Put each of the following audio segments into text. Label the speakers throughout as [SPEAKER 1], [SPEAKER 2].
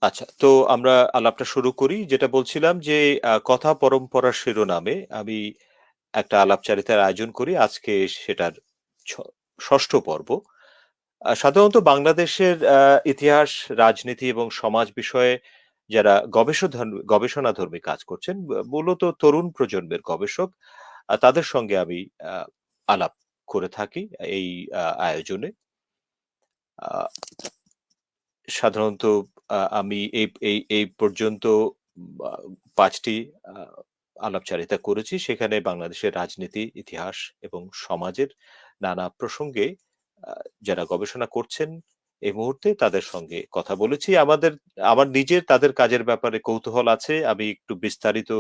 [SPEAKER 1] আচ্ছা, তো আমরা আলাপটা শুরু করি। যেটা বলছিলাম যে কথা পরম্পরার শিরোনামে আমি একটা আলাপচারিতার আয়োজন করি। আজকে সেটার ছ ৬ষ্ঠ পর্ব। সাধারণত বাংলাদেশের ইতিহাস, রাজনীতি এবং সমাজ বিষয়ে যারা গবেষণাধর্মী কাজ করছেন, মূলত তরুণ প্রজন্মের গবেষক, তাদের সঙ্গে আমি আ আলাপ করে থাকি এই আয়োজনে। আ সাধারণত আমি এই পর্যন্ত বা ৫ টি আ আলাপচারিতা করেছি। সেখানে বাংলাদেশের রাজনীতি, ইতিহাস এবং সমাজের নানা প্রসঙ্গে আ যারা গবেষণা করছেন এই মুহূর্তে তাদের সঙ্গে কথা বলেছি। আমার নিজের তাদের কাজের ব্যাপারে কৌতূহল আছে। আমি একটু বিস্তারিত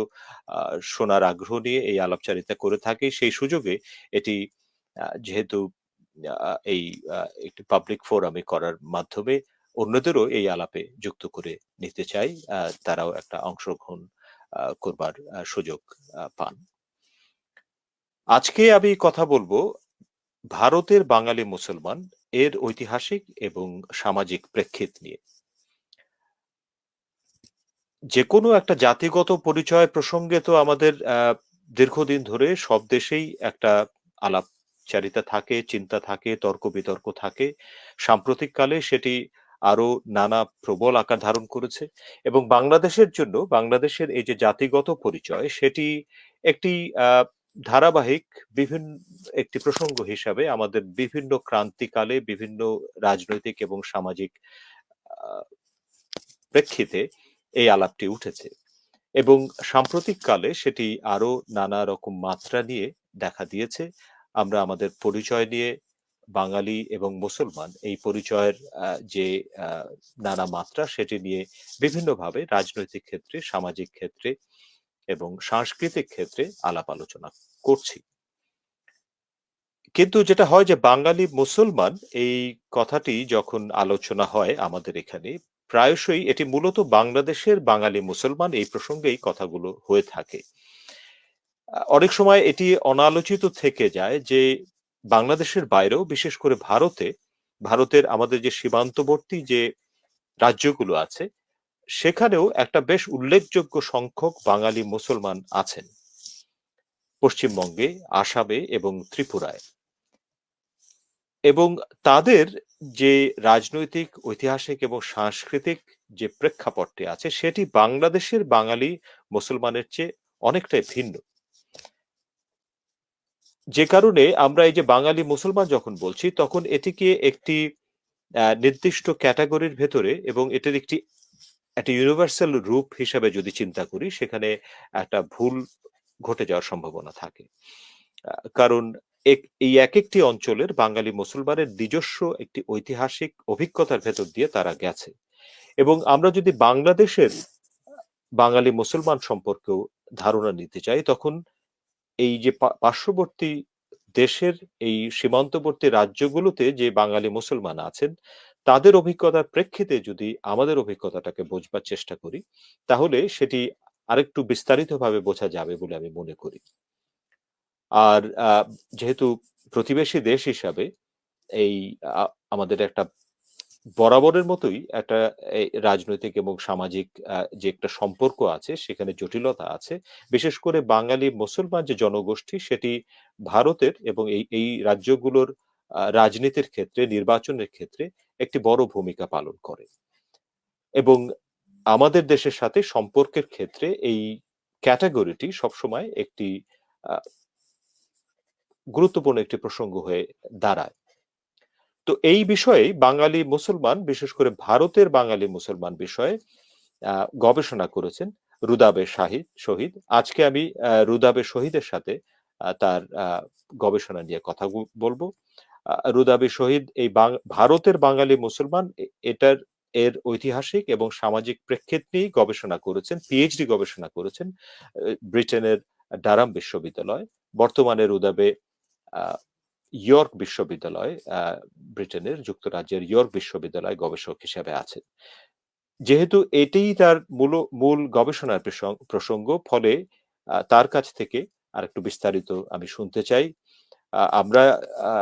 [SPEAKER 1] আ শোনার আগ্রহ নিয়ে এই আলাপচারিতা করে থাকি। সেই সুযোগে এটি যেহেতু এই একটি পাবলিক ফোরামে করার মাধ্যমে অন্যদেরও এই আলাপে যুক্ত করে নিতে চাই। তারাও একটা অংশগ্রহণ করবার সুযোগ পান। আজকে আমি কথা বলবো ভারতের বাঙালি মুসলমান এর ঐতিহাসিক এবং সামাজিক প্রেক্ষিত নিয়ে। যেকোনো একটা জাতিগত পরিচয় প্রসঙ্গে তো আমাদের দীর্ঘদিন ধরে সব দেশেই একটা আলাপচারিতা থাকে, চিন্তা থাকে, তর্ক-বিতর্ক থাকে। সাম্প্রতিককালে সেটি আরো নানা প্রবল আকার ধারণ করেছে এবং বাংলাদেশের জন্য বাংলাদেশের এই যে জাতিগত পরিচয় সেটি একটি আ ধারাবাহিক বিভিন একটি প্রসঙ্গ হিসাবে আমাদের বিভিন্ন ক্রান্তিকালে বিভিন্ন রাজনৈতিক এবং সামাজিক আ প্রেক্ষিতে এই আলাপটি উঠেছে এবং সাম্প্রতিককালে সেটি আরো নানা রকম মাত্রা নিয়ে দেখা দিয়েছে। আমরা আমাদের পরিচয় নিয়ে বাঙালি এবং মুসলমান এই পরিচয়ের যে আ নানা মাত্রা সেটি নিয়ে বিভিন্নভাবে রাজনৈতিক ক্ষেত্রে, সামাজিক ক্ষেত্রে এবং সাংস্কৃতিক ক্ষেত্রে আলাপ আলোচনা করছি। কিন্তু যেটা হয় যে বাঙালি মুসলমান এই কথাটি যখন আলোচনা হয় আমাদের এখানে, প্রায়শই এটি মূলত বাংলাদেশের বাঙালি মুসলমান এই প্রসঙ্গেই কথাগুলো হয়ে থাকে। অনেক সময় এটি অনালোচিত থেকে যায় যে বাংলাদেশের বাইরেও বিশেষ করে ভারতের আমাদের যে সীমান্তবর্তী যে রাজ্যগুলো আছে, সেখানেও একটা বেশ উল্লেখযোগ্য সংখ্যক বাঙালি মুসলমান আছেন। পশ্চিমবঙ্গে, আসামে এবং ত্রিপুরায়। এবং তাদের যে রাজনৈতিক, ঐতিহাসিক এবং সাংস্কৃতিক যে প্রেক্ষাপটটি আছে সেটি বাংলাদেশের বাঙালি মুসলমানের চেয়ে অনেকটাই ভিন্ন। যে কারণে আমরা এই যে বাঙালি মুসলমান যখন বলছি তখন এটিকে একটি নির্দিষ্ট ক্যাটেগরির ভেতরে এবং এটার একটা ইউনিভার্সাল রূপ হিসাবে যদি চিন্তা করি সেখানে একটা ভুল ঘটে যাওয়ার সম্ভাবনা থাকে। কারণ এই একেকটি অঞ্চলের বাঙালি মুসলমানের নিজস্ব একটি ঐতিহাসিক অভিজ্ঞতার ভেতর দিয়ে তারা গেছে। এবং আমরা যদি বাংলাদেশের বাঙালি মুসলমান সম্পর্কেও ধারণা নিতে চাই তখন এই যে পার্শ্ববর্তী দেশের এই সীমান্তবর্তী রাজ্যগুলোতে যে বাঙালি মুসলমান আছেন তাদের অভিজ্ঞতার প্রেক্ষিতে যদি আমাদের অভিজ্ঞতাটাকে বোঝবার চেষ্টা করি তাহলে সেটি আরেকটু বিস্তারিতভাবে বোঝা যাবে বলে আমি মনে করি। আর যেহেতু প্রতিবেশী দেশ হিসাবে এই আ আমাদের একটা বরাবরের মতোই একটা এই রাজনৈতিক এবং সামাজিক যে একটা সম্পর্ক আছে সেখানে জটিলতা আছে। বিশেষ করে বাঙালি মুসলমান যে জনগোষ্ঠী সেটি ভারতের এবং এই রাজ্যগুলোর রাজনীতির ক্ষেত্রে, নির্বাচনের ক্ষেত্রে একটি বড় ভূমিকা পালন করে। এবং আমাদের দেশের সাথে সম্পর্কের ক্ষেত্রে এই ক্যাটেগরিটি সবসময় একটি আ গুরুত্বপূর্ণ একটি প্রসঙ্গ হয়ে দাঁড়ায়। তো এই বিষয়ে বাঙালি মুসলমান বিশেষ করে ভারতের বাঙালি মুসলমান বিষয়ে গবেষণা করেছেন রুদাবে শহীদ। আজকে আমি রুদাবে শহীদের সাথে তার গবেষণা নিয়ে কথা বলবো। রুদাবে শহীদ এই ভারতের বাঙালি মুসলমান এর ঐতিহাসিক এবং সামাজিক প্রেক্ষিত নিয়েই গবেষণা করেছেন, পিএইচডি গবেষণা করেছেন ব্রিটেনের ডারাম বিশ্ববিদ্যালয়। বর্তমানে রুদাবে আ ইয়র্ক বিশ্ববিদ্যালয় ব্রিটেনের যুক্তরাজ্যের ইয়র্ক বিশ্ববিদ্যালয়ে গবেষক হিসেবে আছেন। যেহেতু এটিই তার মূল গবেষণার প্রসঙ্গ ফলে তার কাছ থেকে আরেকটু বিস্তারিত আমি শুনতে চাই। আমরা আ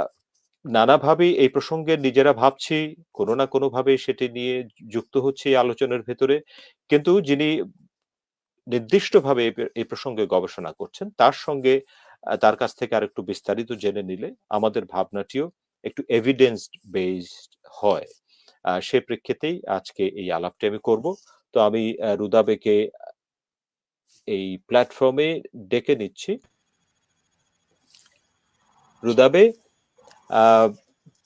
[SPEAKER 1] নানাভাবে এই প্রসঙ্গে নিজেরা ভাবছি, কোনো না কোনোভাবে সেটি নিয়ে যুক্ত হচ্ছি এই আলোচনার ভেতরে। কিন্তু যিনি নির্দিষ্টভাবে এই প্রসঙ্গে গবেষণা করছেন, তার সঙ্গে তার কাছ থেকে আরেকটু বিস্তারিত জেনে নিলে আমাদের ভাবনাটিও একটু এভিডেন্স বেসড হয়। সে প্রেক্ষিতেই আজকে এই আলাপটি আমি করব। তো আমি রুদাবেকে এই প্ল্যাটফর্মে ডেকে নিচ্ছি। রুদাবে,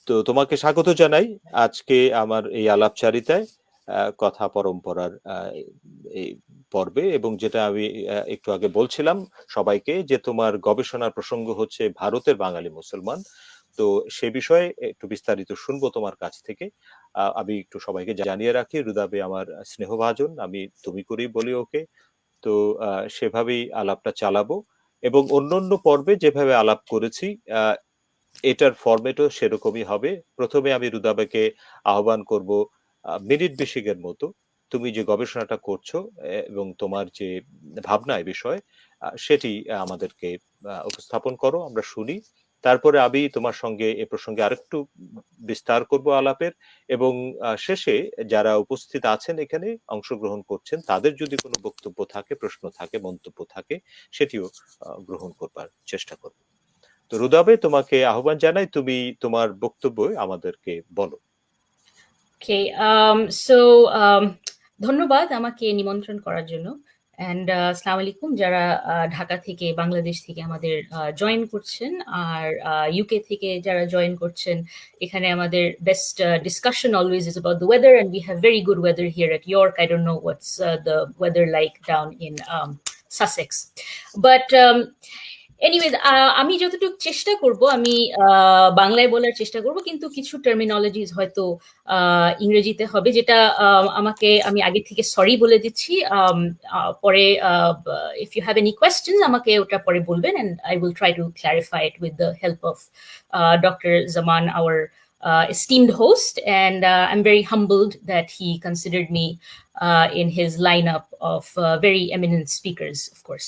[SPEAKER 1] তো তোমাকে স্বাগত জানাই আজকে আমার এই আলাপচারিতায়, কথা পরম্পরার এই পর্বে। এবং যেটা আমি একটু আগে বলছিলাম সবাইকে, যে তোমার গবেষণার প্রসঙ্গ হচ্ছে ভারতের বাঙালি মুসলমান। তো সে বিষয়ে একটু বিস্তারিত শুনবো তোমার কাছ থেকে। আমি একটু সবাইকে জানিয়ে রাখি, রুদাবে আমার স্নেহভাজন, আমি তুমি করেই বলি ওকে। তো সেভাবেই আলাপটা চালাবো, এবং অন্যান্য পর্বে যেভাবে আলাপ করেছি এটার ফরম্যাটও সেরকমই হবে। প্রথমে আমি রুদাবাকে আহ্বান করব মিনিট বিশেকের মতো তুমি যে গবেষণাটা করছো এবং তোমার যে ভাবনা এ বিষয়ে সেটি আমাদেরকে উপস্থাপন করো, আমরা শুনি। তারপরে আমি তোমার সঙ্গে এ প্রসঙ্গে আরেকটু বিস্তার করব আলাপের, এবং শেষে যারা উপস্থিত আছেন এখানে অংশগ্রহণ করছেন তাদের যদি কোনো বক্তব্য থাকে, প্রশ্ন থাকে, মন্তব্য থাকে, সেটিও গ্রহণ করবার চেষ্টা করব। তো রুদাবে, তোমাকে আহ্বান জানাই, তুমি তোমার বক্তব্য আমাদেরকে বলো।
[SPEAKER 2] ওকে, সো ধন্যবাদ আমাকে নিমন্ত্রণ করার জন্য। অ্যান্ড আসসালামু আলাইকুম যারা ঢাকা থেকে, বাংলাদেশ থেকে আমাদের জয়েন করছেন, আর ইউকে থেকে যারা জয়েন করছেন। এখানে আমাদের best discussion always is about the weather, and we have very good weather here at York. I don't know what's the weather like down in Sussex, but anyways আমি যতটুকু চেষ্টা করব, আমি বাংলায় বলার চেষ্টা করব, কিন্তু কিছু টার্মিনোলজিস হয়তো ইংরেজিতে হবে, যেটা আমি আগে থেকে সরি বলে দিচ্ছি। পরে if you have any questions আমাকে ওটা পরে বলবেন, and I will try to clarify it with the help of doctor Zaman, our esteemed host, and I'm very humbled that he considered me in his lineup of very eminent speakers, of course.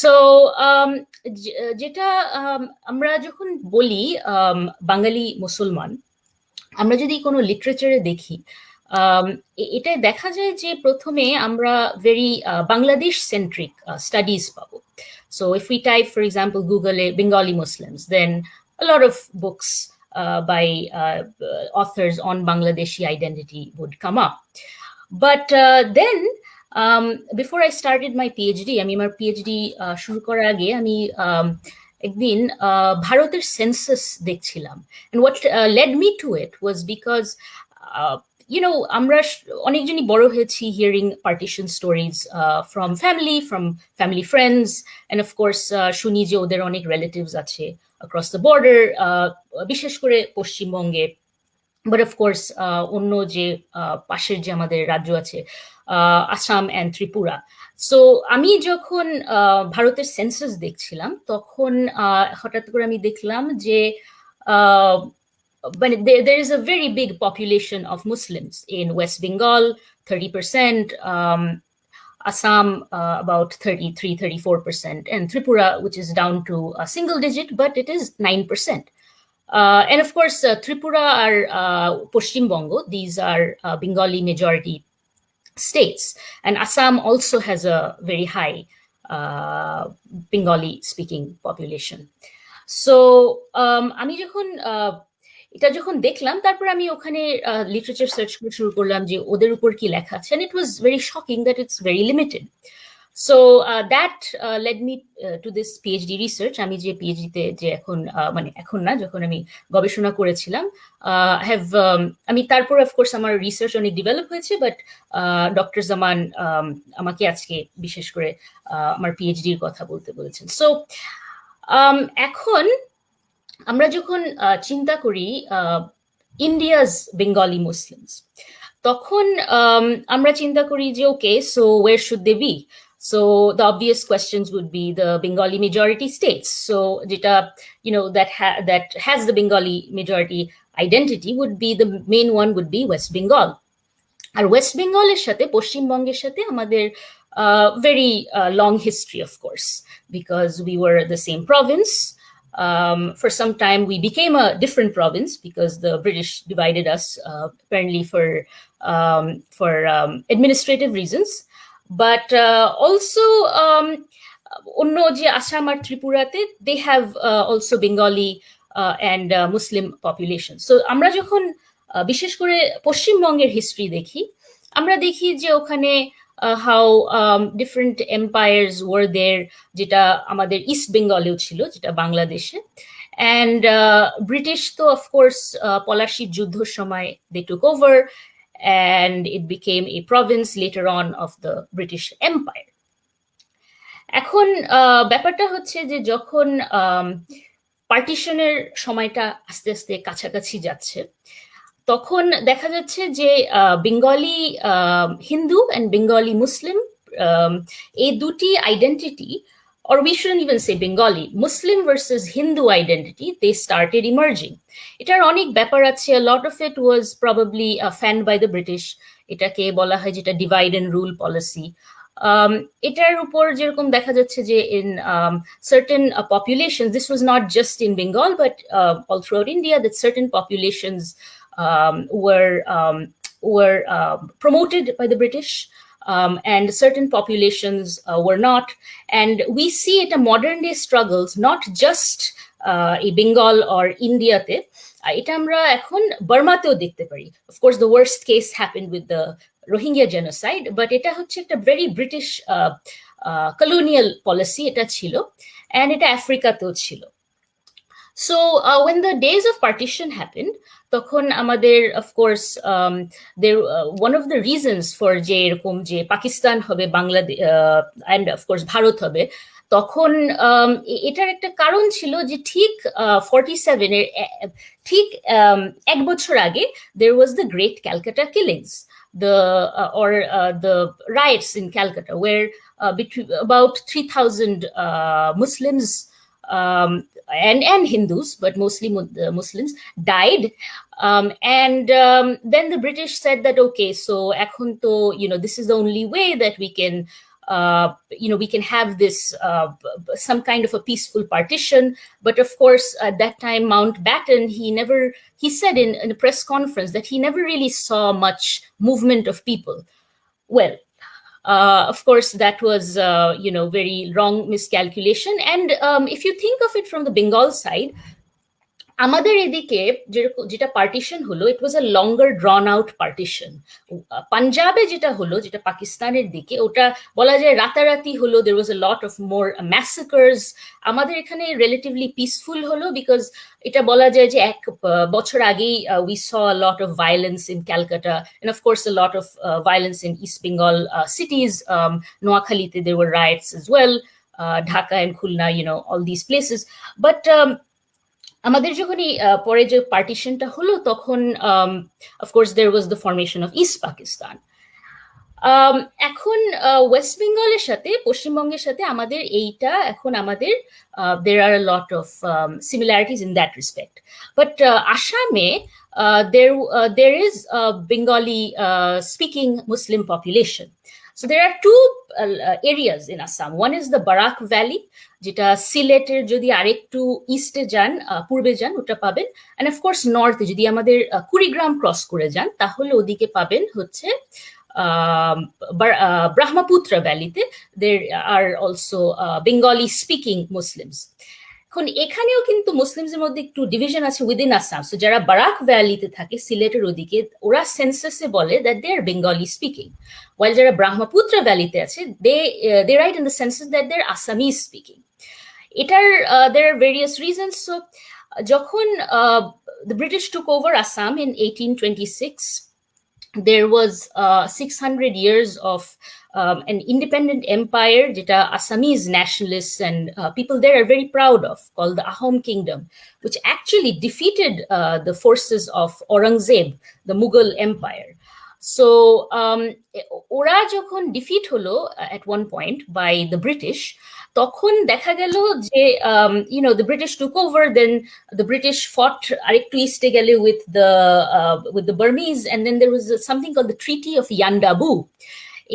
[SPEAKER 2] So যেটা আমরা যখন বলি বাঙালি মুসলমান, আমরা যদি কোনো লিটারেচারে দেখি, এটাই দেখা যায় যে প্রথমে আমরা ভেরি বাংলাদেশ সেন্ট্রিক স্টাডিজ পাবো। So if we type for example গুগলে Bengali Muslims, then a lot of books by authors on Bangladeshi identity would come up. But then before I started my PhD, আমি আমার PhD শুরু করার আগে আমি একদিন ভারতের সেন্সাস দেখছিলাম, and what led me to it was because আমরা অনেকজনই বড় হয়েছি hearing partition stories from family friends, and of course শুনি যে ওদের অনেক রিলেটিভস আছে across the border, বিশেষ করে পশ্চিমবঙ্গে, বাট অফ কোর্স অন্য যে পাশের যে আমাদের রাজ্য আছে, আসাম অ্যান্ড ত্রিপুরা। সো আমি যখন ভারতের সেন্সাস দেখছিলাম, তখন হঠাৎ করে আমি দেখলাম যে there is a very big population of Muslims in West Bengal, 30%, Assam about 33-34%, and Tripura, which is down to a single digit, but it is 9%. And of course, Tripura are Paschim Bongo. These are Bengali majority states. And Assam also has a very high Bengali speaking population. So আমি যখন এটা যখন দেখলাম, তারপর আমি ওখানে literature search করে শুরু করলাম যে ওদের উপর কি লেখা আছে, and it was very shocking that it's very limited. So that led me to this PhD research. আমি যে PhD-তে যে এখন না, যখন আমি গবেষণা করেছিলাম, আমি তারপর অফকোর্স আমার রিসার্চ অনেক ডেভেলপ হয়েছে, বাট ডক্টর জামান আমাকে আজকে বিশেষ করে আমার PhD-র কথা বলতে বলেছেন। সো এখন আমরা যখন চিন্তা করি ইন্ডিয়াস বেঙ্গলি মুসলিমস, তখন আমরা চিন্তা করি যে okay, so where should they be? So the obvious questions would be the Bengali majority states. So that has the Bengali majority identity would be, the main one would be West Bengal. আর West বেঙ্গলের সাথে পশ্চিমবঙ্গের সাথে আমাদের very long history, of course, because we were the same province. For some time, we became a different province because the British divided us, apparently for administrative reasons. But also, অন্য যে আসাম আর ত্রিপুরাতে they have also Bengali and Muslim population. So আমরা যখন বিশেষ করে পশ্চিমবঙ্গের history দেখি, আমরা দেখি যে ওখানে how different empires were there, যেটা আমাদের ইস্ট বেঙ্গলেও ছিল, যেটা বাংলাদেশে। And British তো of course পলাশির যুদ্ধর সময় they took over and it became a province later on of the British Empire. এখন ব্যাপারটা হচ্ছে যে যখন পার্টিশনের সময়টা আস্তে আস্তে কাছাকাছি যাচ্ছে, তখন দেখা যাচ্ছে যে বেঙ্গলি হিন্দু অ্যান্ড বেঙ্গলি মুসলিম, এই দুটি identity, or we shouldn't even say Bengali, Muslim versus Hindu identity, they started emerging. এটার অনেক ব্যাপার আছে. A lot of it was probably fanned by the British. এটাকে বলা হয় যেটা divide and rule policy. এটার উপর যেরকম দেখা যাচ্ছে যে in certain populations, this was not just in Bengal but all throughout India, that certain populations were promoted by the British, and certain populations were not. And we see it a modern day struggles, not just in Bengal or India te. এটা আমরা এখন বার্মাতেও দেখতে পারি. Of course, the worst case happened with the Rohingya genocide, but এটা হচ্ছে একটা very British colonial policy এটা ছিল, and এটা আফ্রিকাতেও ছিল. So when the days of partition happened, তখন আমাদের of course there one of the reasons for যে এরকম যে পাকিস্তান হবে Bangladesh and of course Bharat হবে, তখন এটার একটা কারণ ছিল যে ঠিক 47 এর ঠিক এক বছর আগে there was the Great Calcutta Killings, the riots in Calcutta where between about 3,000 Muslims and Hindus, but mostly Muslims, died. Then the British said that, okay, so এখন তো, this is the only way that we can we can have this some kind of a peaceful partition. But of course, at that time, Mountbatten, he said in a press conference that he never really saw much movement of people. Well, of course, that was very wrong miscalculation. And if you think of it from the Bengal side, আমাদের এদিকে যেটা partition হলো, ইট ওয়াজ আ লঙ্গার ড্রন out partition. পাঞ্জাবে যেটা হলো, যেটা পাকিস্তানের দিকে, ওটা বলা যায় রাতারাতি হলো, দের ওয়াজ আ লট অফ মোর ম্যাসাকার্স। আমাদের এখানে রিলেটিভলি পিসফুল হলো, বিকজ এটা বলা যায় যে এক বছর আগেই we saw a lot of violence in Calcutta, and of course a lot of violence in East Bengal cities. নোয়াখালীতে there were riots as well, Dhaka and Khulna, all this places. But আমাদের যখনই পরে যে পার্টিশনটা হলো, তখন of course there was the formation of East Pakistan. এখন West বেঙ্গলের সাথে পশ্চিমবঙ্গের সাথে আমাদের এইটা এখন আমাদের there are a lot of similarities in that respect. But আসামে there is a Bengali speaking Muslim population. So there are two areas in Assam. One is the Barak Valley, যেটা সিলেটের যদি আরেকটু ইস্টে যান, পূর্বে যান, ওটা পাবেন। অ্যান্ড অফকোর্স নর্থে যদি আমাদের কুড়িগ্রাম ক্রস করে যান, তাহলে ওদিকে পাবেন হচ্ছে ব্রহ্মপুত্র ভ্যালিতে there are also Bengali speaking Muslims. এখন এখানেও কিন্তু মুসলিমসের মধ্যে একটু ডিভিশন আছে উইদিন আসাম। সো যারা বারাক ভ্যালিতে থাকে সিলেটের ওদিকে, ওরা সেন্সাসে বলে that they are Bengali speaking, while যারা ব্রহ্মপুত্র ভ্যালিতে আছে they write in the census that they are Assamese speaking. এটার there are various reasons. So যখন the British took over Assam in 1826, there was 600 years of an independent empire যেটা Assamese nationalists and people there are very proud of, called the Ahom Kingdom, which actually defeated the forces of Aurangzeb, the Mughal Empire. So ওরা যখন defeat হলো at one point by the British, তখন দেখা গেল যে the British took over, then the British fought আরেকটু ইস্টে গেলে with the Burmese, and then there was something called the Treaty of Yandabu.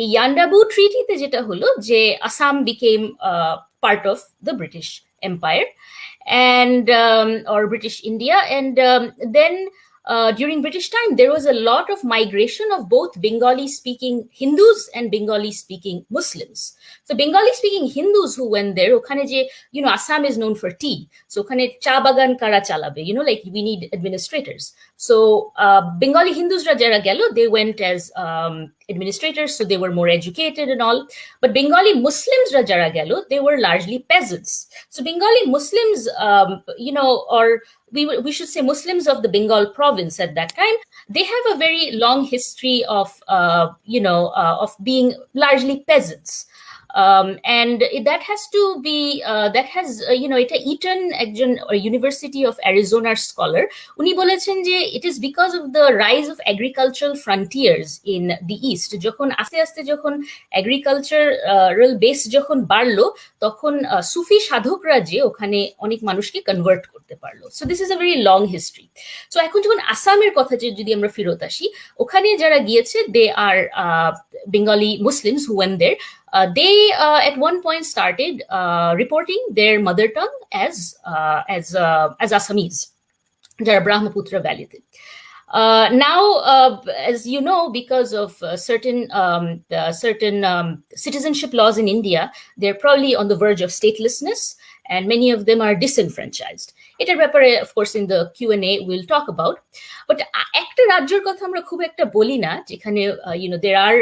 [SPEAKER 2] এই Yandabu treaty তে যেটা হলো যে Assam became part of the British Empire and or British India. And then during British time, there was a lot of migration of both Bengali-speaking Hindus and Bengali-speaking Muslims. So Bengali-speaking Hindus who went there, okhane je, Assam is known for tea. So okhane cha bagan kara chalabe, like we need administrators. So Bengali Hindus ra jara gelo, they went as administrators, so they were more educated and all. But Bengali Muslims ra jara gelo, they were largely peasants. So Bengali Muslims, or we should say Muslims of the Bengal province at that time, they have a very long history of of being largely peasants. And that has to be এটা Eton একজন University of Arizona scholar উনি বলেছেন যে it is because of the rise of agricultural frontiers in the east. যখন আস্তে আস্তে যখন agricultural base যখন বাড়লো, তখন সুফি সাধকরা যে ওখানে অনেক মানুষকে কনভার্ট করতে পারলো. So this is a very long history. So এখন যখন আসামের কথা যদি আমরা ফেরত আসি, ওখানে যারা গিয়েছে, they are Bengali Muslims who went there. They at one point started reporting their mother tongue as Assamese, যারা Brahmaputra ভ্যালিতে। Now, as you know, because of certain citizenship laws in India, they're probably on the verge of statelessness, and many of them are disenfranchised. এটার ব্যাপারে, of course, in the Q&A we'll talk about. But একটা রাজ্যের কথা আমরা খুব একটা বলি না, যেখানে there are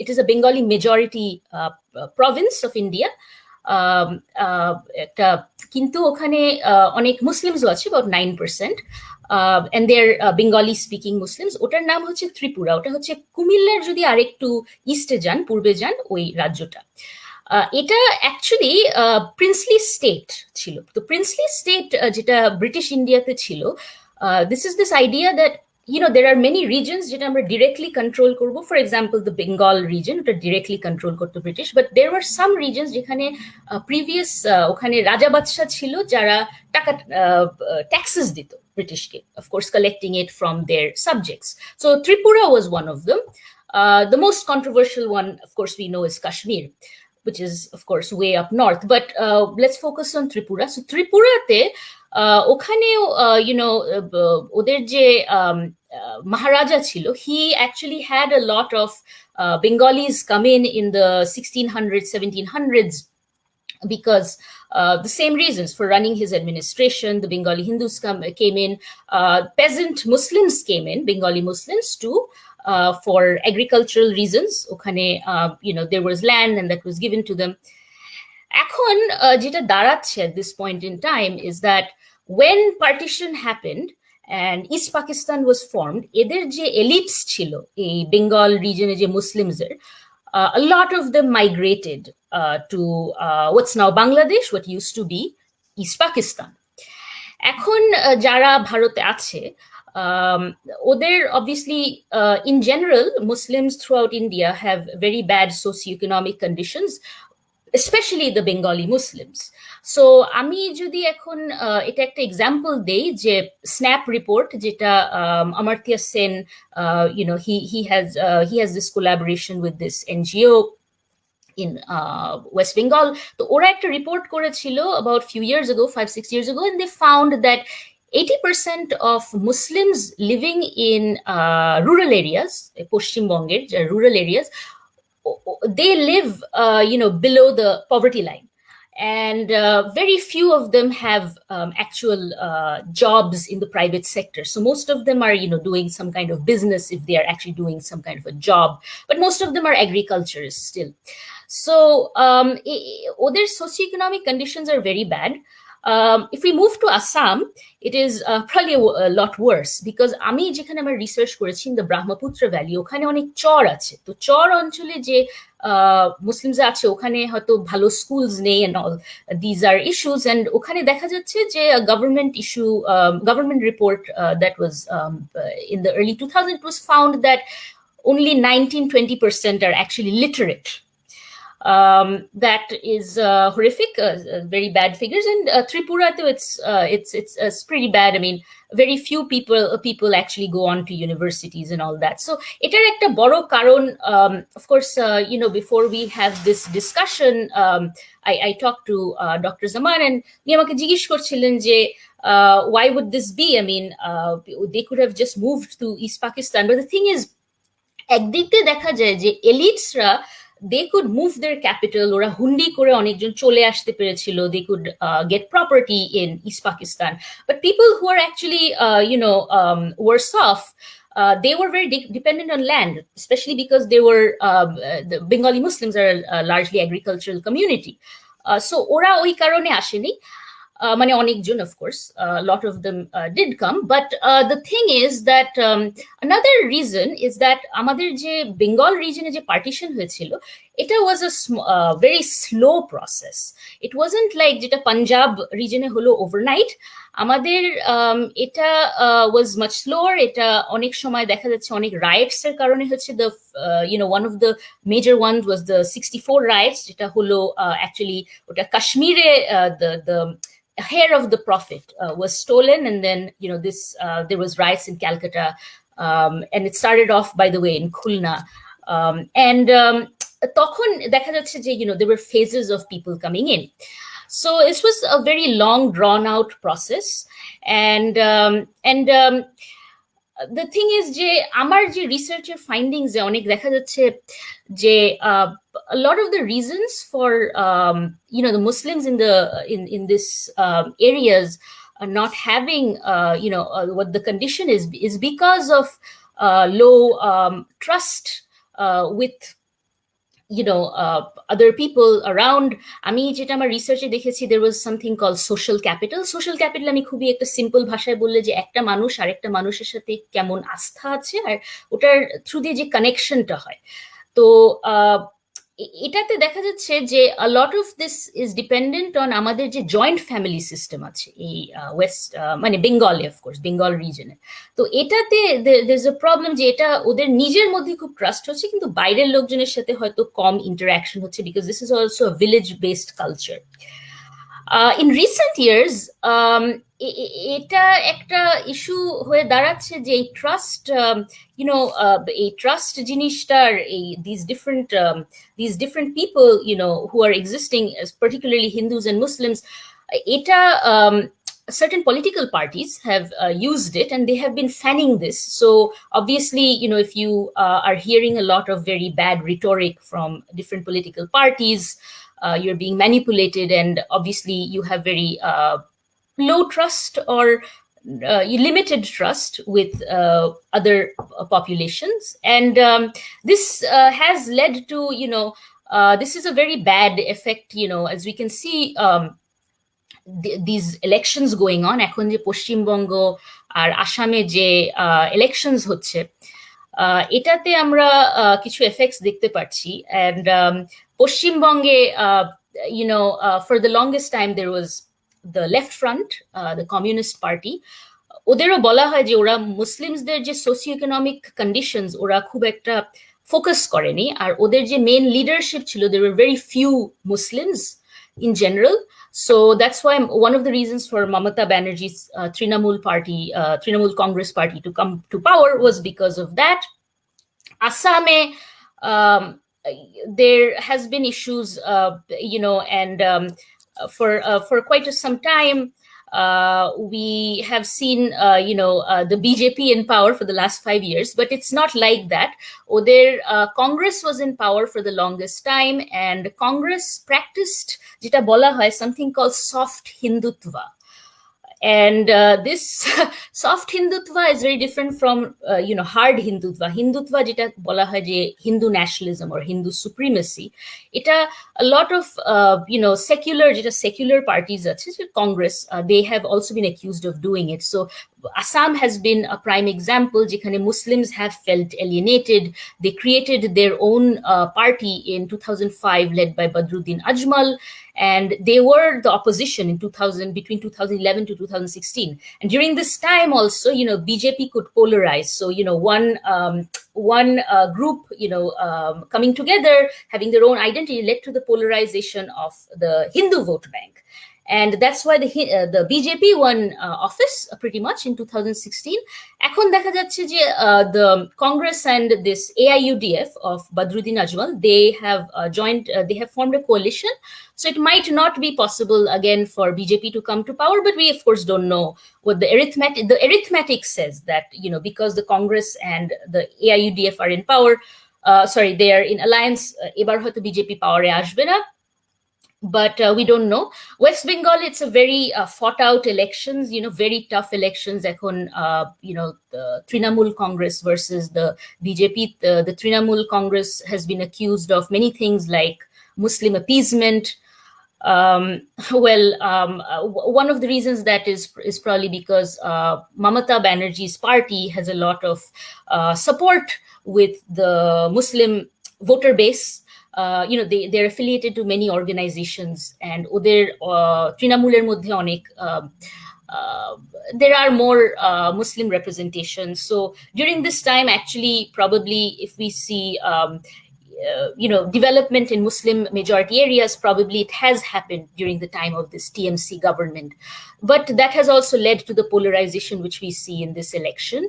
[SPEAKER 2] it is a Bengali majority province of India. কিন্তু ওখানে অনেক মুসলিমসও আছে, about 9%. And they're Bengali speaking Muslims. ওটার নাম হচ্ছে ত্রিপুরা। ওটা হচ্ছে কুমিল্লার যদি আরেকটু ইস্টে যান, পূর্বে যান, ওই রাজ্যটা। এটা অ্যাকচুয়ালি প্রিন্সলি স্টেট ছিল। তো প্রিন্সলি স্টেট যেটা ব্রিটিশ ইন্ডিয়াতে ছিল, this is this idea that there are many regions যেটা আমরা directly control করব. For example, the Bengal region, ওটা directly control করতো British, but there were some regions যেখানে previous ওখানে রাজা বাদশা ছিল যারা টাকা taxes দিত ব্রিটিশকে, of course collecting it from their subjects. So Tripura was one of them. The most controversial one, of course, we know is Kashmir, which is of course way up north. But let's focus on Tripura. So Tripurate ওখানেও ওদের যে Maharaja ছিল, he actually had a lot of Bengalis come in the 1600s, 1700s, because the same reasons for running his administration. The Bengali Hindus came in, peasant Muslims came in, Bengali Muslims too, for agricultural reasons. ওখানে there was land and that was given to them. এখন যেটা দাঁড়াচ্ছে at this point in time is that when partition happened and East Pakistan was formed, এদের যে elites ছিল এই Bengal regione যে Muslimsের, a lot of them migrated to what's now Bangladesh, what used to be East Pakistan. এখন যারা ভারতে আছে, ওদের obviously in general Muslims throughout India have very bad socioeconomic conditions, especially the Bengali Muslims. So আমি যদি এখন এটা একটা এক্সাম্পল দেই, যে স্ন্যাপ রিপোর্ট যেটা Amartya Sen, he has this collaboration with this NGO in West Bengal. তো ওরা একটা রিপোর্ট করেছিল about few years ago, 5-6 years ago, and they found that 80% of Muslims living in rural areas, Paschim Bongeর rural areas, they live below the poverty line, and very few of them have actual jobs in the private sector. So most of them are doing some kind of business, if they are actually doing some kind of a job, but most of them are agriculturists still. So their socioeconomic conditions are very bad. If we move to Assam, it is probably a lot worse, because আমি যেখানে আমার research করেছি in the Brahmaputra Valley, ওখানে অনেক চর আছে। তো চর অঞ্চলে যে মুসলিমস আছে, ওখানে হয়তো ভালো স্কুলস নেই, and all these are issues. And ওখানে দেখা যাচ্ছে যে government report that was in the early 2000s, it was found that only 19-20% are actually literate. That is horrific, very bad figures. And Tripura, too, it's pretty bad. I mean, very few people actually go on to universities and all that. So এটার একটা বড় কারণ, of course, before we have this discussion, I talked to Dr. Zaman, and উনি আমাকে জিজ্ঞেস করছিলেন যে why would this be? I mean, they could have just moved to East Pakistan. But the thing is, একদিক দিয়ে দেখা যায় যে এলিটসরা, they could move their capital, ওরা হুন্ডি করে অনেকজন চলে আসতে পেরেছিল, they could get property in East Pakistan. But people who are actually worse off, they were very dependent on land, especially because they were the Bengali Muslims are a largely agricultural community. So ওরা ওই কারণে আসেনি, মানে অনেকজন, of course, a lot of them did come. But the thing is that another reason is that আমাদের যে বেঙ্গল রিজনে যে partition হয়েছিল, এটা was a very slow process. It wasn't like যেটা পাঞ্জাব রিজনে হলো overnight. আমাদের এটা was much slower. এটা অনেক সময় দেখা যাচ্ছে অনেক রাইটস এর কারণে হচ্ছে, the one of the major ones was the 64 riots, যেটা হলো actually ওটা কাশ্মীরে the hair of the prophet was stolen, and then there was riots in Calcutta, and it started off, by the way, in Khulna, and তখন দেখা যাচ্ছে যে there were phases of people coming in. So this was a very long drawn out process, and the thing is যে আমার যে রিসার্চের findings এ অনেক দেখা যাচ্ছে যে a lot of the reasons for the Muslims in this areas not having what the condition is because of low trust with other people around. আমি যেটা আমার রিসার্চে দেখেছি, there was something called social capital. আমি খুবই একটা simple ভাষায় বললে যে একটা মানুষ আরেকটা মানুষের সাথে কেমন আস্থা আছে, আর ওটার থ্রু দিয়ে যে কানেকশনটা হয়। তো এটাতে দেখা যাচ্ছে যে a lot of this is dependent on আমাদের যে জয়েন্ট ফ্যামিলি সিস্টেম আছে এই ওয়েস্ট, মানে বেঙ্গলে, অফকোর্স বেঙ্গল রিজনে। তো এটাতে there's a problem যে এটা ওদের নিজের মধ্যে খুব ট্রাস্ট হচ্ছে, কিন্তু বাইরের লোকজনের সাথে হয়তো কম ইন্টারাকশন হচ্ছে, because this is also a village based culture. In recent years, এটা একটা ইস্যু হয়ে দাঁড়াচ্ছে যে এই ট্রাস্ট, এই ট্রাস্ট জিনিসটার these different people who are existing, particularly Hindus and Muslims, এটা certain political parties have used it, and they have been fanning this. So obviously, if you are hearing a lot of very bad rhetoric from different political parties, you're being manipulated, and obviously you have very low trust or limited trust with other populations. And this has led to, this is a very bad effect, as we can see, these elections going on. এখন যে পশ্চিমবঙ্গ আর আসামে যে elections হচ্ছে, এটাতে আমরা কিছু effects দেখতে পাচ্ছি। And পশ্চিমবঙ্গে, for the longest time there was the left front, the communist party. ওদেরও বলা হয় যে ওরা মুসলিমসদের যে সোশিও ইকোনমিক কন্ডিশনস ওরা খুব একটা ফোকাস করেনি, আর ওদের যে মেইন লিডারশিপ ছিল, there were very few Muslims in general. So that's why one of the reasons for Mamata Banerjee's Trinamool Congress party to come to power was because of that. Assame, there has been issues, and for quite some time, we have seen, the BJP in power for the last 5 years, but it's not like that. Their Congress was in power for the longest time, and Congress practiced jeta bola hoy something called soft Hindutva. And this soft Hindutva is very different from hard Hindutva. Hindutva jeta bola hoy je Hindu nationalism or Hindu supremacy. Eta a lot of secular parties ache, Congress, they have also been accused of doing it. So Assam has been a prime example যেখানে Muslims have felt alienated. They created their own party in 2005 led by Badruddin Ajmal, and they were the opposition in between 2011 to 2016. And during this time also, BJP could polarize. So, one one group, coming together, having their own identity, led to the polarization of the Hindu vote bank. And that's why the BJP won office pretty much in 2016. এখন দেখা যাচ্ছে যে the Congress and this AIUDF of Badruddin Ajmal, they have formed a coalition. So it might not be possible again for BJP to come to power, but we of course don't know what the arithmetic says, that because the Congress and the AIUDF are in power, they are in alliance, এবার হয়তো BJP power এ আসবে না. But we don't know. West Bengal, it's a very fought out elections, very tough elections. Ekhon, the Trinamool Congress versus the BJP. The Trinamool Congress has been accused of many things like Muslim appeasement. One of the reasons that is probably because Mamata Banerjee's party has a lot of support with the Muslim voter base. They're affiliated to many organizations, and ওদের তৃণমূলের মধ্যে অনেক there are more Muslim representations. So during this time, actually, probably if we see development in Muslim majority areas, probably it has happened during the time of this TMC government. But that has also led to the polarization which we see in this election.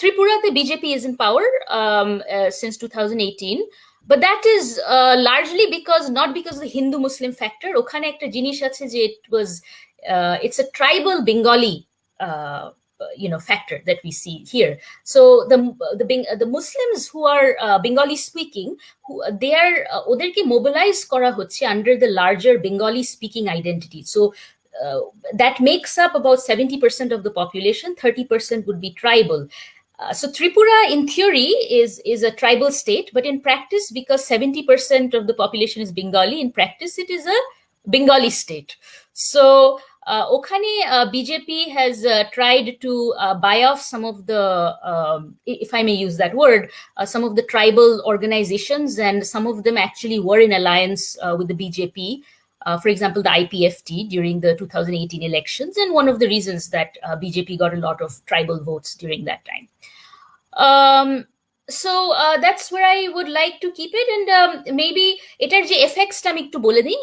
[SPEAKER 2] Tripura, the BJP is in power since 2018, but that is largely not because of the Hindu-Muslim factor. Okhane ekta jinish ache je it's a tribal Bengali factor that we see here. So the Muslims who are Bengali speaking, they are oderke mobilize kora hocche under the larger Bengali speaking identity. So that makes up about 70% of the population. 30% would be tribal. So Tripura, in theory, is a tribal state, but in practice, because 70% of the population is Bengali, in practice it is a Bengali state. So okhane BJP has tried to buy off some of the, if I may use that word, some of the tribal organizations, and some of them actually were in alliance with the BJP. For example, the IPFT during the 2018 elections, and one of the reasons that BJP got a lot of tribal votes during that time. So that's where I would like to keep it, and maybe etar je effects ta ami ekটু bole dei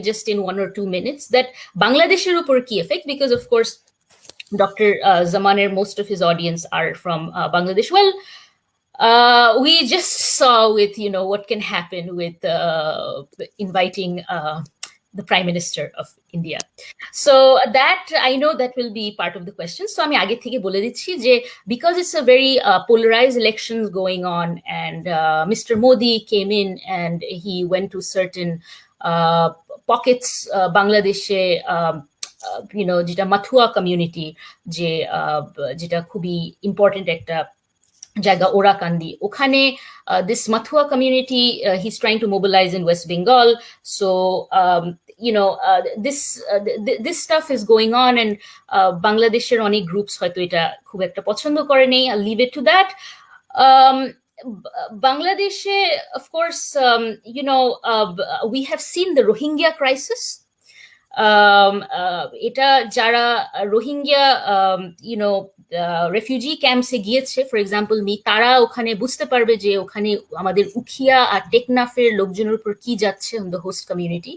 [SPEAKER 2] just in 1 or 2 minutes, that Bangladesher upor ki effect, because of course Dr. Zamaner, most of his audience are from Bangladesh. Well, we just saw with what can happen with inviting the Prime Minister of India. So that, I know that will be part of the question. So আমি আগে থেকে বলে দিচ্ছি যে because it's a very polarized elections going on, and Mr. Modi came in and he went to certain pockets Bangladeshe, যেটা মাথুয়া community, যেটা খুবই important একটা জায়গা, ওরাকান্দি, ওখানে this Mathua community, he's trying to mobilize in West Bengal. So this stuff is going on, and Bangladesher onek groups hoyto eta khub ekta pochondo kore nei. I'll leave it to that. Bangladesh, of course, we have seen the Rohingya crisis. এটা যারা Rohingya refugee ক্যাম্পসে গিয়েছে, for example তারা ওখানে বুঝতে পারবে যে ওখানে আমাদের উখিয়া আর টেকনাফের লোকজনের উপর কি যাচ্ছে on the host community.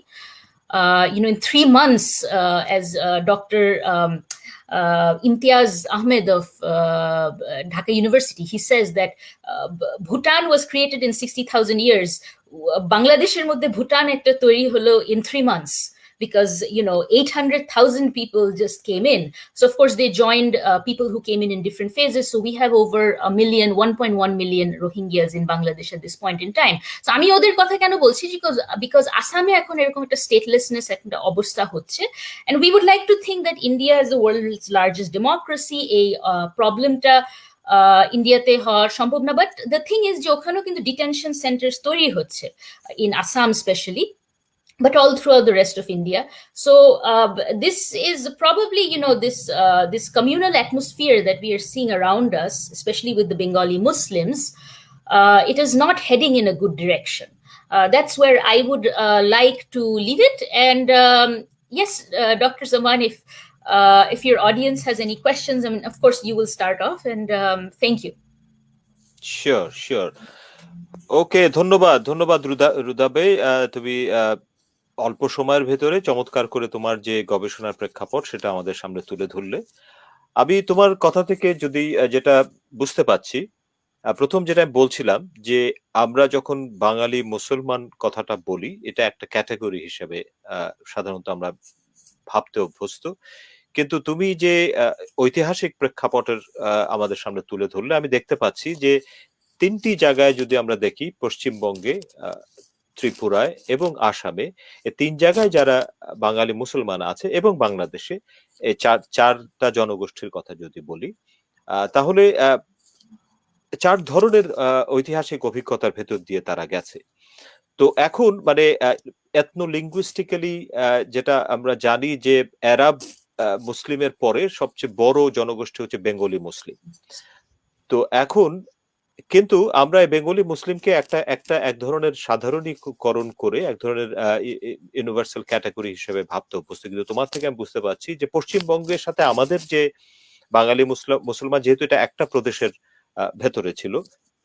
[SPEAKER 2] In 3 months, as Dr. Imtiaz Ahmed of Dhaka University, he says that Bhutan was created in 60,000 years. Bangladesher moddhe Bhutan ekta toiri holo in 3 months. Because 800,000 people just came in. So of course they joined people who came in different phases. So we have over 1.1 million Rohingyas in Bangladesh at this point in time. So আমি ওদের কথা কেন বলছি, because আসামে এখন এরকম একটা statelessness একটা অবস্থা হচ্ছে, and we would like to think that India is the world's largest democracy, এই প্রবলেমটা ইন্ডিয়াতে হওয়া সম্ভব না। But the thing is যে ওখানেও কিন্তু detention centers তৈরি হচ্ছে, in Assam especially, but all throughout the rest of India. So this is probably, this communal atmosphere that we are seeing around us, especially with the Bengali Muslims, it is not heading in a good direction. That's where I would like to leave it. And yes, Dr. Zaman, if If your audience has any questions, I mean, of course, you will start off, and thank you.
[SPEAKER 1] Sure sure. Okay, ধন্যবাদ ধন্যবাদ রুদাবে। তুমি অল্প সময়ের ভেতরে চমৎকার করে তোমার যে গবেষণার প্রেক্ষাপট সেটা আমাদের সামনে তুলে ধরলে। আমি তোমার কথা থেকে যদি যেটা বুঝতে পাচ্ছি, প্রথম যেটা আমি বলছিলাম যে আমরা যখন বাঙালি মুসলমান কথাটা বলি, এটা একটা ক্যাটাগরি হিসেবে সাধারণত আমরা ভাবতে অভ্যস্ত। কিন্তু তুমি যে ঐতিহাসিক প্রেক্ষাপটের আমাদের সামনে তুলে ধরলে, আমি দেখতে পাচ্ছি যে তিনটি জায়গায় যদি আমরা দেখি, পশ্চিমবঙ্গে, ত্রিপুরায় এবং আসামে, এই তিন জায়গায় যারা বাঙালি মুসলমান আছে এবং বাংলাদেশে, এই চারটা জনগোষ্ঠীর কথা যদি বলি, তাহলে চার ধরনের ঐতিহাসিক অভিজ্ঞতার ভেতর দিয়ে তারা গেছে। তো এখন মানে এথনো লিঙ্গুইস্টিক্যালি যেটা আমরা জানি যে আরব মুসলিমের পরে সবচেয়ে বড় জনগোষ্ঠী হচ্ছে বেঙ্গলি মুসলিম। তো এখন কিন্তু আমরা এই বেঙ্গলি মুসলিমকে এক ধরনের সাধারণীকরণ করে এক ধরনের ইউনিভার্সাল ক্যাটাগরি হিসেবে ভাবতে অভ্যস্ত। কিন্তু তোমার থেকে আমি বুঝতে পারছি যে পশ্চিমবঙ্গের সাথে আমাদের যে বাঙালি মুসলমান, যেহেতু এটা একটা প্রদেশের ভেতরে ছিল,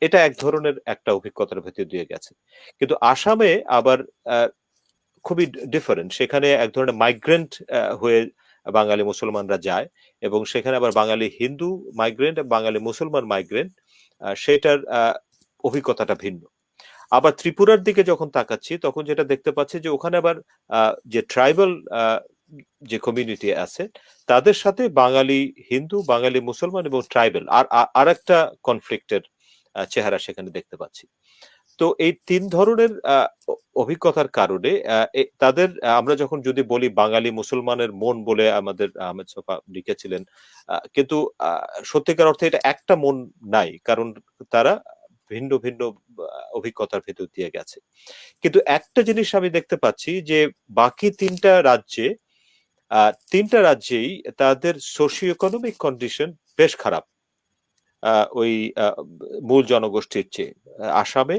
[SPEAKER 1] এটা এক ধরনের একটা অভিজ্ঞতার ভেতর দিয়ে গেছে। কিন্তু আসামে আবার খুবই ডিফারেন্ট। সেখানে এক ধরনের মাইগ্রেন্ট হয়ে বাঙালি মুসলমানরা যায়, এবং সেখানে আবার বাঙালি হিন্দু মাইগ্রেন্ট, বাঙালি মুসলমান মাইগ্রেন্ট, সেটার অভিজ্ঞতাটা ভিন্ন। আবার ত্রিপুরার দিকে যখন তাকাচ্ছি, তখন যেটা দেখতে পাচ্ছি যে ওখানে আবার যে ট্রাইবাল যে কমিউনিটি আছে, তাদের সাথে বাঙালি হিন্দু, বাঙালি মুসলমান এবং ট্রাইবাল আর একটা কনফ্লিক্টের চেহারা সেখানে দেখতে পাচ্ছি। তো এই তিন ধরনের অভিজ্ঞতার কারণে তাদের আমরা যখন যদি বলি বাঙালি মুসলমানের মন বলে আমাদের আহমেদ ছফা লিখেছিলেন, কিন্তু সত্যিকার অর্থে এটা একটা মন নাই, কারণ তারা ভিন্ন ভিন্ন অভিজ্ঞতার ভেতর দিয়ে গেছে। কিন্তু একটা জিনিস আমি দেখতে পাচ্ছি যে বাকি তিনটা রাজ্যেই তাদের সোশিও ইকোনমিক কন্ডিশন বেশ খারাপ ওই মূল জনগোষ্ঠীর চেয়ে। আসামে,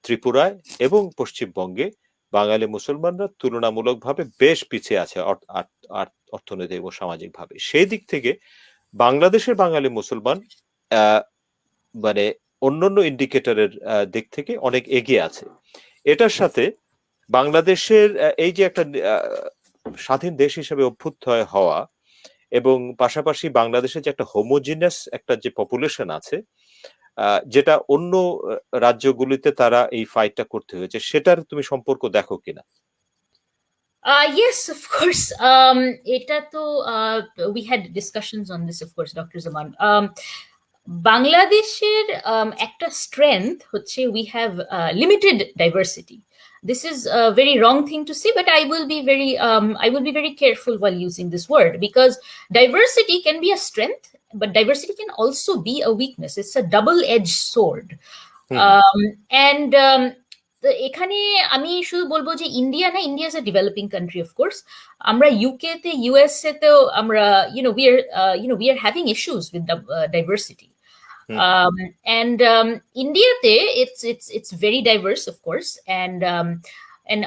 [SPEAKER 1] ত্রিপুরায় এবং পশ্চিমবঙ্গে বাঙালি মুসলমানরা তুলনামূলকভাবে বেশ পিছিয়ে আছে অর্থনৈতিক এবং সামাজিকভাবে। সেই দিক থেকে বাংলাদেশের বাঙালি মুসলমান মানে অন্যান্য ইন্ডিকেটরের দিক থেকে অনেক এগিয়ে আছে। এটার সাথে বাংলাদেশের এই যে একটা স্বাধীন দেশ হিসেবে অভ্যুদয় হওয়া, এবং পাশাপাশি বাংলাদেশের যে একটা হোমোজিনাস একটা যে পপুলেশন আছে, যেটা অন্য রাজ্যগুলিতে তারা এই ফাইটটা করতে হয়েছে, সেটার তুমি সম্পর্ক দেখো কিনা?
[SPEAKER 2] Yes, of course. Eta to we had discussions on this, of course, Dr. Zaman. বাংলাদেশের একটা স্ট্রেংথ হচ্ছে we have limited diversity. This is a very wrong thing to say, but I will be very careful while using this word, because diversity can be a strength, but diversity can also be a weakness. It's a double-edged sword. And এখানে আমি শুধু বলবো যে India is a developing country, of course. আমরা UK তে, USA তেও আমরা we are having issues with the diversity. And Indiate, it's very diverse, of course, and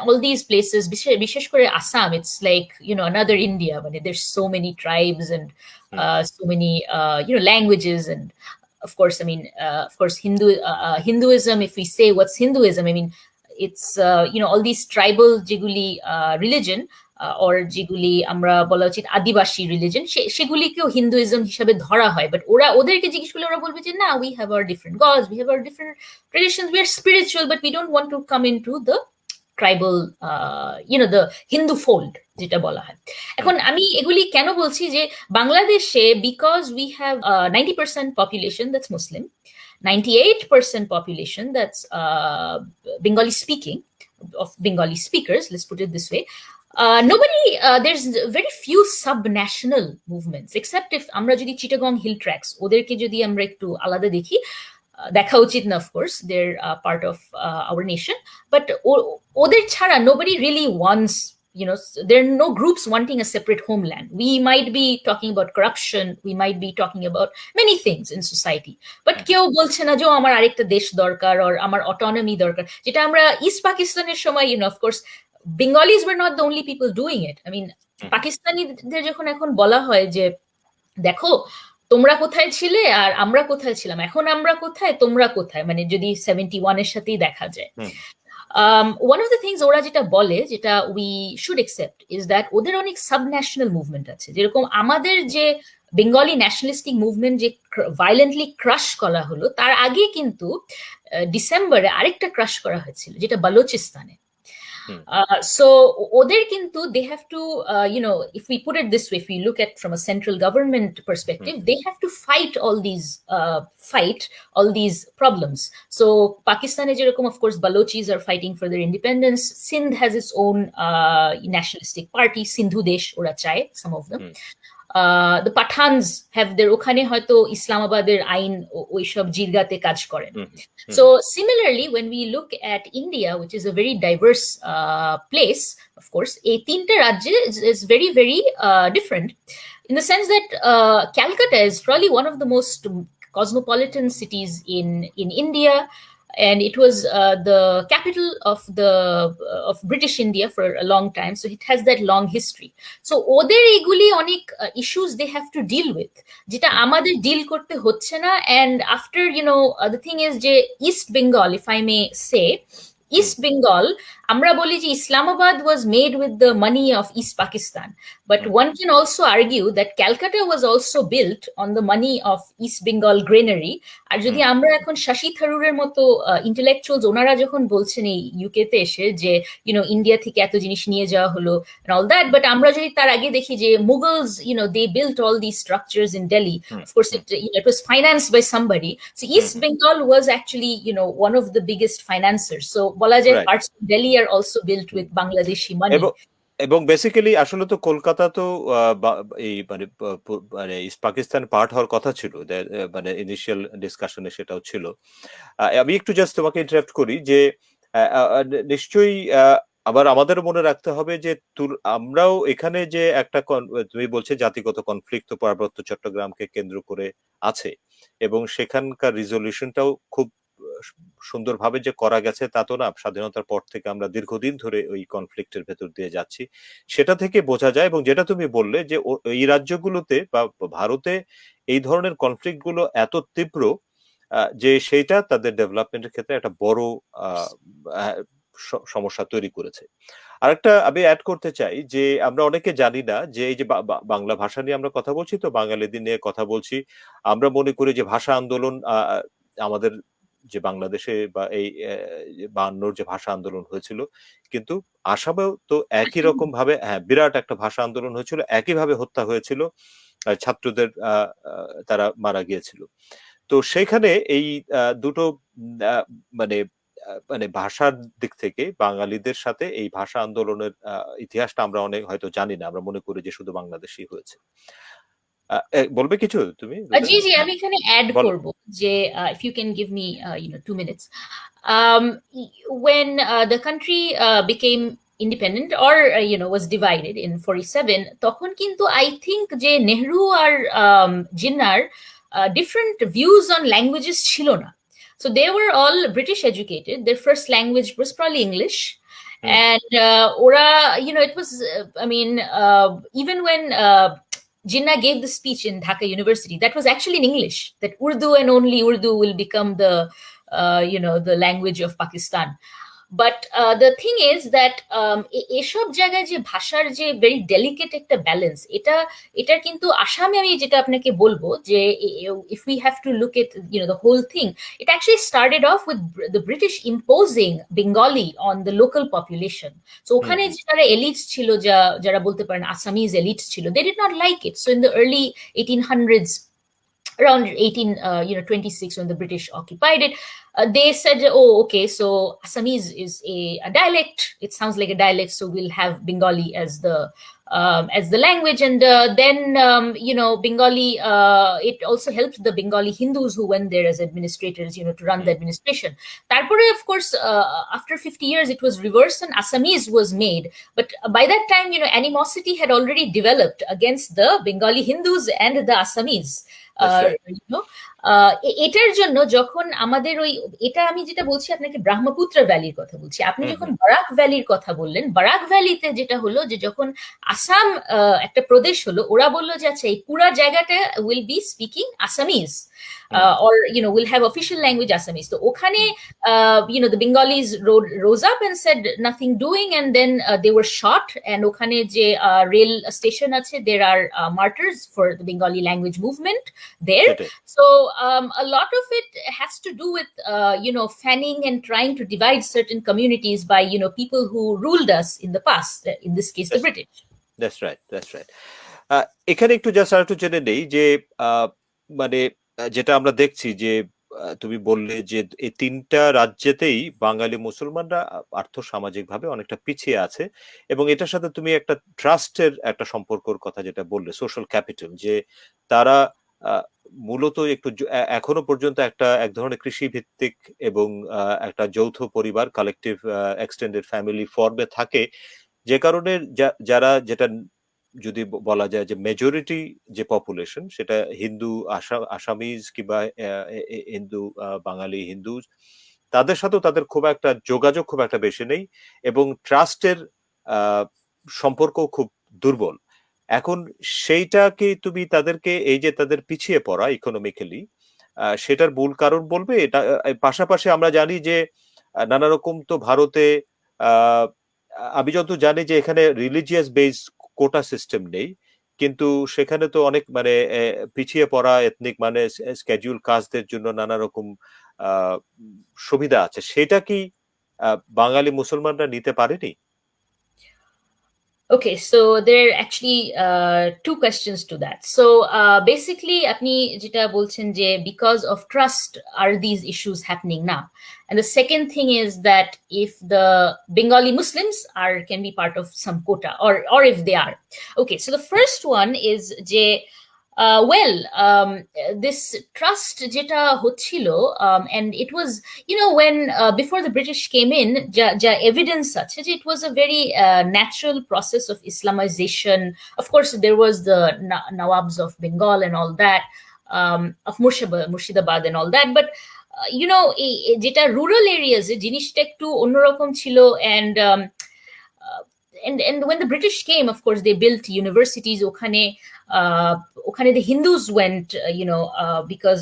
[SPEAKER 2] all these places, bishesh kore Assam, it's like another India. But there's so many tribes and so many languages, and of course, of course, Hinduism. If we say what's Hinduism, it's all these tribal jiguli religion, or যেগুলি আমরা বলা উচিত আদিবাসী religion, সেগুলিকেও Hinduism হিসাবে ধরা হয়। But ওদেরকে জিজ্ঞেস করলে ওরা বলবে যে না, we have our different gods, we have our different traditions, we are spiritual, but we don't want to come into the tribal the Hindu fold, যেটা বলা হয়। এখন আমি এগুলি কেন বলছি, যে বাংলাদেশে, because we have 90% population that's Muslim, 98% population that's Bengali speaking, of Bengali speakers, let's put it this way. There's very few sub-national movements, except if আমরা যদি চিটাগং হিল ট্র্যাক্স, ওদেরকে যদি আমরা একটু আলাদা দেখি, দেখা উচিত না, of course, they're part of our nation, but ওদের ছাড়া nobody really wants, there are no groups wanting a separate homeland. We might be talking about corruption, we might be talking about many things in society, but কেউ বলছে না যে আমার আরেকটা দেশ দরকার, or আমার অটোনমি দরকার, যেটা আমরা ইস্ট পাকিস্তানের সময়, of course, Bengalis were not the only people doing it. I mean, পাকিস্তানিদের যখন এখন বলা হয় যে দেখো তোমরা কোথায় ছিলে আর আমরা কোথায় ছিলাম, এখন আমরা কোথায় তোমরা কোথায়, মানে যদি 71 এর সাথেই দেখা যায়। One of the things ওরা যেটা বলে, যেটা we should accept, is that ওদের অনেক সাবন্যাশনাল মুভমেন্ট আছে। যেরকম আমাদের যে বেঙ্গলি ন্যাশনালিস্টিক মুভমেন্ট যে ভায়োলেন্টলি ক্রাশ করা হলো, তার আগে কিন্তু ডিসেম্বরে আরেকটা ক্রাশ করা হয়েছিল, যেটা বালুচিস্তানে। So ওদের কিন্তু they have to, if we put it this way, if we look at from a central government perspective, they have to fight all these problems. So Pakistan যেরকম, of course, Balochis are fighting for their independence. Sindh has its own nationalistic party, Sindhu Desh ওরা চায়, some of them. The Pathans have their, ওখানে হয়তো ইসলামাবাদের আইন ওইসব জিরগাতে কাজ করেন। So similarly, when we look at India, which is a very diverse place, of course, এই তিনটা রাজ্য is very, very different, in the sense that Calcutta is probably one of the most cosmopolitan cities in India, and it was the capital of British India for a long time, so it has that long history. So ওদের এগুলি অনেক issues they have to deal with, যেটা আমাদের deal করতে হচ্ছে না। And after, the thing is যে East Bengal, if I may say, East Bengal, আমরা বলি যে Islamabad was made with the money of East Pakistan, but one can also argue that Calcutta was also built on the money of East Bengal granary. আর যদি আমরা এখন শশী থারুরের মতো intellectuals, ওনারা যখন বলছেন এই ইউকে তে এসে যে ইন্ডিয়া থেকে এত জিনিস নিয়ে যাওয়া হলো and all that, but আমরা যদি তার আগে দেখি যে Mughals, they built all these structures in Delhi. Of course, it was financed by somebody. So East Bengal was actually, one of the biggest financiers. So বলা যায় parts of Delhi are also built with Bangladeshi money.
[SPEAKER 1] এবং basically আসলে তো কলকাতা তো এই মানে east Pakistan part হওয়ার কথা ছিল, মানে ইনিশিয়াল ডিসকাশনে সেটাও ছিল। আমি একটু জাস্ট তোমাকে ইন্টারাপ্ট করি যে নিশ্চয়ই আবার আমাদের মনে রাখতে হবে যে আমরাও এখানে যে একটা, তুমি বলছে জাতিগত কনফ্লিক্ট তো পার্বত্য চট্টগ্রামকে কেন্দ্র করে আছে, এবং সেখানকার রিজলিউশনটাও খুব সুন্দরভাবে যে করা গেছে তা তো না। স্বাধীনতার পর থেকে আমরা দীর্ঘদিন ধরে ওই কনফ্লিক্টের ভেতর দিয়ে যাচ্ছি, সেটা থেকে বোঝা যায়। এবং যেটা তুমি বললে যে এই রাজ্যগুলোতে বা ভারতে এই ধরনের কনফ্লিক্ট গুলো এত তীব্র যে সেইটা তাদের ডেভেলপমেন্টের ক্ষেত্রে একটা বড় সমস্যা তৈরি করেছে। আরেকটা আমি অ্যাড করতে চাই যে আমরা অনেকে জানি না যে এই যে বাংলা ভাষা নিয়ে আমরা কথা বলছি, তো বাঙালিদের নিয়ে কথা বলছি, আমরা মনে করি যে ভাষা আন্দোলন আমাদের যে বাংলাদেশে বা এই 52 যে ভাষা আন্দোলন হয়েছিল, কিন্তু আসামেও তো একই রকম ভাবে বিরাট একটা ভাষা আন্দোলন হয়েছিল, একইভাবে হত্যা হয়েছিল, ছাত্রদের তারা মারা গিয়েছিল। তো সেখানে এই দুটো মানে মানে ভাষার দিক থেকে বাঙালিদের সাথে এই ভাষা আন্দোলনের ইতিহাসটা আমরা অনেক হয়তো জানি না, আমরা মনে করি যে শুধু বাংলাদেশি হয়েছে। বলবে কিছু তুমি?
[SPEAKER 2] জি জি, আমি এখানে অ্যাড করব যে if you can give me 2 minutes, when the country became independent or was divided in 47, তখন কিন্তু I think যে নেহরু আর জিন্নার different views on languages ছিল না। So they were all British educated. Their first language was probably English. And ora, it was, even when Jinnah gave the speech in Dhaka University, that was actually in English, that Urdu and only Urdu will become the language of Pakistan. But the thing is that এসব জায়গায় যে ভাষার যে very delicate একটা balance, এটার কিন্তু আসামে আমি যেটা আপনাকে বলবো যে if we have to look at the whole thing, it actually started off with the British imposing Bengali on the local population. So ওখানে যারা এলিটস ছিল, যারা বলতে পারেন আসামিজ এলিটস ছিল, they did not like it. So in the early 1800s, around 1826, when the British occupied it, they said, oh, okay, so Assamese is a dialect. It sounds like a dialect, so we'll have Bengali as the language. And then, Bengali, it also helped the Bengali Hindus who went there as administrators, to run the administration. Tarpore, of course, after 50 years, it was reversed and Assamese was made. But by that time, animosity had already developed against the Bengali Hindus and the Assamese.
[SPEAKER 1] That's right.
[SPEAKER 2] এটার জন্য যখন আমাদের ওই, এটা আমি যেটা বলছি আপনাকে ব্রহ্মপুত্র ভ্যালির কথা বলছি, আপনি
[SPEAKER 1] হুম,
[SPEAKER 2] যখন
[SPEAKER 1] হুম,
[SPEAKER 2] বরাক ভ্যালির কথা বললেন, বরাক ভ্যালিতে যেটা হলো যে যখন আসাম একটা প্রদেশ হলো, ওরা বললো যে আচ্ছা এই পুরা জায়গাটা will be speaking Assamese,
[SPEAKER 1] hmm,
[SPEAKER 2] or will have official language Assamese. তো ওখানে
[SPEAKER 1] হুম,
[SPEAKER 2] the Bengalis rose up and said nothing doing, and then they were shot. And ওখানে যে rail station আছে, there are martyrs for the Bengali language movement there.
[SPEAKER 1] সেটাই।
[SPEAKER 2] So a lot of it has to do with fanning and trying to divide certain communities by people who ruled us in the past, in this case the British.
[SPEAKER 1] That's right, that's right. এখানে একটু just আর একটু জেনে নেই যে মানে যেটা আমরা দেখছি যে তুমি বললে যে এই তিনটা রাজ্যেতেই বাঙালি মুসলমানরা আর্থ সামাজিক ভাবে অনেকটা পিছিয়ে আছে, এবং এটার সাথে তুমি একটা ট্রাস্টের একটা সম্পর্কর কথা যেটা বললে, সোশ্যাল ক্যাপিটাল, যে তারা আহ, মূলত একটু এখনো পর্যন্ত একটা এক ধরনের কৃষি ভিত্তিক এবং একটা যৌথ পরিবার, কালেকটিভ এক্সটেন্ডেড ফ্যামিলি ফর্মে থাকে, যে কারণে যারা যেটা যদি বলা যায় যে মেজরিটি যে পপুলেশন সেটা হিন্দু, আসামিজ কিংবা হিন্দু, বাঙালি হিন্দু, তাদের সাথেও তাদের খুব একটা যোগাযোগ খুব একটা বেশি নেই, এবং ট্রাস্টের সম্পর্ক খুব দুর্বল। এখন সেইটা কি তুমি তাদেরকে, এই যে তাদের পিছিয়ে পড়া ইকোনমিক্যালি, সেটার মূল কারণ বলবে? এটা পাশাপাশি আমরা জানি যে নানা রকম তো ভারতে, আহ, আমি যতদূর জানি যে এখানে রিলিজিয়াস বেস কোটা সিস্টেম নেই, কিন্তু সেখানে তো অনেক মানে পিছিয়ে পড়া এথনিক মানে স্কেডিউল কাস্টদের জন্য নানা রকম আহ, সুবিধা আছে, সেটা কি বাঙালি মুসলমানরা নিতে পারেনি?
[SPEAKER 2] Okay, so there are actually two questions to that. So basically, আপনি যেটা বলছেন যে because of trust are these issues happening now. And the second thing is that if the Bengali Muslims can be part of some quota, or if they are. Okay, so the first one is যে this trust যেটা হচ্ছিল, and it was, when before the British came in, যা evidence আছে যে it was a very natural process of Islamization. Of course, there was the Nawabs of Bengal and all that, of Murshidabad and all that, but যেটা rural areas জিনিসটা একটু অন্যরকম ছিল। And when the British came, of course, they built universities. ওখানে the Hindus went, because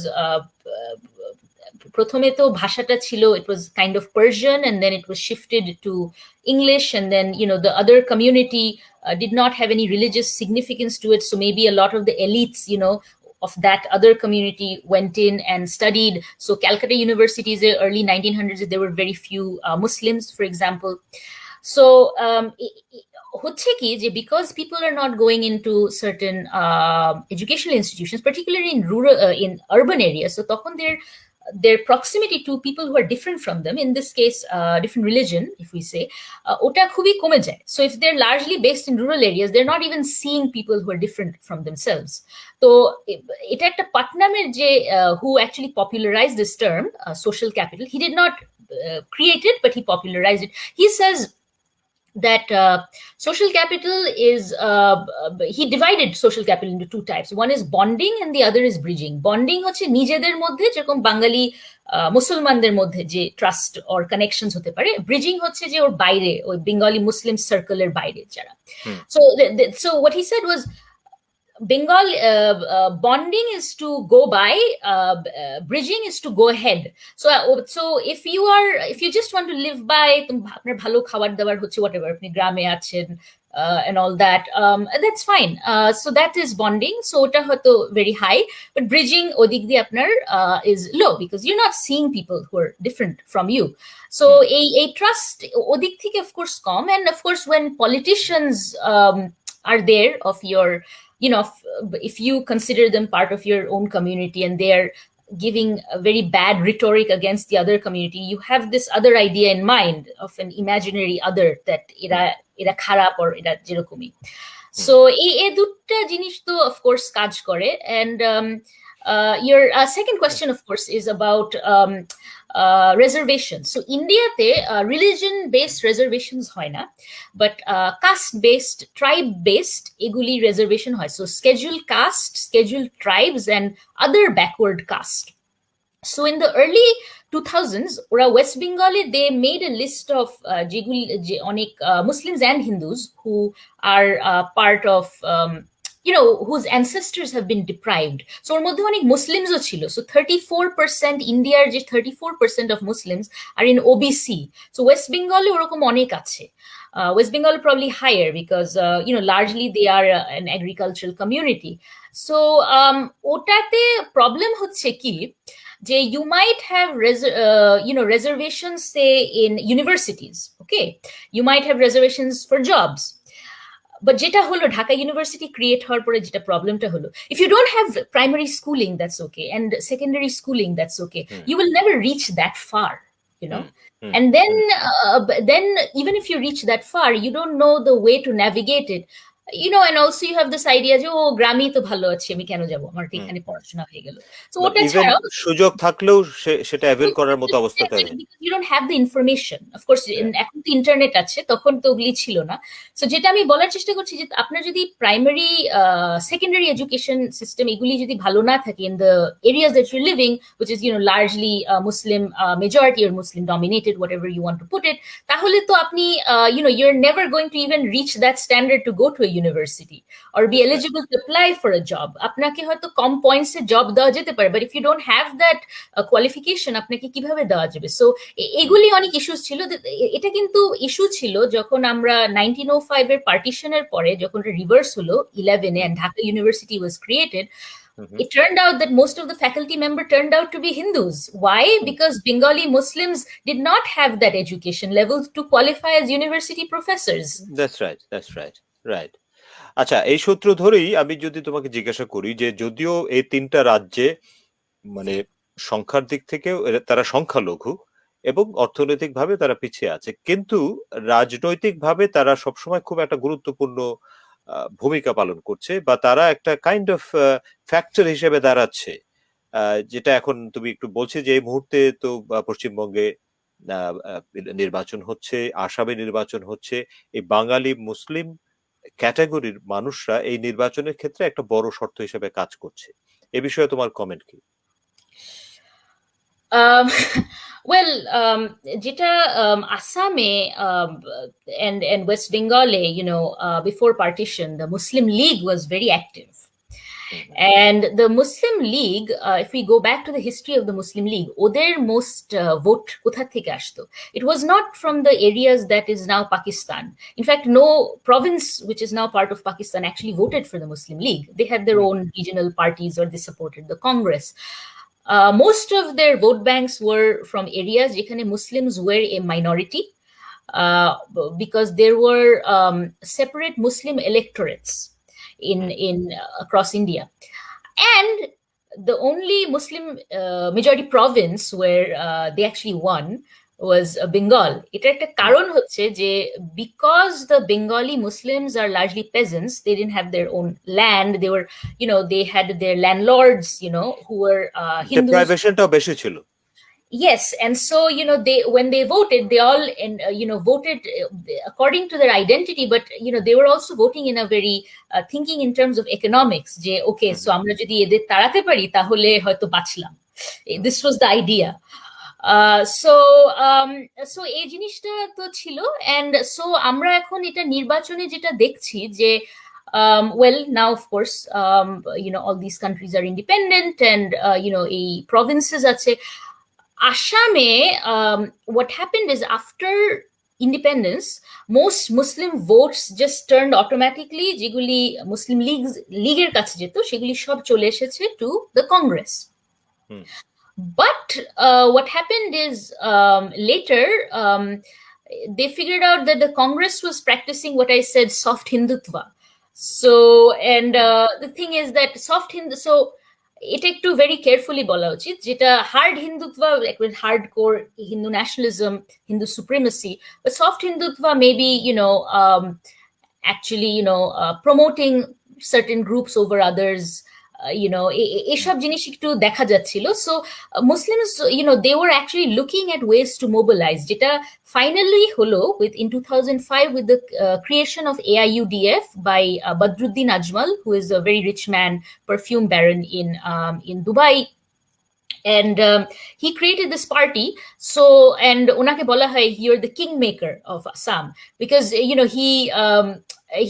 [SPEAKER 2] প্রথমে তো ভাষাটা ছিল, it was kind of Persian, and then it was shifted to English, and then the other community did not have any religious significance to it, so maybe a lot of the elites of that other community went in and studied. So Calcutta universities, early 1900s, there were very few Muslims, for example. So হচ্ছে কি যে because people are not going into certain educational institutions, particularly in rural, in urban areas, so তখন their proximity to people who are different from them, in this case different religion, if we say, ওটা খুবই কমে যায়. So if they're largely based in rural areas, they're not even seeing people who are different from themselves. তো এটা একটা পাটনামের যে who actually popularized this term, social capital, he did not create it, but he popularized it. He says that social capital is, he divided social capital into two types. One is bonding and the other is bridging. Bonding হচ্ছে নিজেদের মধ্যে, যেরকম বাঙালি মুসলমানদের মধ্যে যে trust or connections হতে পারে। Bridging হচ্ছে যে ওর বাইরে, ওই বেঙ্গলি মুসলিম সার্কেলের বাইরে যারা। So what he said was, Bengal bonding is to go by, bridging is to go ahead. So if you just want to live by, আপনার ভালো খাবার দাবার হচ্ছে whatever, আপনি গ্রামে আছেন and all that, that's fine. So that is bonding. So ওটা হয়তো very high, but bridging ওদিক দিয়ে আপনার is low, because you're not seeing people who are different from you. So a trust ওদিক থেকে of course com, and of course when politicians are there of your, if you consider them part of your own community and they're giving a very bad rhetoric against the other community, you have this other idea in mind of an imaginary other, that এরা খারাপ or এরা যেরকমই. So এই দুটা জিনিস তো of course কাজ করে and your second question of course is about reservations. So ইন্ডিয়াতে রিলিজন বেসড রিজার্ভেশনস হয় না, but caste based tribe based এগুলি রিজার্ভেশন হয়। So schedule caste, schedule tribes and other backward caste. So in the early 2000s, ওরা West বেঙ্গলে they made a list of যেগুলি যে অনেক Muslims and Hindus who are part of whose ancestors have been deprived. So ওর মধ্যে অনেক মুসলিমসও ছিল। So 34% ইন্ডিয়ার যে 34% of Muslims are in OBC. So West বেঙ্গলে ওরকম অনেক আছে। West Bengal probably higher because largely they are an agricultural community. So ওটাতে প্রবলেম হচ্ছে কি যে you might have reservations say in universities, okay, you might have reservations for jobs, but যেটা হলো ঢাকা ইউনিভার্সিটি ক্রিয়েট হওয়ার পরে যেটা প্রবলেমটা হলো, if you don't have primary schooling that's okay and secondary schooling that's okay, you will never reach that far, and then even if you reach that far you don't know the way to navigate it, and also you have this idea যে ও গ্রামেই তো ভালো আছে, আমি কেন যাব, আমার তো এখানে পড়াশোনা হয়ে গেল। তো ওটা ছাড়াও
[SPEAKER 1] সুযোগ থাকলেও সেটা অ্যাভেল করার মতো অবস্থা থাকে না,
[SPEAKER 2] you don't have the information of course. এখন তো ইন্টারনেট আছে, তখন তো ওগুলি ছিল না। সো যেটা আমি বলার চেষ্টা করছি যে আপনার যদি প্রাইমারি সেকেন্ডারি এডুকেশন সিস্টেম এগুলি যদি ভালো না থাকে in the areas that you're living, which is largely Muslim majority or Muslim dominated, whatever you want to put it, তাহলে তো আপনি you're never going to even reach that standard to go to a university or be eligible to apply for a job. আপনাকে হয়তো কম points এ job দেওয়া যেতে পারে, but if you don't have that qualification আপনাকে কিভাবে দেওয়া যাবে? সো এগুলি অনেক ইস্যুস ছিল। এটা কিন্তু ইস্যু ছিল যখন আমরা 1905 এর পার্টিশনের পরে যখন রিভার্স হলো 11 and Dhaka University was created. It turned out that most of the faculty member turned out to be Hindus. Why? Because Bengali Muslims did not have that education level to qualify as university professors.
[SPEAKER 1] That's right. আচ্ছা, এই সূত্র ধরেই আমি যদি তোমাকে জিজ্ঞাসা করি যে যদিও এই তিনটা রাজ্যে মানে সংখ্যার দিক থেকে তারা সংখ্যালঘু এবং অর্থনৈতিকভাবে তারা পিছিয়ে আছে, কিন্তু রাজনৈতিকভাবে তারা সবসময় খুব একটা গুরুত্বপূর্ণ ভূমিকা পালন করছে বা তারা একটা কাইন্ড অফ ফ্যাক্টর হিসেবে দাঁড়াচ্ছে, যেটা এখন তুমি একটু বলছো যে এই মুহূর্তে তো পশ্চিমবঙ্গে নির্বাচন হচ্ছে, আসামে নির্বাচন হচ্ছে, এই বাঙালি মুসলিম ক্যাটাগরির মানুষরা এই নির্বাচনের ক্ষেত্রে একটা বড় শর্ত হিসেবে কাজ করছে। এ বিষয়ে তোমার কমেন্ট কি?
[SPEAKER 2] Well, যেটা আসামে and West Bengal, before partition, the Muslim League was very active. And the Muslim League, if we go back to the history of the Muslim League, ওদের most vote কোথা থেকে আসতো? It was not from the areas that is now Pakistan. In fact, no province which is now part of Pakistan actually voted for the Muslim League. They had their own regional parties or they supported the Congress. Most of their vote banks were from areas যেখানে Muslims were a minority, because there were separate Muslim electorates in across India, and the only Muslim majority province where they actually won was Bengal. এটা একটা কারণ হচ্ছে যে because the Bengali Muslims are largely peasants, they didn't have their own land. They were, they had their landlords, who were Hindus.
[SPEAKER 1] Deprivationটাও বেশি ছিল।
[SPEAKER 2] Yes, and so when they voted, they all voted according to their identity, but they were also voting in a very thinking in terms of economics. যে okay, so আমরা যদি এদের তাড়াতে পারি তাহলে হয়তো বাঁচলাম। This was the idea. So এই জিনিসটা তো ছিল, and so আমরা এখন এটা নির্বাচনে যেটা দেখছি যে well, now of course all these countries are independent and এই provinces আছে। Assame, what happened is after independence, most Muslim votes just turned automatically, যেগুলি Muslim Leagueর কাছে যেত সেগুলি সব চলে এসেছে to the Congress. But what happened is later they figured out that the Congress was practicing what I said, soft Hindutva. So, and the thing is that soft Hindu, so এটা একটু very carefully বলা উচিত, যেটা hard Hindutva, hard core Hindu nationalism, Hindu supremacy, but soft Hindutva maybe actually, promoting certain groups over others. এসব জিনিস একটু দেখা যাচ্ছিল। So Muslims they were actually looking at ways to mobilize, যেটা finally হলো in 2005 with the creation of AIUDF by Badruddin Ajmal, who is a very rich man, perfume baron in Dubai. And he created this party. So, and onake bola hai, you're the kingmaker of Assam, because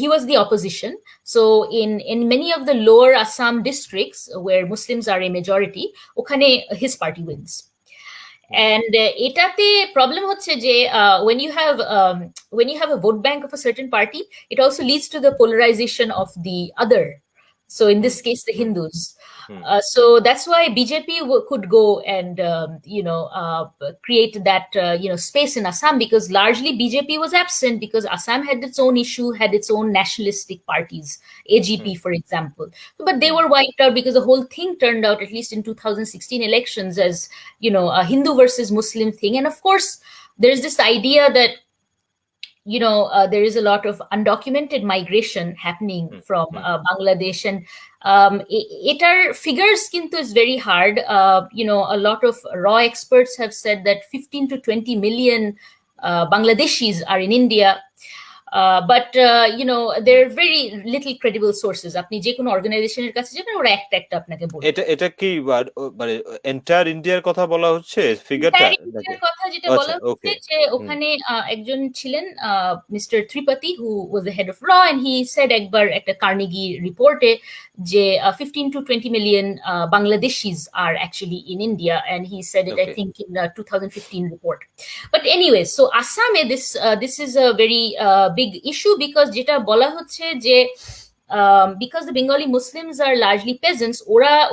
[SPEAKER 2] he was the opposition. So in many of the lower Assam districts where Muslims are a majority, okhane his party wins. And এটাতে problem হচ্ছে যে when you have a vote bank of a certain party, it also leads to the polarization of the other. So in this case, the Hindus. So that's why BJP could go and create that space in Assam, because largely BJP was absent because Assam had its own issue, had its own nationalistic parties, AGP for example. But they were wiped out because the whole thing turned out, at least in 2016 elections, as a Hindu versus Muslim thing. And of course, there's this idea that there is a lot of undocumented migration happening from Bangladesh, and etar figures kintu is very hard. A lot of raw experts have said that 15 to 20 million Bangladeshis are in India. But there are very little credible sources. আপনি যে কোনো অর্গানাইজেশনের কাছে যাবেন, ওরা একটা একটা আপনাকে বলবে।
[SPEAKER 1] এটা কি মানে এন্টায়ার ইন্ডিয়ার কথা বলা হচ্ছে ফিগারটা?
[SPEAKER 2] ইন্ডিয়ার কথা যেটা বলা হচ্ছে যে ওখানে একজন ছিলেন mister Tripathi, who was the head of raw, and he said একবার একটা কার্নেগি রিপোর্টে যে 15 to 20 million Bangladeshis are actually in India, and he said it I think in 2015 report. But anyway, so Assam this is a very big issue, because যেটা বলা হচ্ছে যে because the Bengali Muslims are largely peasants,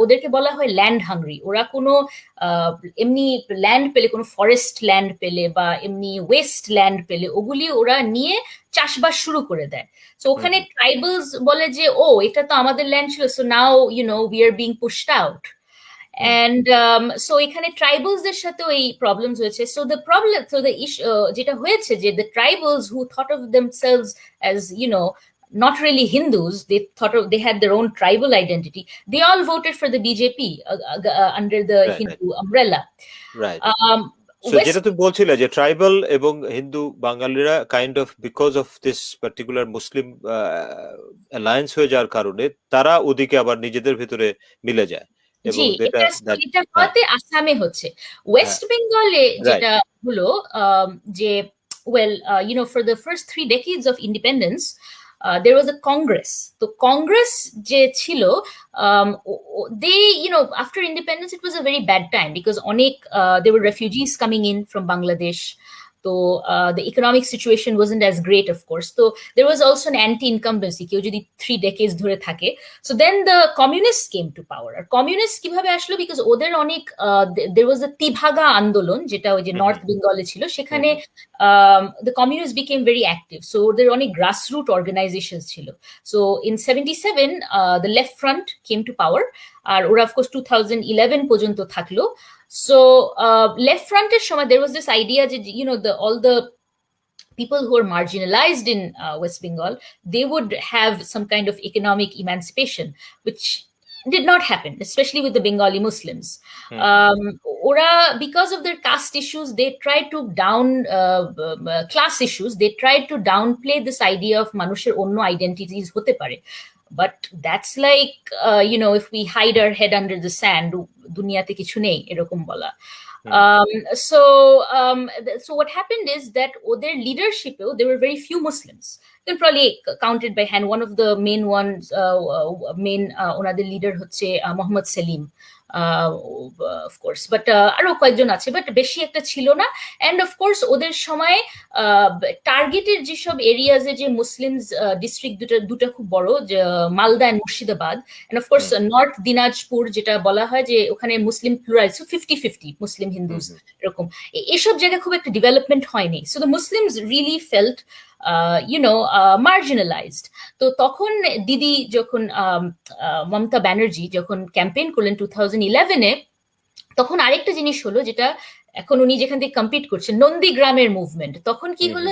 [SPEAKER 2] ওদেরকে বলা হয় land hungry. ওরা কোনো এমনি ল্যান্ড পেলে, কোনো ফরেস্ট ল্যান্ড পেলে বা এমনি ওয়েস্ট ল্যান্ড পেলে, ওগুলি ওরা নিয়ে চাষবাস শুরু করে দেয়। সো ওখানে ট্রাইবালস বলে যে এটা তো আমাদের ল্যান্ড ছিল, so now we are being pushed out. And so এখানে ট্রাইবালসদের সাথেও এই প্রবলেমস হয়েছে। সো the issue যেটা হয়েছে যে the tribals who thought of themselves as not really Hindus, they had their own tribal identity, they all voted for the BJP under the Hindu umbrella.
[SPEAKER 1] Right. So যেটা তুমি বলছিলে যে tribal এবং হিন্দু বাঙালিরা kind of because of this particular Muslim alliance হয়ে যাওয়ার কারণে তারা ওদিকে আবার নিজেদের ভিতরে মিলে যায়।
[SPEAKER 2] জি, এটা আসামে হচ্ছে। ওয়েস্ট বেঙ্গলে যেটা হলো যে for the first 3 decades of independence, there was a Congress. So Congress je chilo, they after independence it was a very bad time, because there were refugees coming in from Bangladesh. So the economic situation wasn't as great, of course. So there was also an anti-incumbency, কেউ যদি 3 decades ধরে থাকে। So then the communists came to power. R communists কিভাবে আসলো? Because ওদের অনেক there was a তিভাগা আন্দোলন, যেটা ওই যে নর্থ বেঙ্গলে ছিল, সেখানে the communists became very active. So ওদের অনেক grassroots organizations ছিল। So in 77 the left front came to power, আর ওরা of course 2011 পর্যন্ত থাকলো। So left front এর সময় there was this idea যে all the people who are marginalized in West Bengal, they would have some kind of economic emancipation, which did not happen, especially with the Bengali Muslims. Because of their caste issues, they tried to class issues, they tried to downplay this idea of মানুষের অন্য identities হতে পারে। But that's like if we hide our head under the sand, দুনিয়াতে কিছু নেই এরকম বলা। So what happened is that their leadership, there were very few Muslims. You can probably count it by hand. One of the main ones, ওনাদের leader হচ্ছে Muhammad Salim, of course, but আরো কয়েকজন আছে, বাট বেশি একটা ছিল না। And of course ওদের সময় টার্গেটের যেসব এরিয়াজে যে মুসলিমস ডিস্ট্রিক্ট দুটা খুব বড়, Malda and Murshidabad, and of course North Dinajpur, যেটা বলা হয় যে ওখানে Muslim plural, so 50-50 Muslim Hindus এরকম, এসব জায়গায় খুব একটা ডেভেলপমেন্ট হয়নি। So the Muslims really felt marginalized. তো তখন দিদি যখন মমতা ব্যানার্জি যখন ক্যাম্পেইন করলেন 2011-এ, তখন আরেকটা জিনিস হলো, যেটা এখন উনি যেখান থেকে কম্পিট করছেন, নন্দীগ্রামের মুভমেন্ট। তখন কি হলো,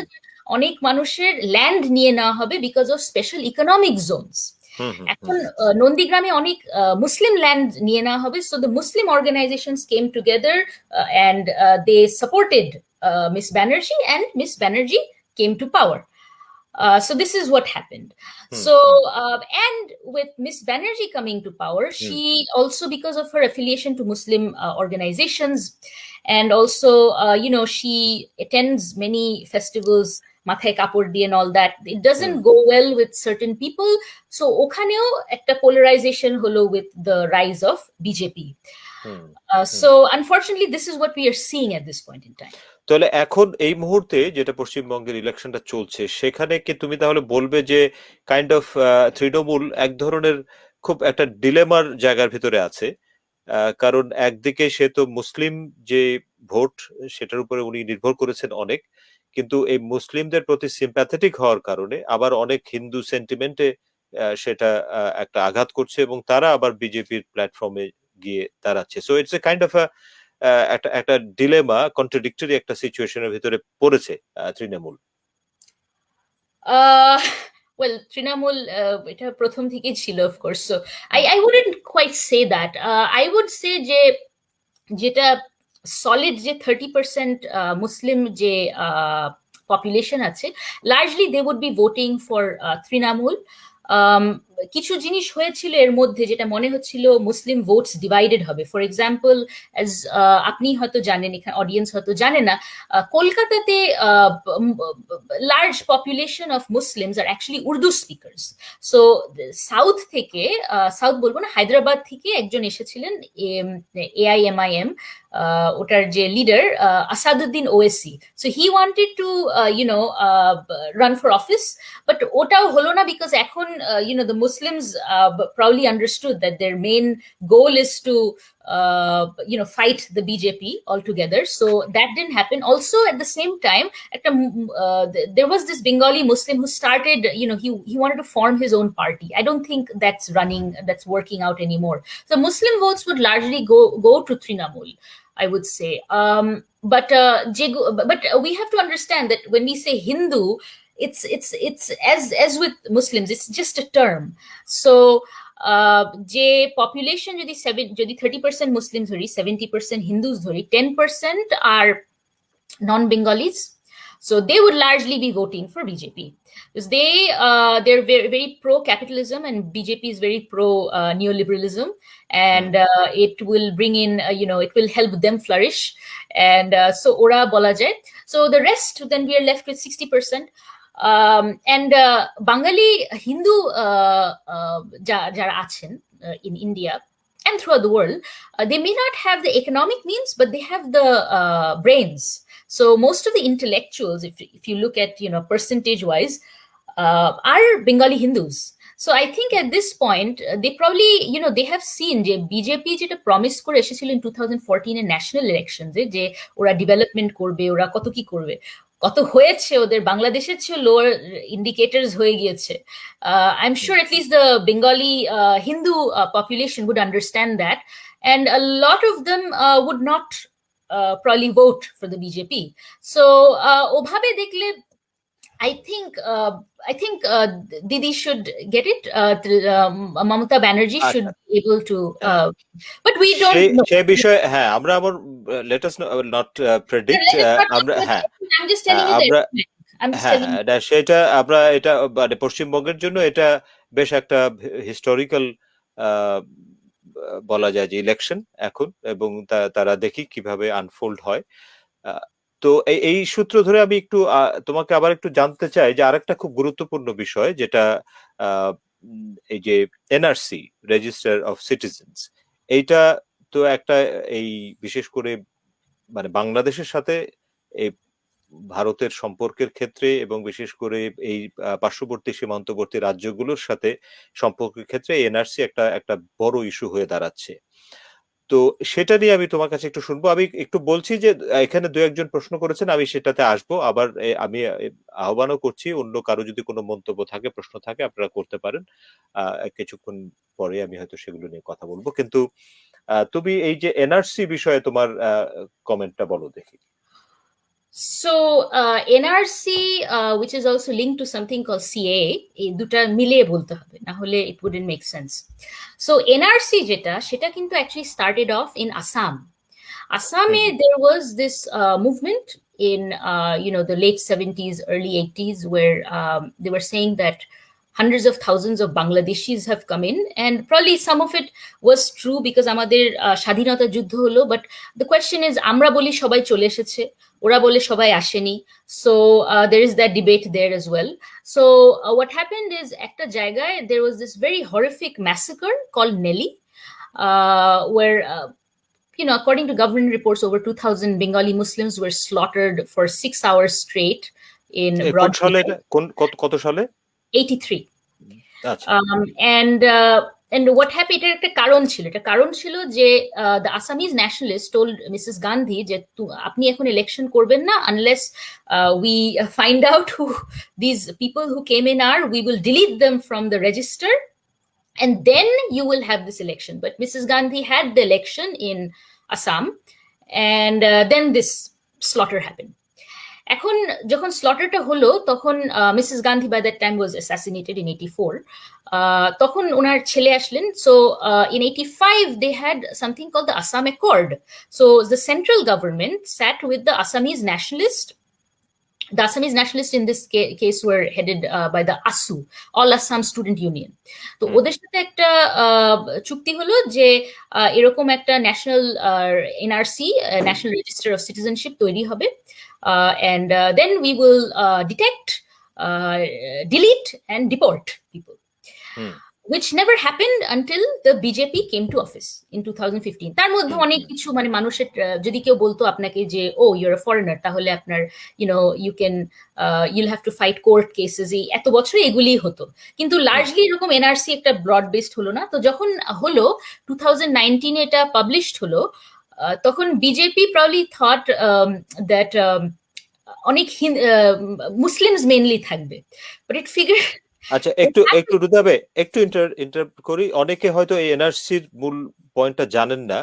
[SPEAKER 2] অনেক মানুষের ল্যান্ড নিয়ে নেওয়া হবে because of special economic zones.
[SPEAKER 1] Hmm hmm hmm
[SPEAKER 2] এখন নন্দীগ্রামে অনেক মুসলিম ল্যান্ড নিয়ে নেওয়া হবে, so the Muslim organisations came together and they supported Miss Banerjee, and Miss Banerjee came to power. So this is what happened.
[SPEAKER 1] Hmm
[SPEAKER 2] So
[SPEAKER 1] hmm
[SPEAKER 2] and with Miss Banerjee coming to power,
[SPEAKER 1] hmm
[SPEAKER 2] she also, because of her affiliation to Muslim organizations, and also she attends many festivals, মাথায় কাপড় দিয়ে and all that, it
[SPEAKER 1] hmm
[SPEAKER 2] doesn't go well with certain people. So ওখানেও একটা polarization হলো with the rise of BJP.
[SPEAKER 1] Hmm hmm.
[SPEAKER 2] So unfortunately this is what we are seeing at this point in time.
[SPEAKER 1] তাহলে এখন এই মুহূর্তে যেটা পশ্চিমবঙ্গের ইলেকশনটা চলছে, সেখানে কি তুমি তাহলে বলবে যে কাইন্ড অফ তৃণমূল এক ধরনের খুব একটা ডিলেমার জায়গার ভিতরে আছে? কারণ একদিকে সে তো মুসলিম যে ভোট, সেটার উপরে উনি নির্ভর করেছেন অনেক, কিন্তু এই মুসলিমদের প্রতি সিম্প্যাথেটিক হওয়ার কারণে আবার অনেক হিন্দু সেন্টিমেন্টে সেটা একটা আঘাত করছে, এবং তারা আবার বিজেপির প্ল্যাটফর্মে গিয়ে দাঁড়াচ্ছে। So it's a kind of একটা একটা ডিলেমা, কন্ট্রাডিক্টরি একটা সিচুয়েশনের ভিতরে পড়েছে তৃণমূল।
[SPEAKER 2] Uh, well, Trinamool, এটা প্রথম থেকেই ছিল, of course. So I wouldn't quite say that. I would say যে যেটা সলিড যে 30% মুসলিম যে পপুলেশন আছে, largely they would be voting for Trinamool. কিছু জিনিস হয়েছিল এর মধ্যে যেটা মনে হচ্ছিল মুসলিম ভোটস ডিভাইডেড হবে। ফর এক্সাম্পল, অ্যাজ আপনি হয়তো জানেন, এখানে অডিয়েন্স হয়তো জানে না, কলকাতাতে large population of Muslims are actually Urdu speakers. So south থেকে, সাউথ বলবো না, হায়দ্রাবাদ থেকে একজন এসেছিলেন, AIMIM, ওটার যে leader Asaduddin Owaisi. So he wanted to run for office, but ওটাও হলো না বিকজ এখন the Muslims probably understood that their main goal is to fight the BJP altogether. So that didn't happen. Also, at the same time, there was this Bengali Muslim who started, he wanted to form his own party. I don't think that's working out anymore. So Muslim votes would largely go to Trinamool, I would say. But we have to understand that when we say Hindu, it's as with Muslims, it's just a term. So যে population যদি 30% মুসলিম ধরি, 70% Hindus ধরি, 10% are non-Bengalis. So they would largely be voting for BJP because they're very, very pro-capitalism, and BJP is very pro-neoliberalism, and it will bring in, it will help them flourish. And so ora bola jay. So the rest, then we are left with 60%. And Bengali Hindu যারা আছেন in India and throughout the world, they may not have the economic means, but they have the brains. So most of the intellectuals, if you look at percentage wise, are Bengali Hindus. So I think at this point, they probably, they have seen যে BJP যেটা promise করে এসেছিল in 2014 এর national election, যে ওরা development করবে, ওরা কত কি করবে, কত হয়েছে ওদের বাংলাদেশের চেয়ে লোয়ার ইন্ডিকেটরস হয়ে গিয়েছে. I am sure at least the Bengali Hindu population would understand that, and a lot of them would not probably vote for the BJP. So ওভাবে দেখলে I think Didi should get it. Mamata Banerjee should be able to, but we don't know.
[SPEAKER 1] সে বিষয়ে হ্যাঁ আমরা আমার let us not predict. আমরা হ্যাঁ
[SPEAKER 2] I'm just telling you
[SPEAKER 1] আমরা
[SPEAKER 2] that. I'm just
[SPEAKER 1] হ্যাঁ
[SPEAKER 2] telling you.
[SPEAKER 1] হ্যাঁ সেটা আমরা এটা মানে পশ্চিমবঙ্গের জন্য এটা বেশ একটা হিস্টোরিক্যাল বলা যায় যে ইলেকশন এখন, এবং তারা দেখি কিভাবে আনফোল্ড হয়। তো এই সূত্র ধরে আমি একটু তোমাকে আবার একটু জানতে চাই যে আরেকটা খুব গুরুত্বপূর্ণ বিষয়, যেটা এই যে এনআরসি, রেজিস্টার অফ সিটিজেন্স, এইটা তো একটা এই বিশেষ করে মানে বাংলাদেশের সাথে এই ভারতের সম্পর্কের ক্ষেত্রে, এবং বিশেষ করে এই পার্শ্ববর্তী সীমান্তবর্তী রাজ্যগুলোর সাথে সম্পর্কের ক্ষেত্রে এনআরসি একটা বড় ইস্যু হয়ে দাঁড়াচ্ছে। তো সেটা নিয়ে আমি তোমার কাছে একটু শুনবো। আমি একটু বলছি যে এখানে দু একজন প্রশ্ন করেছেন, আমি সেটাতে আসবো। আবার আমি আহ্বানও করছি, অন্য কারো যদি কোনো মন্তব্য থাকে, প্রশ্ন থাকে, আপনারা করতে পারেন। কিছুক্ষণ পরে আমি হয়তো সেগুলো নিয়ে কথা বলবো। কিন্তু তুমি এই যে এনআরসি বিষয়ে তোমার কমেন্টটা বলো দেখি।
[SPEAKER 2] So NRC, which is also linked to something called CAA, এই দুটা মিলিয়ে বলতে হবে, না হলে it wouldn't make sense. So NRC যেটা, সেটা কিন্তু actually started off in Assam. Assam, there was this movement in the late 70s, early 80s, where they were saying that hundreds of thousands of Bangladeshis have come in, and probably some of it was true because আমাদের স্বাধীনতা যুদ্ধ হলো, but the question is আমরা বলি সবাই চলে এসেছে, ওরা বলে সবাই আসেনি, so there is that debate there as well. So what happened is একটা জায়গায় there was this very horrific massacre called Nelly, where according to government reports, over 2,000 Bengali Muslims were slaughtered for 6 hours straight in broad daylight.
[SPEAKER 1] কত সালে?
[SPEAKER 2] 83. And what happened, এটার একটা কারণ ছিল যে the Assamese nationalists told Mrs. Gandhi যে আপনি এখন election করবেন না unless we find out who these people who came in are, we will delete them from the register, and then you will have this election. But Mrs. Gandhi had the election in Assam, and then this slaughter happened. এখন যখন স্লটারটা হলো তখন Mrs Gandhi by that time was assassinated in 84. তখন ওনার ছেলে আসলেন. So in 85 they had something call the Assam accord. So the central government sat with the Assamese nationalist. The Assamese nationalists in this case were headed by the ASU, All Assam Student Union. তো ওদের সাথে একটা চুক্তি হলো যে এরকম একটা national NRC, national register of citizenship তৈরি হবে, and then we will detect, delete and deport people. Which never happened until the BJP came to office in 2015. তার মধ্যে অনেক কিছু মানে মানুষের যদি কেউ বলতো আপনাকে যে you're a foreigner, তাহলে আপনার you'll have to fight court cases, এই এত বছরে এগুলি হতো, কিন্তু লার্জলি এরকম এনআরসি একটা ব্রড বেসড হলো না. তো যখন হলো 2019 এটা পাবলিশড হলো, তখন বিজেপি probably thought that অনেক মুসলিমস মেইনলি থাকবে, but it figured.
[SPEAKER 1] আচ্ছা, একটু রুদাবে একটু ইন্টারাপ্ট করি. অনেকে হয়তো এই এনআরসির মূল পয়েন্টটা জানেন না,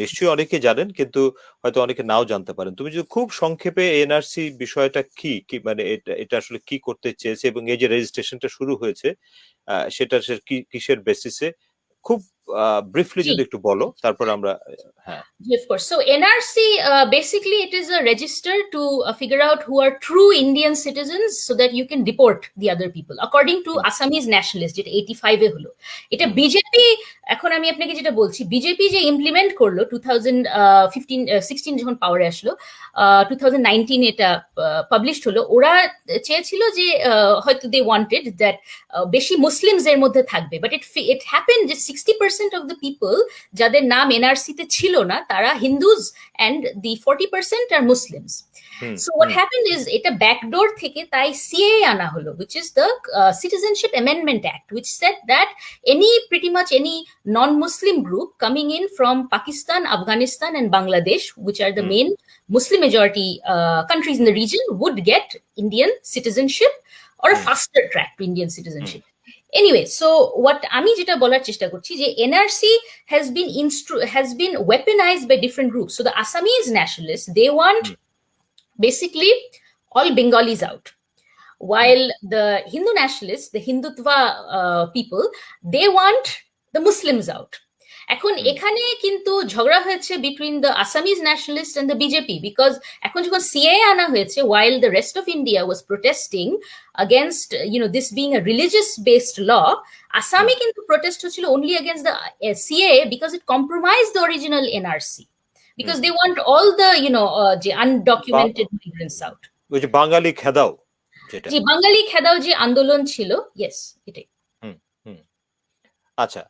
[SPEAKER 1] নিশ্চয়ই অনেকে জানেন, কিন্তু হয়তো অনেকে নাও জানতে পারেন. তুমি যদি খুব সংক্ষেপে এনআরসি বিষয়টা কি মানে এটা আসলে কি করতে চেয়েছে এবং এই যে রেজিস্ট্রেশনটা শুরু হয়েছে সেটা কিসের বেসিসে খুব ব্রিফলি যদি একটু বলো, তারপর আমরা. হ্যাঁ,
[SPEAKER 2] of course. So NRC, basically it is a register to figure out who are true Indian citizens so that you can deport the other people according to Assamese nationalists, যেটা 85 এ হলো. এটা বিজেপি, এখন আমি আপনাকে যেটা বলছি, বিজেপি যে implement করলো 2016 যখন পাওয়ারে আসলো, 2019 এটা পাবলিশড হলো, ওরা চেয়েছিল যে হয়তো দে ওয়ান্টেড দ্যাট বেশি মুসলিমস এর মধ্যে থাকবে, বাট ইট হ্যাপেন যে 60% অফ দ্য পিপল যাদের নাম এনআরসি তে ছিল না তারা Hindus, and the 40% are Muslims. So what happened is এটা backdoor থেকে তাই CAA আনা হলো, which is the Citizenship Amendment Act, which said that pretty much any non-Muslim group coming in from Pakistan, Afghanistan and Bangladesh, which are the main Muslim majority countries in the region, would get Indian citizenship or a faster track to Indian citizenship. Anyway, so what আমি যেটা বলার চেষ্টা করছি যে NRC has been weaponized by different groups. So the Assamese nationalists, they want basically all Bengalis out, while the Hindu nationalists, the Hindutva people, they want the Muslims out. এখন এখানে কিন্তু ঝগড়া হয়েছে between the Assamese nationalists and the BJP, because এখন যখন CAA আনা হয়েছে, while the rest of India was protesting against this being a religious based law, Assami কিন্তু protest হচ্ছিল only against the CAA because it compromised the original NRC, because they want all the যে undocumented migrants out.
[SPEAKER 1] ওই যে বাঙালি খেদাও, যেটা
[SPEAKER 2] যে বাঙালি খেদাও যে আন্দোলন ছিল, yes, এটাই.
[SPEAKER 1] আচ্ছা,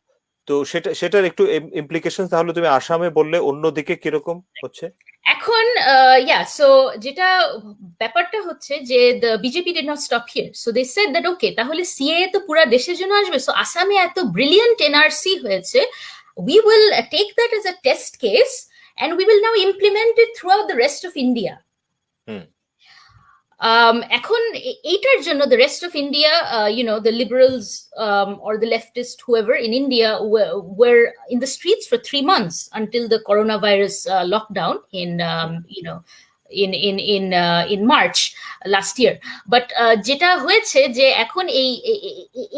[SPEAKER 1] তো সেটার একটু ইমপ্লিকেশন তাহলে তুমি আসামে বললে, অন্যদিকে কিরকম হচ্ছে
[SPEAKER 2] এখন? সো যেটা ব্যাপারটা হচ্ছে যে the BJP did not stop here, so they said that okay, তাহলে CAA তো পুরা দেশের জন্য আসবে, so আসামে এত ব্রিলিয়ান্ট NRC হয়েছে, we will take that as a test case and we will now implement it throughout the rest of India. এখন এইটার জন্য the rest of India, the liberals or the leftist, whoever in India, were in the streets for 3 months until the coronavirus lockdown in March last year. But যেটা হয়েছে যে এখন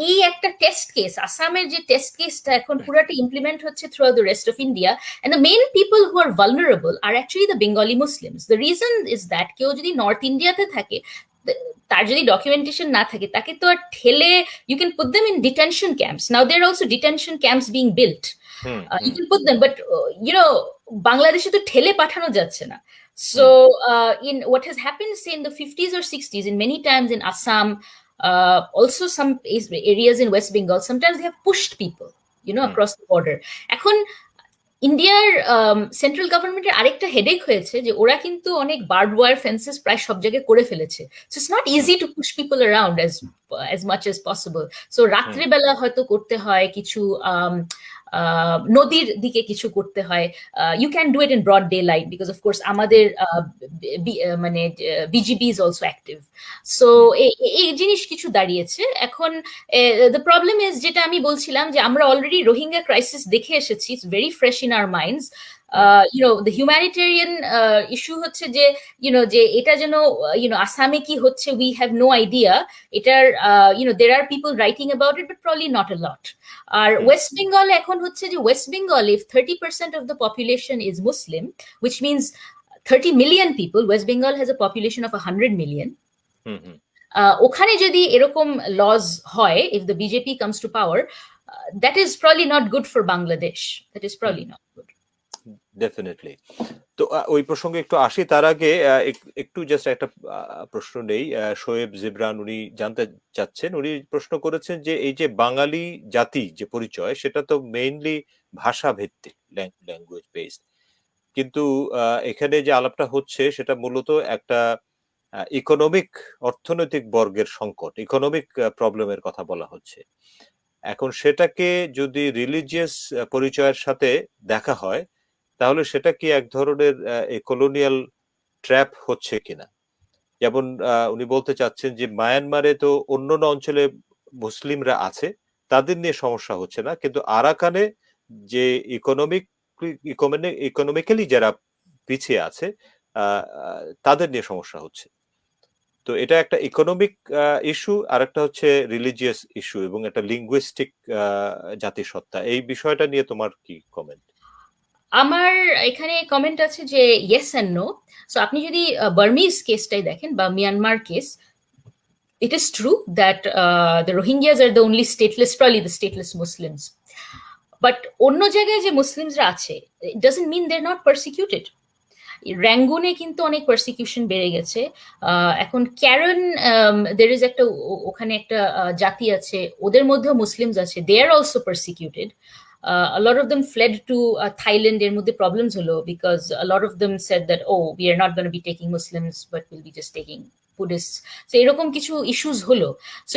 [SPEAKER 2] এই একটা test case, আসামের যে টেস্ট কেসটা এখন পুরাটা ইমপ্লিমেন্ট হচ্ছে through the rest of India, and the main people who are vulnerable are actually the Bengali Muslims. The reason is that কেউ যদি নর্থ ইন্ডিয়াতে থাকে, তার যদি ডকুমেন্টেশন না থাকে, তাকে তো আর ঠেলে, you can put them in detention camps. Now there are also detention camps being built. You can put them, but বাংলাদেশে তো ঠেলে পাঠানো যাচ্ছে না. So in what has happened, say in the 50s or 60s, in many times in Assam, also some areas in West Bengal, sometimes they have pushed people, across the border. এখন ইন্ডিয়ার central গভর্নমেন্টের আরেকটা headache হয়েছে যে ওরা কিন্তু অনেক bird wire fences প্রায় সব জায়গায় করে ফেলেছে, so it's not easy to push people around as much as possible. So রাত্রিবেলা হয়তো করতে হয় কিছু, নদীর দিকে কিছু করতে হয়. You can do it in broad daylight because of course আমাদের মানে BGB is also active. So এই জিনিস কিছু দাঁড়িয়েছে এখন. দ্য প্রবলেম ইজ, যেটা আমি বলছিলাম, যে আমরা অলরেডি রোহিঙ্গা ক্রাইসিস দেখে এসেছি, it's very fresh in our minds. The humanitarian issue হচ্ছে যে যে এটা যেন আসামে কি হচ্ছে, উই হ্যাভ নো আইডিয়া. এটার there are people writing about it, but probably not a lot. আর ওয়েস্ট বেঙ্গল এখন হচ্ছে যে West Bengal, if 30% of the population is Muslim, which means 30 million people, West Bengal has a population of 100 million. ওখানে যদি এরকম lodge হয়, if the BJP comes to power, that is probably not good for Bangladesh. That is probably not good.
[SPEAKER 1] Definitely. তো ওই প্রসঙ্গে একটু আসি, তার আগে একটু জাস্ট একটা প্রশ্ন নেই. শোয়েব জিবরান উনি জানতে চাচ্ছেন, উনি প্রশ্ন করেছেন যে এই যে বাঙালি জাতি যে পরিচয়, সেটা তো মেইনলি ভাষা ভিত্তিক, ল্যাঙ্গুয়েজ বেসড, কিন্তু এখানে যে আলাপটা হচ্ছে সেটা মূলত একটা ইকোনমিক, অর্থনৈতিক বর্গের সংকট, ইকোনমিক প্রবলেমের কথা বলা হচ্ছে. এখন সেটাকে যদি রিলিজিয়াস পরিচয়ের সাথে দেখা হয়, তাহলে সেটা কি এক ধরনের কলোনিয়াল ট্র্যাপ হচ্ছে কিনা? যেমন উনি বলতে চাচ্ছেন যে মায়ানমারে তো অন্য অঞ্চলে মুসলিমরা আছে, তাদের নিয়ে সমস্যা হচ্ছে না, কিন্তু আরাকানে যে ইকোনমিক্যালি যারা পিছিয়ে আছে তাদের নিয়ে সমস্যা হচ্ছে. তো এটা একটা ইকোনমিক ইস্যু, আর একটা হচ্ছে রিলিজিয়াস ইস্যু, এবং একটা লিঙ্গুইস্টিক জাতিসত্তা. এই বিষয়টা নিয়ে তোমার কি কমেন্ট?
[SPEAKER 2] আমার এখানে কমেন্ট আছে যে ইয়েস অ্যান্ড নো. সো আপনি যদি বার্মিজ কেসটাই দেখেন বা Myanmar case, it is true that the Rohingyas are the only stateless, probably the stateless Muslims. But অন্য জায়গায় যে মুসলিমসরা আছে, it doesn't mean they're not persecuted. র্যাঙ্গুনে কিন্তু অনেক পারসিকিউশন বেড়ে গেছে. এখন ক্যারন, দের ইজ একটা, ওখানে একটা জাতি আছে, ওদের মধ্যেও মুসলিমস আছে, they are also persecuted. A lot of them fled to Thailand. এর মধ্যে প্রবলেমস হলো because a lot of them said that, oh, we are not going to be taking Muslims, but we'll be just taking Buddhists. So এরকম কিছু issues হলো. So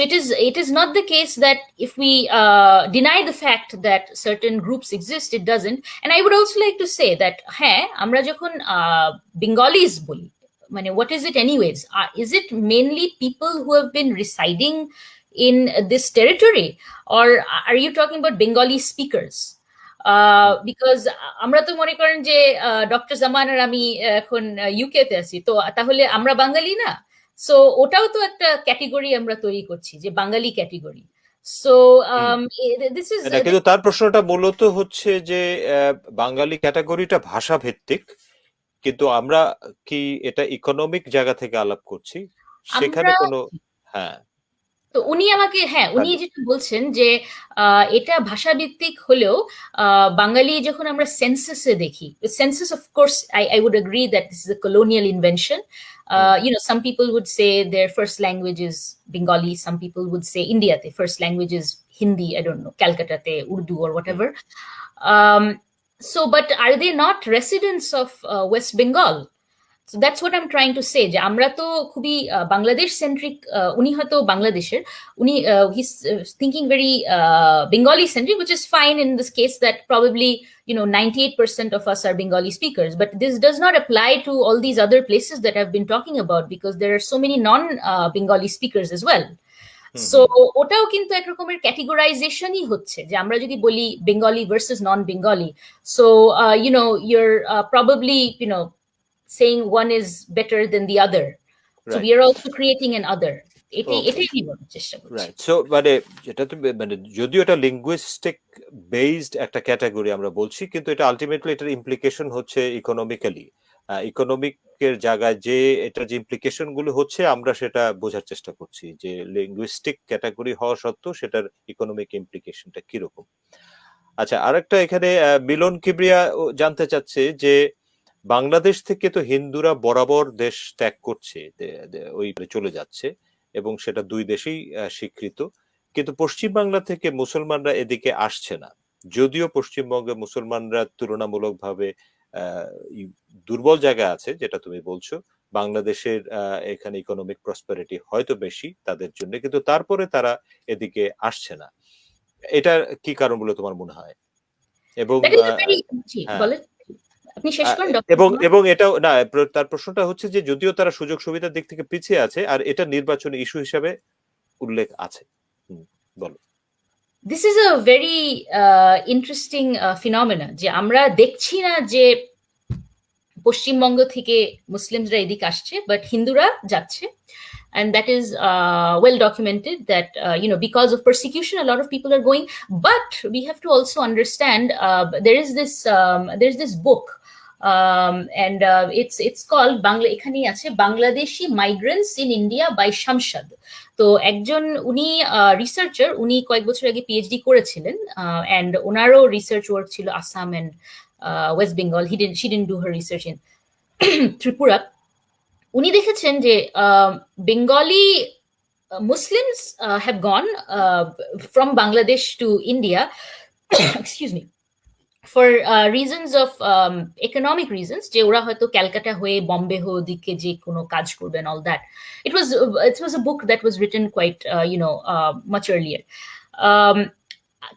[SPEAKER 2] it is not the case that if we deny the fact that certain groups exist, it doesn't. And I would also like to say that হ্যাঁ, আমরা যখন Bengalis বলি, মানে what is it anyways? Is it mainly people who have been residing in this territory, or are you talking about Bengali speakers? Because আমরা তো মনে করেন যে ডক্টর জামান আর আমি এখন ইউকে তে আছি, তো তাহলে আমরা বাঙালি না? সো ওটাও তো একটা ক্যাটেগরি আমরা তৈরি করছি, যে বাঙালি ক্যাটেগরি. সো দিস ইজ,
[SPEAKER 1] কিন্তু তার প্রশ্নটা মূলত হচ্ছে যে বাঙালি ক্যাটাগরিটা ভাষা ভিত্তিক, কিন্তু আমরা কি এটা ইকোনমিক জায়গা থেকে আলাপ করছি? সেখানে কোনো, হ্যাঁ,
[SPEAKER 2] তো উনি আমাকে, হ্যাঁ, উনি যেটা বলছেন যে এটা ভাষাভিত্তিক হলেও বাঙালি যখন আমরা সেন্সাসে দেখি, census of course I would agree that this is a colonial invention. Some people would say their first language is Bengali, some people would say India te first language is Hindi, I don't know, Calcutta te Urdu or whatever. So but are they not residents of West Bengal? So that's what I'm trying to say, যে আমরা তো খুবই Bangladesh centric. উনি হয়তো বাংলাদেশের, উনি he's thinking very Bengali centric, which is fine in this case, that probably 98% of us are Bengali speakers, but this does not apply to all these other places that I've been talking about, because there are so many non Bengali speakers as well. So ওটাও কিন্তু এক রকমের ক্যাটেগরাইজেশনই হচ্ছে, যে আমরা যদি বলি Bengali versus non Bengali, so you're probably saying one is better than the other. So
[SPEAKER 1] right,
[SPEAKER 2] we are also creating an other. এটাই
[SPEAKER 1] ওকে,
[SPEAKER 2] এটাই আমি বলার চেষ্টা করছি।
[SPEAKER 1] রাইট। সো মানে যেটা তুমি মানে যদিও এটা লিঙ্গুইস্টিক বেসড একটা ক্যাটাগরি আমরা বলছি, কিন্তু এটা আলটিমেটলি এটার ইমপ্লিকেশন হচ্ছে ইকোনমিক্যালি, ইকোনমিকের জায়গায় যে এটার যে ইমপ্লিকেশন গুলো হচ্ছে আমরা সেটা বোঝার চেষ্টা করছি যে লিঙ্গুইস্টিক ক্যাটাগরি হওয়া সত্ত্বেও সেটার ইকোনমিক ইমপ্লিকেশনটা কিরকম। আচ্ছা, আরেকটা এখানে মিলন কিবরিয়া জানতে চাচ্ছে যে বাংলাদেশ থেকে তো হিন্দুরা বরাবর দেশ ত্যাগ করছে, ওই চলে যাচ্ছে, এবং সেটা দুই দেশেই স্বীকৃত, কিন্তু পশ্চিম বাংলা থেকে মুসলমানরা এদিকে আসছে না। যদিও পশ্চিমবঙ্গে মুসলমানরা তুলনামূলকভাবে আহ, দুর্বল জায়গায় আছে, যেটা তুমি বলছো, বাংলাদেশের এখানে ইকোনমিক প্রসপারিটি হয়তো বেশি তাদের জন্য, কিন্তু তারপরে তারা এদিকে আসছে না। এটার কি কারণ বলে তোমার মনে হয়? এবং
[SPEAKER 2] That is a very জি,
[SPEAKER 1] হ্যাঁ,
[SPEAKER 2] বলেন। আপনি শেষ করেন ডক্টর
[SPEAKER 1] এবং
[SPEAKER 2] সামাদ।
[SPEAKER 1] এবং এটাও না, তার প্রশ্নটা হচ্ছে যে যদিও তারা সুযোগ সুবিধার দিক থেকে পিছিয়ে আছে, আর এটা নির্বাচনী ইস্যু হিসাবে উল্লেখ আছে। বলো।
[SPEAKER 2] This is a very interesting phenomena যে আমরা দেখছি না যে পশ্চিমবঙ্গ থেকে মুসলিমরা এদিকে আসছে, বাট হিন্দুরা যাচ্ছে। And that is well documented that, because of persecution, a lot of people are going. But we have to also understand there is this book, and it's called এখানেই আছে, Bangladeshi Migrants in India by Shamshad. তো একজন উনি researcher, উনি কয়েক বছর আগে PhD করেছিলেন, and ওনারও রিসার্চ ওয়ার্ক ছিল Assam and West Bengal. she didn't do her research in Tripura. উনি দেখেছেন যে Bengali Muslims have gone from Bangladesh to India excuse me, for reasons of economic reasons, যে ওরা হয়তো ক্যালকাটা হয়ে বম্বে দিকে যে কোনো কাজ করবে and all that. It was a book that was written quite much earlier.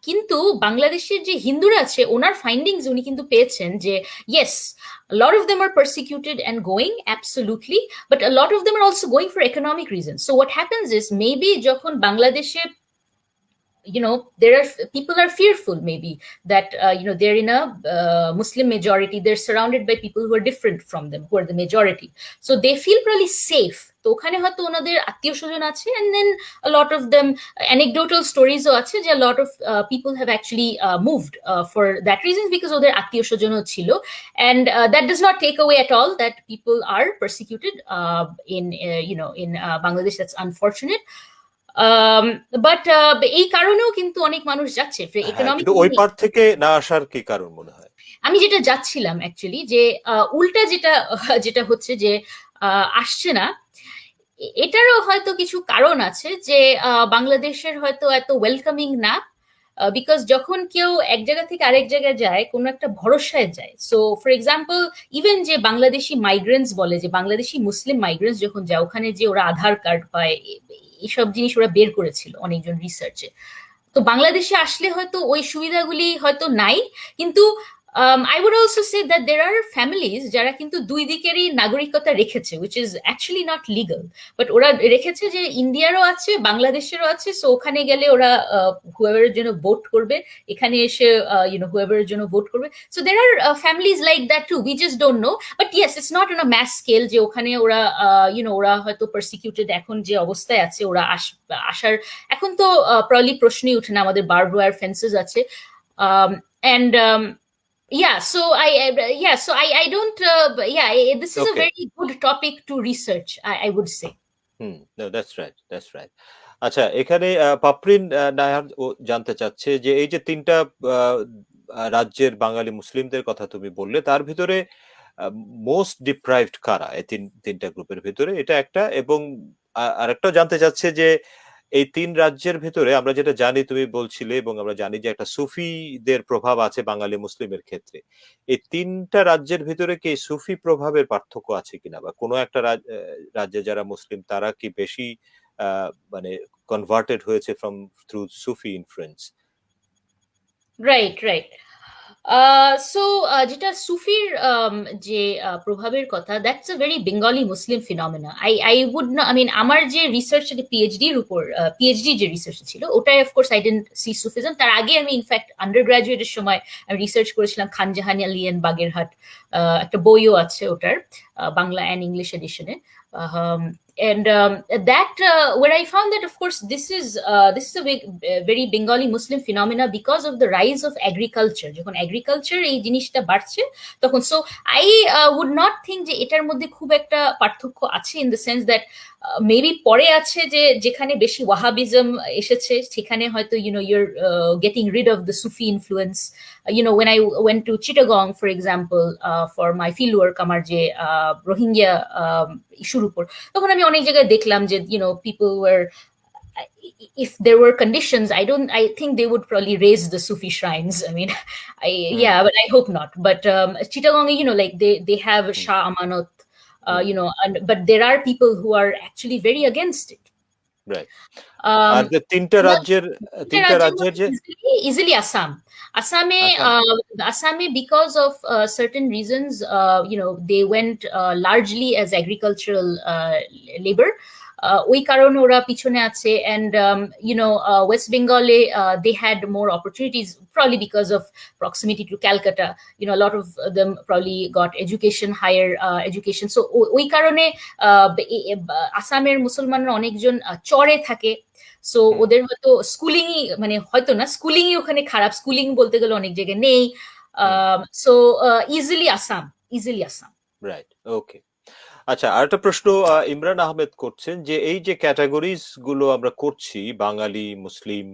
[SPEAKER 2] কিন্তু বাংলাদেশের যে হিন্দুরা আছে ওনার ফাইন্ডিংস উনি কিন্তু পেয়েছেন যে yes, a lot of them are persecuted and going, absolutely, but a lot of them are also going for economic reasons. So what happens is, maybe যখন বাংলাদেশে there are people are fearful maybe that they're in a Muslim majority, they're surrounded by people who are different from them, who are the majority, so they feel probably safe. তো ওখানে হয়তো ওনাদের আত্মীয় স্বজন আছে, and then a lot of them, anecdotal stories ও আছে যে a lot of people have actually moved for that reasons, because ওদের আত্মীয় স্বজনও ছিল, and that does not take away at all that people are persecuted in Bangladesh. That's unfortunate. But এই কারণেও কিন্তু অনেক মানুষ যাচ্ছে ইকোনমিক।
[SPEAKER 1] কিন্তু ওই পার থেকে না আসার কি কারণ মনে হয়?
[SPEAKER 2] আমি যেটা যাচ্ছিলাম অ্যাকচুয়ালি যে উল্টা যেটা হচ্ছে যে আসছে না, এটারও হয়তো কিছু কারণ আছে যে বাংলাদেশের হয়তো এত ওয়েলকামিং না, বিকজ যখন কেউ এক জায়গা থেকে আরেক জায়গায় যায় কোনো একটা ভরসায় যায়। সো ফর এক্সাম্পল, ইভেন যে বাংলাদেশি মাইগ্রেন্টস বলে, যে বাংলাদেশি মুসলিম মাইগ্রেন্টস যখন যায় ওখানে যে ওরা আধার কার্ড পায়, এইসব জিনিস ওরা বের করেছিল অনেকজন রিসার্চে। তো বাংলাদেশে আসলে হয়তো ওই সুবিধাগুলি হয়তো নাই, কিন্তু I would also say that there are families যারা কিন্তু দুই দিকেরই নাগরিকতা রেখেছে, which is actually not legal, but ওরা রেখেছে যে ইন্ডিয়ারও আছে বাংলাদেশেরও আছে, সো ওখানে গেলে ওরা হুয়েভারের জন্য ভোট করবে, এখানে এসে হুয়েভারের জন্য ভোট করবে। So there are families like that too, we just don't know, but yes, it's not on a mass scale যে ওখানে ওরা ওরা হয়তো persecuted এখন যে অবস্থায় আছে, ওরা আসার এখন তো probably প্রশ্নই উঠে না, আমাদের বার্ব ওয়্যার ফেন্সেস আছে, and I don't this is a very good topic to research, I would say.
[SPEAKER 1] No, that's right. আচ্ছা, এখানে পাপরিন নায়ার জানতে চাচ্ছে যে এই যে তিনটা রাজ্যের বাঙালি মুসলিমদের কথা তুমি বললে, তার ভিতরে মোস্ট ডিপ্রাইভড কারা এই তিনটা গ্রুপের ভিতরে, এটা একটা, এবং আরেকটা জানতে চাচ্ছে যে এই তিন রাজ্যের ভেতরে আমরা যেটা জানি, তুমি বলছিলে, এবং আমরা জানি যে একটা সুফিদের প্রভাব আছে বাঙালি মুসলিমের ক্ষেত্রে। এই তিনটা রাজ্যের ভিতরে কি সুফি প্রভাবের পার্থক্য আছে কিনা, বা কোনো একটা রাজ্যে যারা মুসলিম তারা কি বেশি মানে কনভার্টেড হয়েছে through Sufi influence?
[SPEAKER 2] Right. So যেটা সুফির যে প্রভাবের কথা, that's a very Bengali Muslim phenomena. I would না, আই মিন আমার যে রিসার্চ, পিএইচডির উপর, পিএইচডি যে রিসার্চ ছিল ওটাই of course I didn't see Sufism. তার আগে আমি ইনফ্যাক্ট আন্ডার গ্রাজুয়েটের সময় আমি রিসার্চ করেছিলাম খান জাহান আলী এন্ড বাগেরহাট, একটা বইও আছে ওটার, বাংলা অ্যান্ড ইংলিশ এডিশনে। And that where I found that of course this is a very Bengali Muslim phenomena because of the rise of agriculture. যখন agriculture এই জিনিসটা বাড়ছে তখন, so I would not think যে এটার মধ্যে খুব একটা পার্থক্য আছে, in the sense that maybe পরে আছে যে যেখানে বেশি ওয়াহাবিজম এসেছে সেখানে হয়তো you're getting rid of the Sufi influence. When I went to Chittagong for example for my field work, আমার যে রোহিঙ্গা ইস্যুর উপর, তখন আমি অনেক জায়গায় দেখলাম যে people were, if there were conditions, I think they would probably raise the Sufi shrines. I mean, yeah, but I hope not. But Chittagong, like they have Shah Amanat, but there are people who are actually very against it.
[SPEAKER 1] Right. আর যে তিনটা রাজ্যের যে
[SPEAKER 2] easily Assam, because of certain reasons, they went largely as agricultural labor. ওই কারণে ওরা পিছনে আছে, and West Bengal they had more opportunities, probably because of proximity to Calcutta. A lot of them probably got education, higher education. So ওই কারণে আসামের মুসলমানরা অনেকজন চরে থাকে, সো ওদের হয়তো স্কুলিংই, মানে হয়তো না, স্কুলিংই ওখানে খারাপ, স্কুলিং বলতে গেলে অনেক জায়গায় নেই। So easily Assam.
[SPEAKER 1] রাইট, ওকে। আচ্ছা, আরেকটা প্রশ্ন ইমরান আহমেদ করছেন যে এই যে ক্যাটাগরিজ গুলো আমরা করছি, বাঙালি, মুসলিম,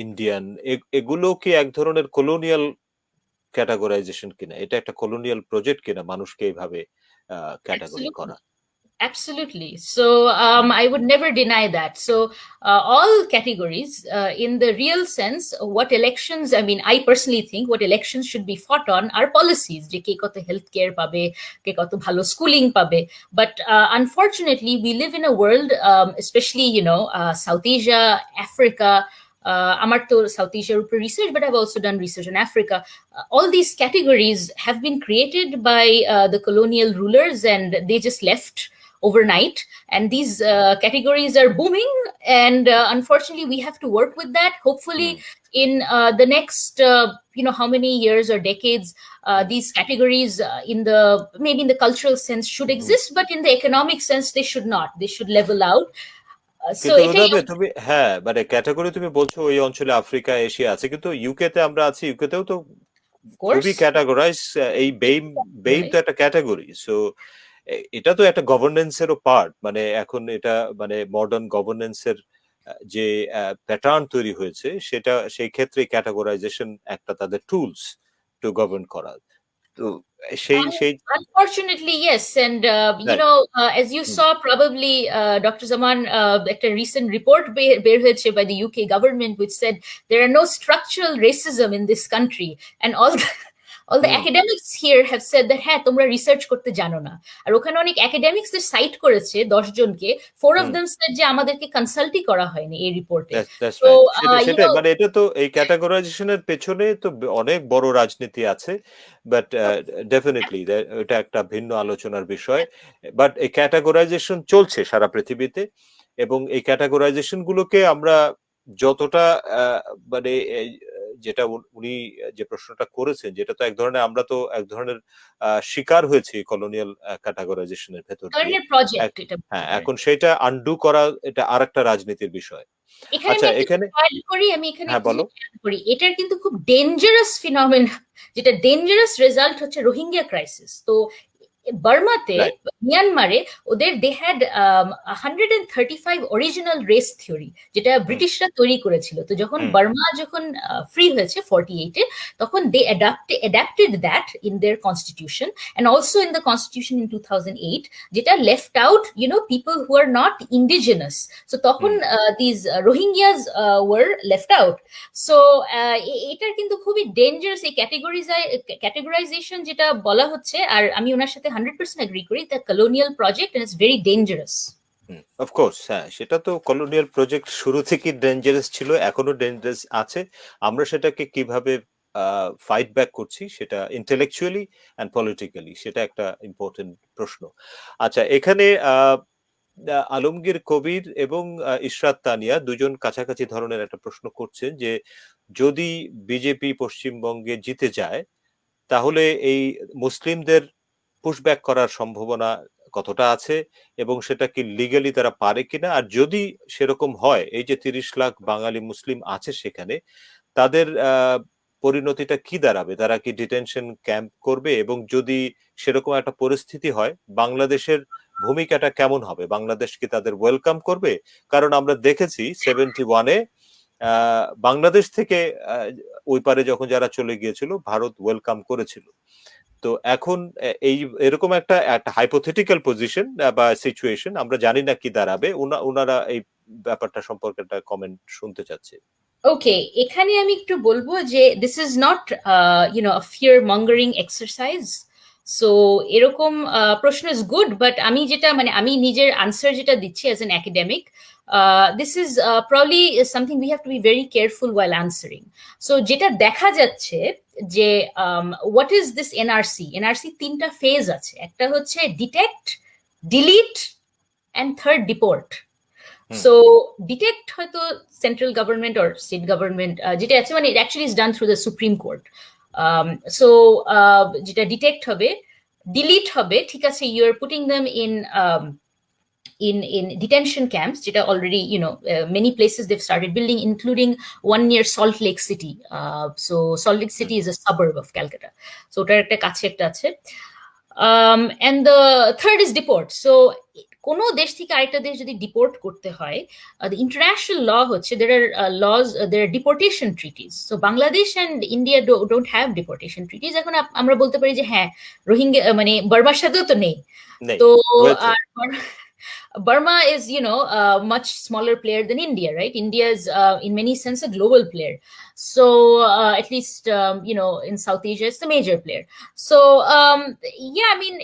[SPEAKER 1] ইন্ডিয়ান, এগুলো কি এক ধরনের কলোনিয়াল ক্যাটাগরাইজেশন কিনা? এটা একটা কলোনিয়াল প্রজেক্ট কিনা মানুষকে এইভাবে ক্যাটাগরি করা?
[SPEAKER 2] Absolutely. So I would never deny that. So all categories, in the real sense, what elections, I mean, I personally think what elections should be fought on are policies. Je ke koto healthcare pabe, ke koto bhalo schooling pabe. But unfortunately, we live in a world, especially, South Asia, Africa. আমার তো south এশিয়ার উপর research, but I've also done research in Africa. All these categories have been created by the colonial rulers, and they just left overnight, and these categories are booming, and unfortunately we have to work with that. Hopefully in the next how many years or decades, these categories maybe in the cultural sense should exist, but in the economic sense they should not. They should level out.
[SPEAKER 1] তুমি হ্যাঁ, মানে category তুমি বলছো ওই অঞ্চলে Africa, Asia আছে, কিন্তু UK তে আমরা আছি, ইউকেতেও তো খুবই ক্যাটাগরাইজ। এই বেইম তো একটা ক্যাটাগরি। সো এটা তো একটা গভর্নেন্সেরও পার্ট, মানে এখন এটা মানে মডার্ন গভর্নেন্সের যে প্যাটার্ন তৈরি হয়েছে, সেটা সেই ক্ষেত্রে ক্যাটাগরাইজেশন একটা তাদের টুলস টু গভর্ন করা। তো
[SPEAKER 2] unfortunately yes, and as you saw probably, Dr. Zaman, একটা recent report বের হয়েছে by the UK government which said there are no structural racism in this country, and all the academics here have said that হ্যাঁ তোমরা research করতে জানো না। আর ওখানে অনেক একাডেমিক্স দের সাইট করেছে 10 জনকে, 4 of them said যে আমাদেরকে কনসাল্টই করা হয়নি এই রিপোর্টে।
[SPEAKER 1] তো সেটা মানে এটা তো এই ক্যাটাগরাইজেশনের পেছনে তো অনেক বড় রাজনীতি আছে, বাট ডেফিনেটলি এটা একটা ভিন্ন আলোচনার বিষয়। বাট এই ক্যাটাগরাইজেশন চলছে সারা পৃথিবীতে, এবং এই ক্যাটাগরাইজেশন গুলোকে আমরা যতটা মানে যেটা উনি যে প্রশ্নটা করেছেন, যেটা তো এক ধরনের, আমরা তো এক ধরনের শিকার হয়েছি কলোনিয়াল ক্যাটাগরাইজেশনের ভেতর দিয়ে। হ্যাঁ, এখন সেটা আনডু করা এটা আরেকটা রাজনীতির বিষয়।
[SPEAKER 2] আচ্ছা, এখানে বলো, এটার কিন্তু খুব ডেঞ্জারাস ফিনোমেনা, যেটা ডেঞ্জারাস রেজাল্ট হচ্ছে রোহিঙ্গা ক্রাইসিস। তো বার্মাতে, মিয়ানমারে ওদের they had 135 original race theory, যেটা ব্রিটিশরা তৈরি করেছিল। তো যখন বার্মা ফ্রি হয়েছে 48-এ, তখন they adapted that in their constitution, and also in the constitution in 2008, যেটা left out people who are not indigenous. So তখন these Rohingyas were left out. So এটার কিন্তু খুবই ডেঞ্জারাস এই ক্যাটেগরাইজেশন যেটা বলা হচ্ছে, আর আমি ওনার সাথে 100% agree করি, the colonial project, and it's very dangerous.
[SPEAKER 1] Of course, হ্যাঁ, সেটা তো কলোনিয়াল প্রজেক্ট শুরু থেকে ডেঞ্জারাস ছিল, এখনো ডেঞ্জারাস আছে। আমরা সেটাকে কিভাবে ফাইট ব্যাক করছি, সেটা ইন্টেলেকচুয়ালি অ্যান্ড পলিটিক্যালি, সেটা একটা ইম্পর্টেন্ট প্রশ্ন। আচ্ছা, এখানে আলমগীর কবির এবং ইশরাত তানিয়া দুজন কাছাকাছি ধরনের একটা প্রশ্ন করছেন যে যদি বিজেপি পশ্চিমবঙ্গে জিতে যায় তাহলে এই মুসলিমদের পুশব্যাক করার সম্ভাবনা কতটা আছে, এবং সেটা কি লিগালি তারা পারে কিনা, আর যদি সেরকম হয় এই যে 30 লাখ বাঙালি মুসলিম আছে সেখানে, তাদের পরিণতিটা কি দাঁড়াবে? তারা কি ডিটেনশন ক্যাম্প করবে? এবং যদি সেরকম একটা পরিস্থিতি হয়, বাংলাদেশের ভূমিকাটা কেমন হবে? বাংলাদেশ কি তাদের ওয়েলকাম করবে? কারণ আমরা দেখেছি 71-এ বাংলাদেশ থেকে ওই পারে যখন যারা চলে গিয়েছিল, ভারত ওয়েলকাম করেছিল। তো এখন এই এরকম একটা একটা হাইপোথেটিক্যাল পজিশন বা সিচুয়েশন, আমরা জানি না কি দাঁড়াবে, ওনারা এই ব্যাপারটা সম্পর্কে একটা কমেন্ট শুনতে চাচ্ছে।
[SPEAKER 2] ওকে, এখানে আমি একটু বলবো যে this is not fear mongering exercise. So এরকম প্রশ্ন ইজ গুড, বাট আমি যেটা মানে আমি নিজের আনসার যেটা দিচ্ছি as an academic, this is probably something we have to be very careful while answering. So যেটা দেখা যাচ্ছে যে what is this NRC, NRC তিনটা ফেজ আছে, একটা হচ্ছে detect, delete and third deport. So detect হয়তো central government or state government যেটা আছে, মানে actually is done through the Supreme Court. So যেটা ডিটেক্ট হবে, ডিলিট হবে, ঠিক আছে, you are putting them in detention camps, যেটা already many places they've started building, including one near Salt Lake City. So Salt Lake City is a suburb of Calcutta, so ওটার একটা কাছে একটা আছে। And the third is deport. So কোনো দেশ থেকে আরেকটা দেশ যদি ডিপোর্ট করতে হয়, the international law হচ্ছে there are laws, there are deportation treaties. So Bangladesh and India don't have deportation treaties. এখন আমরা বলতে পারি যে হ্যাঁ, রোহিঙ্গা মানে বার্মার সাথেও তো নেই। তো Burma is, a much smaller player than India, right? India is, in many sense, a global player. So, at least, in South Asia, it's the major player. So, yeah, I mean,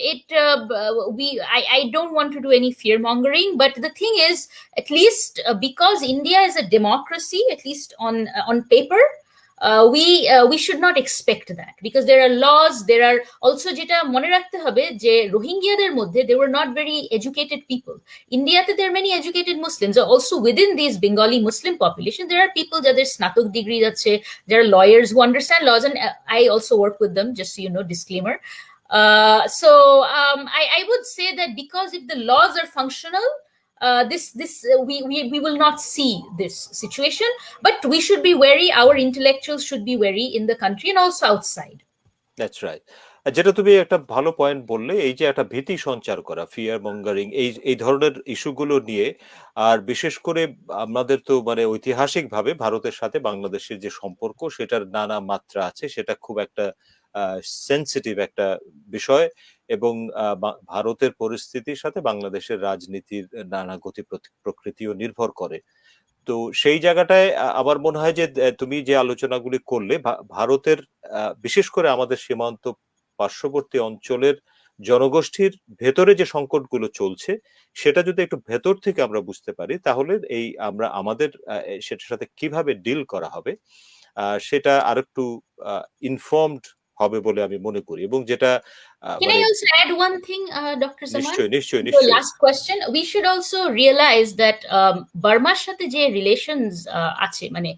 [SPEAKER 2] I don't want to do any fear mongering, but the thing is, at least because India is a democracy, at least on paper, we should not expect that, because there are laws, there are also, যেটা মনে রাখতে হবে যে রোহিঙ্গিয়াদের মধ্যে they were not very educated people. ইন্ডিয়াতে there are many educated Muslims. Also within these Bengali Muslim population there are people যাদের স্নাতক degree আছে, there are lawyers who understand laws, and I also work with them, just so you know, disclaimer. So I would say that because if the laws are functional, we will not see this situation, but we should be wary, our intellectuals should be wary in the country and also outside.
[SPEAKER 1] That's right. যেটা তুমি একটা ভালো point বললে, এই যে একটা ভীতি সঞ্চার করা, ফিয়ার মঙ্গারিং, এই ধরনের ইস্যুগুলো নিয়ে, আর বিশেষ করে আমাদের তো মানে ঐতিহাসিকভাবে ভারতের সাথে বাংলাদেশের যে সম্পর্ক, সেটার নানা মাত্রা আছে, সেটা খুব একটা সেন্সিটিভ একটা বিষয়, এবং ভারতের পরিস্থিতির সাথে বাংলাদেশের রাজনীতির নানা গতি প্রকৃতিও নির্ভর করে। তো সেই জায়গাটায় আমার মনে হয় যে তুমি যে আলোচনাগুলি করলে, ভারতের বিশেষ করে আমাদের সীমান্ত পার্শ্ববর্তী অঞ্চলের জনগোষ্ঠীর ভেতরে যে সংকটগুলো চলছে, সেটা যদি একটু ভেতর থেকে আমরা বুঝতে পারি, তাহলে আমরা আমাদের সেটার সাথে কিভাবে ডিল করা হবে সেটা আরেকটু ইনফর্মড হবে বলে আমি মনে করি। এবং যেটা
[SPEAKER 2] Can I also add one thing, Dr. Zaman?
[SPEAKER 1] নিশ্চয়ই নিশ্চয়ই
[SPEAKER 2] The
[SPEAKER 1] নিশ্চয়ই।
[SPEAKER 2] last question, we should also realize that Burma's সাথে যে relations আছে, মানে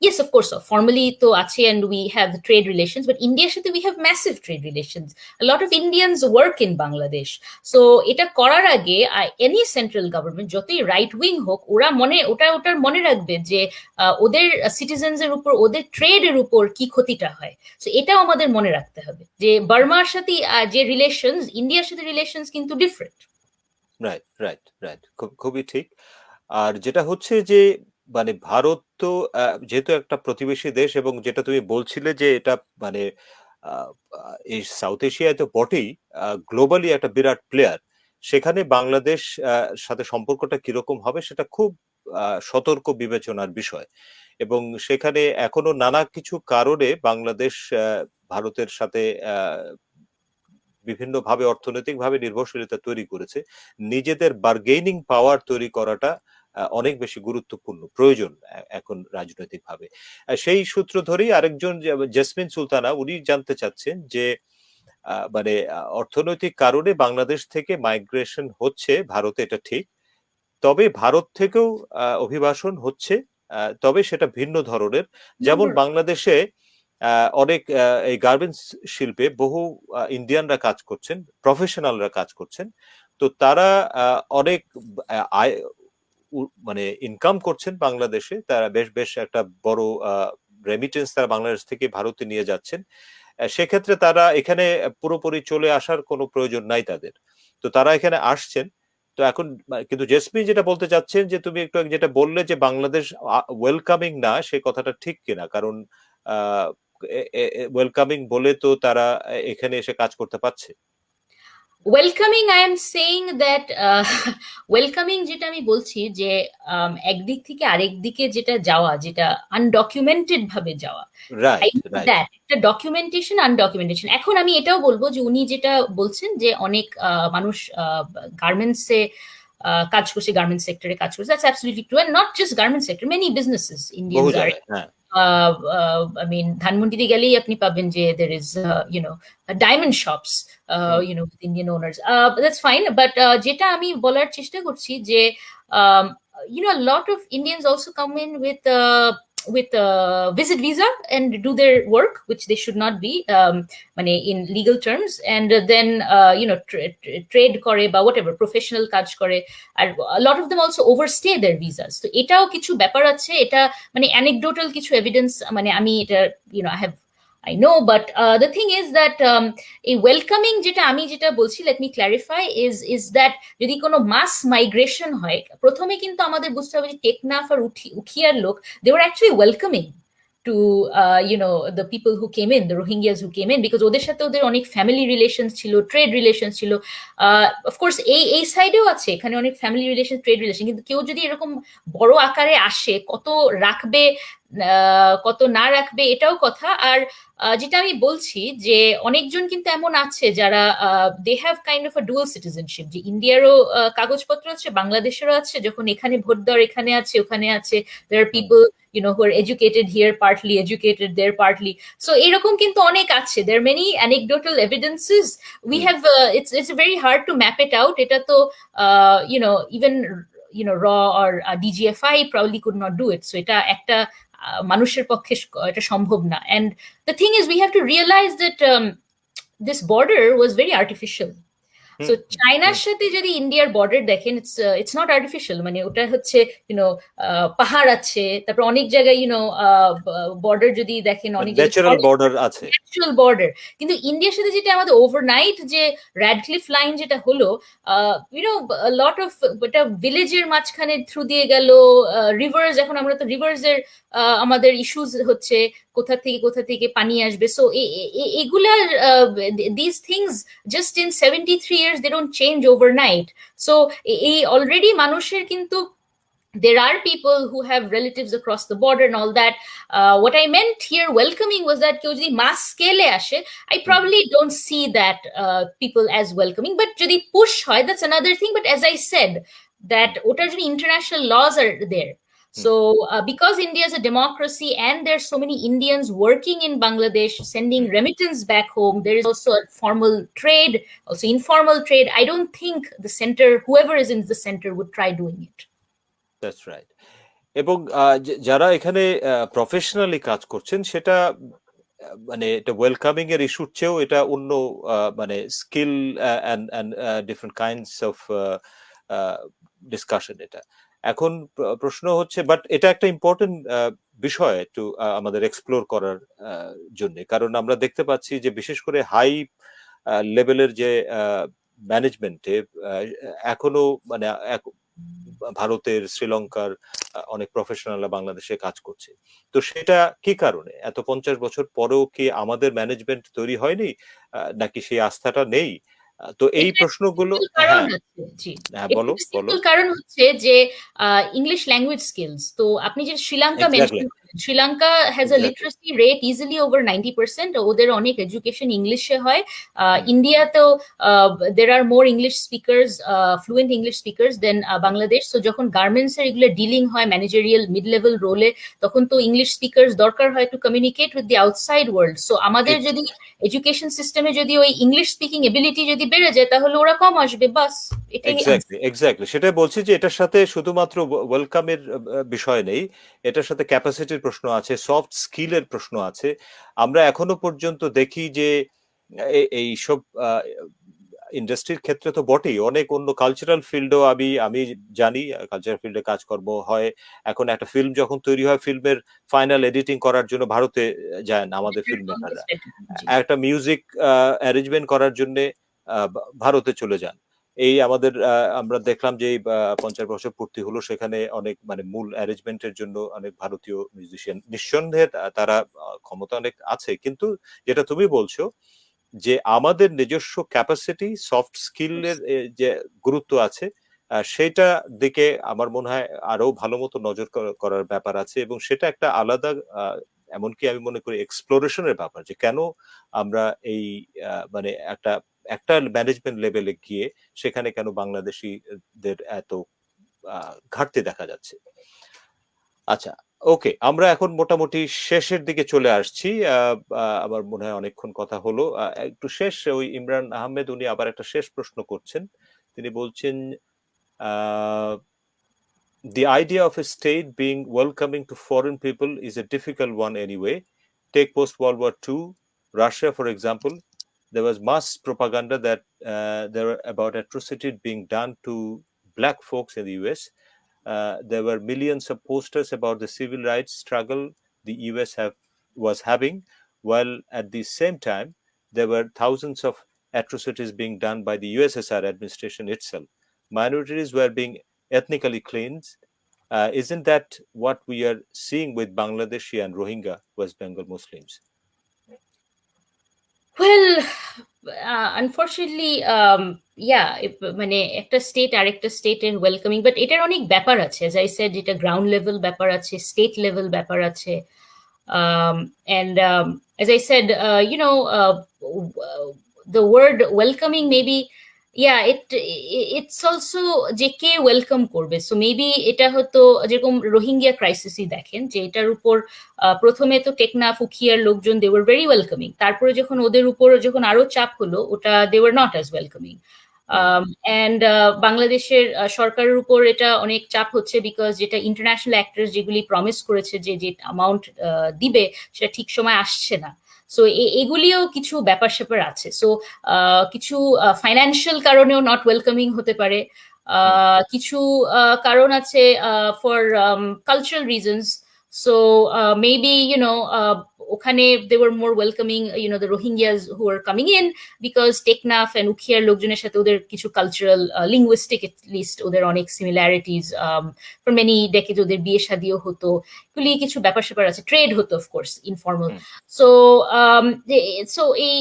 [SPEAKER 2] yes, of course, formally to আছে, and we have trade relations, but India's সাথে we have massive trade relations. A lot of Indians work in Bangladesh. So এটা করার আগে any central government, যতই right wing হোক, ওটার মনে রাখবে যে ওদের সিটিজেন্স এর উপর, ওদের ট্রেড এর উপর কি ক্ষতিটা হয়। সো এটাও আমাদের মনে রাখতে হবে যে বার্মার সাথে যে রিলেশনস, ইন্ডিয়ার সাথে রিলেশনস কিন্তু ডিফারেন্ট।
[SPEAKER 1] রাইট রাইট রাইট, খুবই ঠিক। আর যেটা হচ্ছে যে মানে ভারত তো যেহেতু একটা প্রতিবেশী দেশ, এবং যেটা তুমি বলছিলে যে এটা মানে এই সাউথ এশিয়ায় তো বটেই, গ্লোবালি একটা বিরাট প্লেয়ার, সেখানে বাংলাদেশ সাথে সম্পর্কটা কিরকম হবে সেটা খুব সতর্ক বিবেচনার বিষয়। এবং সেখানে এখনো নানা কিছু কারণে বাংলাদেশ ভারতের সাথে বিভিন্নভাবে অর্থনৈতিকভাবে নির্ভরশীলতা তৈরি করেছে। নিজেদের বার্গেনিং পাওয়ার তৈরি করাটা অনেক বেশি গুরুত্বপূর্ণ প্রয়োজন এখন রাজনৈতিকভাবে। সেই সূত্র ধরেই আরেকজন জেসমিন সুলতানা উনি জানতে চাচ্ছেন যে মানে অর্থনৈতিক কারণে বাংলাদেশ থেকে মাইগ্রেশন হচ্ছে ভারতে, এটা ঠিক, তবে ভারত থেকেও অভিবাসন হচ্ছে, তবে সেটা ভিন্ন ধরনের। যেমন বাংলাদেশে অনেক এই গার্মেন্টস শিল্পে বহু ইন্ডিয়ানরা কাজ করছেন, প্রফেশনালরা কাজ করছেন, তো তারা অনেক আয় মানে ইনকাম করছেন বাংলাদেশে, তারা বেশ বেশ একটা বড় রেমিটেন্স তারা বাংলাদেশ থেকে ভারতে নিয়ে যাচ্ছেন। সেক্ষেত্রে তারা এখানে পুরোপুরি চলে আসার কোনো প্রয়োজন নাই তাদের, তো তারা এখানে আসছেন। তো এখন কিন্তু জেসমিন যেটা বলতে চাচ্ছেন যে তুমি একটু আগে যেটা বললে যে বাংলাদেশ ওয়েলকামিং না, সে কথাটা ঠিক কিনা, কারণ ওয়েলকামিং বলে তো তারা এখানে এসে কাজ করতে পারছে।
[SPEAKER 2] Welcoming, I am saying that welcoming যেটা আমি বলছি যে একদিক থেকে আরেক দিকে যেটা যাওয়া, যেটা আনডকুমেন্টেড ভাবে যাওয়া, I
[SPEAKER 1] right,
[SPEAKER 2] no
[SPEAKER 1] right.
[SPEAKER 2] That একটা ডকুমেন্টেশন আনডকুমেন্টেশন। এখন আমি এটাও বলবো যে উনি যেটা বলছেন যে অনেক মানুষ গার্মেন্টসে কাজ করছে, গার্মেন্টস সেক্টরে কাজ করছে, that's absolutely true, and not just garments sector, many businesses
[SPEAKER 1] বহু
[SPEAKER 2] ইন্ডিয়ানস আর
[SPEAKER 1] জায়গায়, হ্যাঁ।
[SPEAKER 2] I mean, ধানমন্ডিতে গেলেই আপনি পাবেন যে there is, diamond shops, with Indian owners. But that's fine. But যেটা আমি বলার চেষ্টা করছি যে, um, a lot of Indians also come in with visit visa and do their work, which they should not be, মানে in legal terms, and then trade করে বা whatever professional কাজ করে, আর a lot of them also overstay their visas. তো এটাও কিছু ব্যাপার আছে, এটা মানে anecdotal কিছু evidence, মানে আমি এটা I know, but the thing is that a welcoming যেটা বলছি, let me clarify, is that যদি কোনো mass migration হয়, প্রথমে কিন্তু আমাদের বুঝতে হবে যে টেকনাফ আর উখিয়ার লোক, they were actually welcoming to the people who came in, the Rohingyas who came in, because ওদের সাথে ওদের অনেক ফ্যামিলি রিলেশনস ছিল, ট্রেড রিলেশনস ছিল। অফকোর্স এই সাইডেও আছে, এখানে অনেক ফ্যামিলি রিলেশন, ট্রেড রিলেশন, কিন্তু কেউ যদি এরকম বড় আকারে আসে, কত রাখবে কত না রাখবে এটাও কথা। আর যেটা আমি বলছি যে অনেকজন কিন্তু এমন আছে যারা they have kind of a dual citizenship, যে ইন্ডিয়ারও কাগজপত্র আছে, বাংলাদেশেরও আছে, যখন এখানে ভোট দেওয়ার এখানে আছে, ওখানে আছে, there are people who are educated here, partly educated there, partly, so এরকম কিন্তু অনেক আছে, there are many anecdotal evidences. We have it's very hard to map it out. এটা তো even raw or DGFI probably could not do it, so এটা একটা মানুষের পক্ষে এটা সম্ভব না। And the thing is, we have to realize that this border was very artificial. So চায়নার সাথে যদি ইন্ডিয়ার বর্ডার দেখেন, it's not artificial, মানে ওটা হচ্ছে পাহাড় আছে, তারপর অনেক জায়গায় বর্ডার যদি দেখেন, অনেক
[SPEAKER 1] ন্যাচারাল বর্ডার আছে,
[SPEAKER 2] ন্যাচারাল বর্ডার। কিন্তু ইন্ডিয়ার সাথে যেটা আমাদের ওভারনাইট যে র্যাডক্লিফ লাইন যেটা হলো, লট অফ এটা ভিলেজের মাঝখানে থ্রু দিয়ে গেল, রিভার্স, এখন আমরা তো রিভার্সের আমাদের ইস্যুস হচ্ছে, কোথা থেকে পানি আসবে। সো এগুলা these things just in 73 years they don't change overnight. So এই অলরেডি মানুষের কিন্তু there are people who have relatives across the border and all that. What I meant here welcoming was that কেউ যদি mass scale এ আসে, I probably don't see that people as welcoming, but যদি push হয়, that's another thing. But as I said, that ওটার জন্য international laws are there. So because India is a democracy and there's so many Indians working in Bangladesh, sending remittance back home, there is also a formal trade, also informal trade. I don't think the center, whoever is in the center, would try doing it.
[SPEAKER 1] That's right. এবং যারা এখানে professionally কাজ করছেন, সেটা মানে এটা welcoming এর ইস্যুর চেয়েও এটা অন্য মানে skill and different kinds of discussion. এটা এখন প্রশ্ন হচ্ছে, বাট এটা একটা ইম্পর্টেন্ট বিষয় একটু আমাদের এক্সপ্লোর করার জন্য, কারণ আমরা দেখতে পাচ্ছি যে বিশেষ করে হাই লেভেলের যে ম্যানেজমেন্টে এখনো মানে ভারতের, শ্রীলঙ্কার অনেক প্রফেশনালরা বাংলাদেশে কাজ করছে। তো সেটা কি কারণে এত 50 বছর পরেও কি আমাদের ম্যানেজমেন্ট তৈরি হয়নি, নাকি সেই আস্থাটা নেই? তো এই প্রশ্নগুলো, হ্যাঁ বলো।
[SPEAKER 2] কারণ হচ্ছে যে ইংলিশ ল্যাঙ্গুয়েজ স্কিলস। তো আপনি যে Sri Lanka mention Sri Lanka has a
[SPEAKER 1] exactly.
[SPEAKER 2] Literacy rate easily over 90%। ওদের অনেক এডুকেশন ইংলিশে হয়।
[SPEAKER 1] হুম,
[SPEAKER 2] ইন্ডিয়াতেও there are more English speakers, fluent English speakers than
[SPEAKER 1] hmm,
[SPEAKER 2] Bangladesh. তো যখন গার্মেন্টস এর এগুলো ডিলিং হয় ম্যানেজারিয়াল মিড লেভেল রোলে, তখন তো ইংলিশ স্পিকার্স দরকার হয় to communicate with the outside world. So আমাদের
[SPEAKER 1] ঠিক।
[SPEAKER 2] যদি এডুকেশন সিস্টেমে যদি ওই ইংলিশ স্পিকিং এবিলিটি যদি বেড়ে যায়, তাহলে ওরা কম আসবে, বাস এটাই
[SPEAKER 1] এক্স্যাক্টলি,
[SPEAKER 2] answer।
[SPEAKER 1] এক্স্যাক্টলি, সেটাই বলছি যে এটার সাথে শুধুমাত্র ওয়েলকামের বিষয় নেই, এটার সাথে ক্যাপাসিটির প্রশ্ন আছে, সফট স্কিলের প্রশ্ন আছে। আমরা এখনো পর্যন্ত দেখি যে এই সব ইন্ডাস্ট্রির ক্ষেত্রে তো বটেই, অনেক অন্য কালচারাল ফিল্ডও আমি আমি জানি, কালচারাল ফিল্ডে কাজকর্ম হয়। এখন একটা ফিল্ম যখন তৈরি হয়, ফিল্মের ফাইনাল এডিটিং করার জন্য ভারতে যান আমাদের ফিল্ম মেকাররা।
[SPEAKER 2] জি।
[SPEAKER 1] একটা মিউজিক অ্যারেঞ্জমেন্ট করার জন্য ভারতে চলে যান। এই আমাদের আমরা দেখলাম যে 50 বছর পূর্তি হলো, সেখানে অনেক মানে মূল অ্যারেঞ্জমেন্টের জন্য অনেক ভারতীয় মিউজিশিয়ান, নিঃসন্দেহে তারা ক্ষমতা অনেক আছে, কিন্তু যেটা তুমি বলছো যে আমাদের নিজস্ব ক্যাপাসিটি, সফট স্কিলের যে গুরুত্ব আছে, সেটা দিকে আমার মনে হয় আরো ভালো মতো নজর করার ব্যাপার আছে, এবং সেটা একটা আলাদা এমনকি আমি মনে করি এক্সপ্লোরেশনের ব্যাপার, যে কেন আমরা এই মানে একটা একটা ম্যানেজমেন্ট লেভেলে গিয়ে সেখানে কেন বাংলাদেশিদের এত ঘাটতি দেখা যাচ্ছে। আচ্ছা, ওকে, আমরা এখন মোটামুটি শেষের দিকে চলে আসছি। আমার মনে হয় অনেকক্ষণ কথা হলো। একটু শেষ, ওই ইমরান আহমেদ উনি আবার একটা শেষ প্রশ্ন করছেন। তিনি বলছেন, আহ, the idea of a state being welcoming to foreign people is a difficult one anyway. Take post World War II, Russia, for example. There was mass propaganda that there were about atrocities being done to black folks in the US. There were millions of posters about the civil rights struggle the US was having, while at the same time, there were thousands of atrocities being done by the USSR administration itself. Minorities were being ethnically cleansed. Isn't that what we are seeing with Bangladeshi and Rohingya West Bengal Muslims?
[SPEAKER 2] Well, unfortunately, মানে একটা state আরেকটা স্টেটের welcoming, but এটার অনেক ব্যাপার আছে। As I said, এটা ground level ব্যাপার আছে, স্টেট লেভেল ব্যাপার আছে। And as I said, the word welcoming maybe, it's also যে কে ওয়েলকাম করবে। সো মেবি এটা হতো যেরকম রোহিঙ্গিয়া ক্রাইসিসই দেখেন, যে এটার উপর প্রথমে তো টেকনাফ উখিয়ার লোকজন দে ওয়ার ভেরি ওয়েলকামিং, তারপরে যখন ওদের উপর যখন আরো চাপ হলো, ওটা they were not as welcoming. And বাংলাদেশের সরকারের উপর এটা অনেক চাপ হচ্ছে, বিকজ যেটা ইন্টারন্যাশনাল অ্যাক্টরস যেগুলি প্রমিস করেছে যে যে অ্যামাউন্ট দিবে, সেটা ঠিক সময় আসছে না। সো এগুলিও কিছু ব্যাপার স্যাপার আছে। সো কিছু ফাইন্যান্সিয়াল কারণেও নট ওয়েলকামিং হতে পারে। কিছু কারণ আছে for cultural reasons. So maybe ওখানে they were more welcoming, the Rohingyas who were coming in, because Teknaf and উখিয়ার লোকজনের সাথে ওদের কিছু কালচারাল, লিঙ্গুইস্টিক এট লিস্ট ওদের অনেক সিমিলারিটিস। ফর মেনি ডেকেড ওদের বিয়ে শাদিও হতো, এগুলি কিছু ব্যাপার স্যাপার আছে। ট্রেড হতো অফকোর্স, ইনফর্মাল। সো সো এই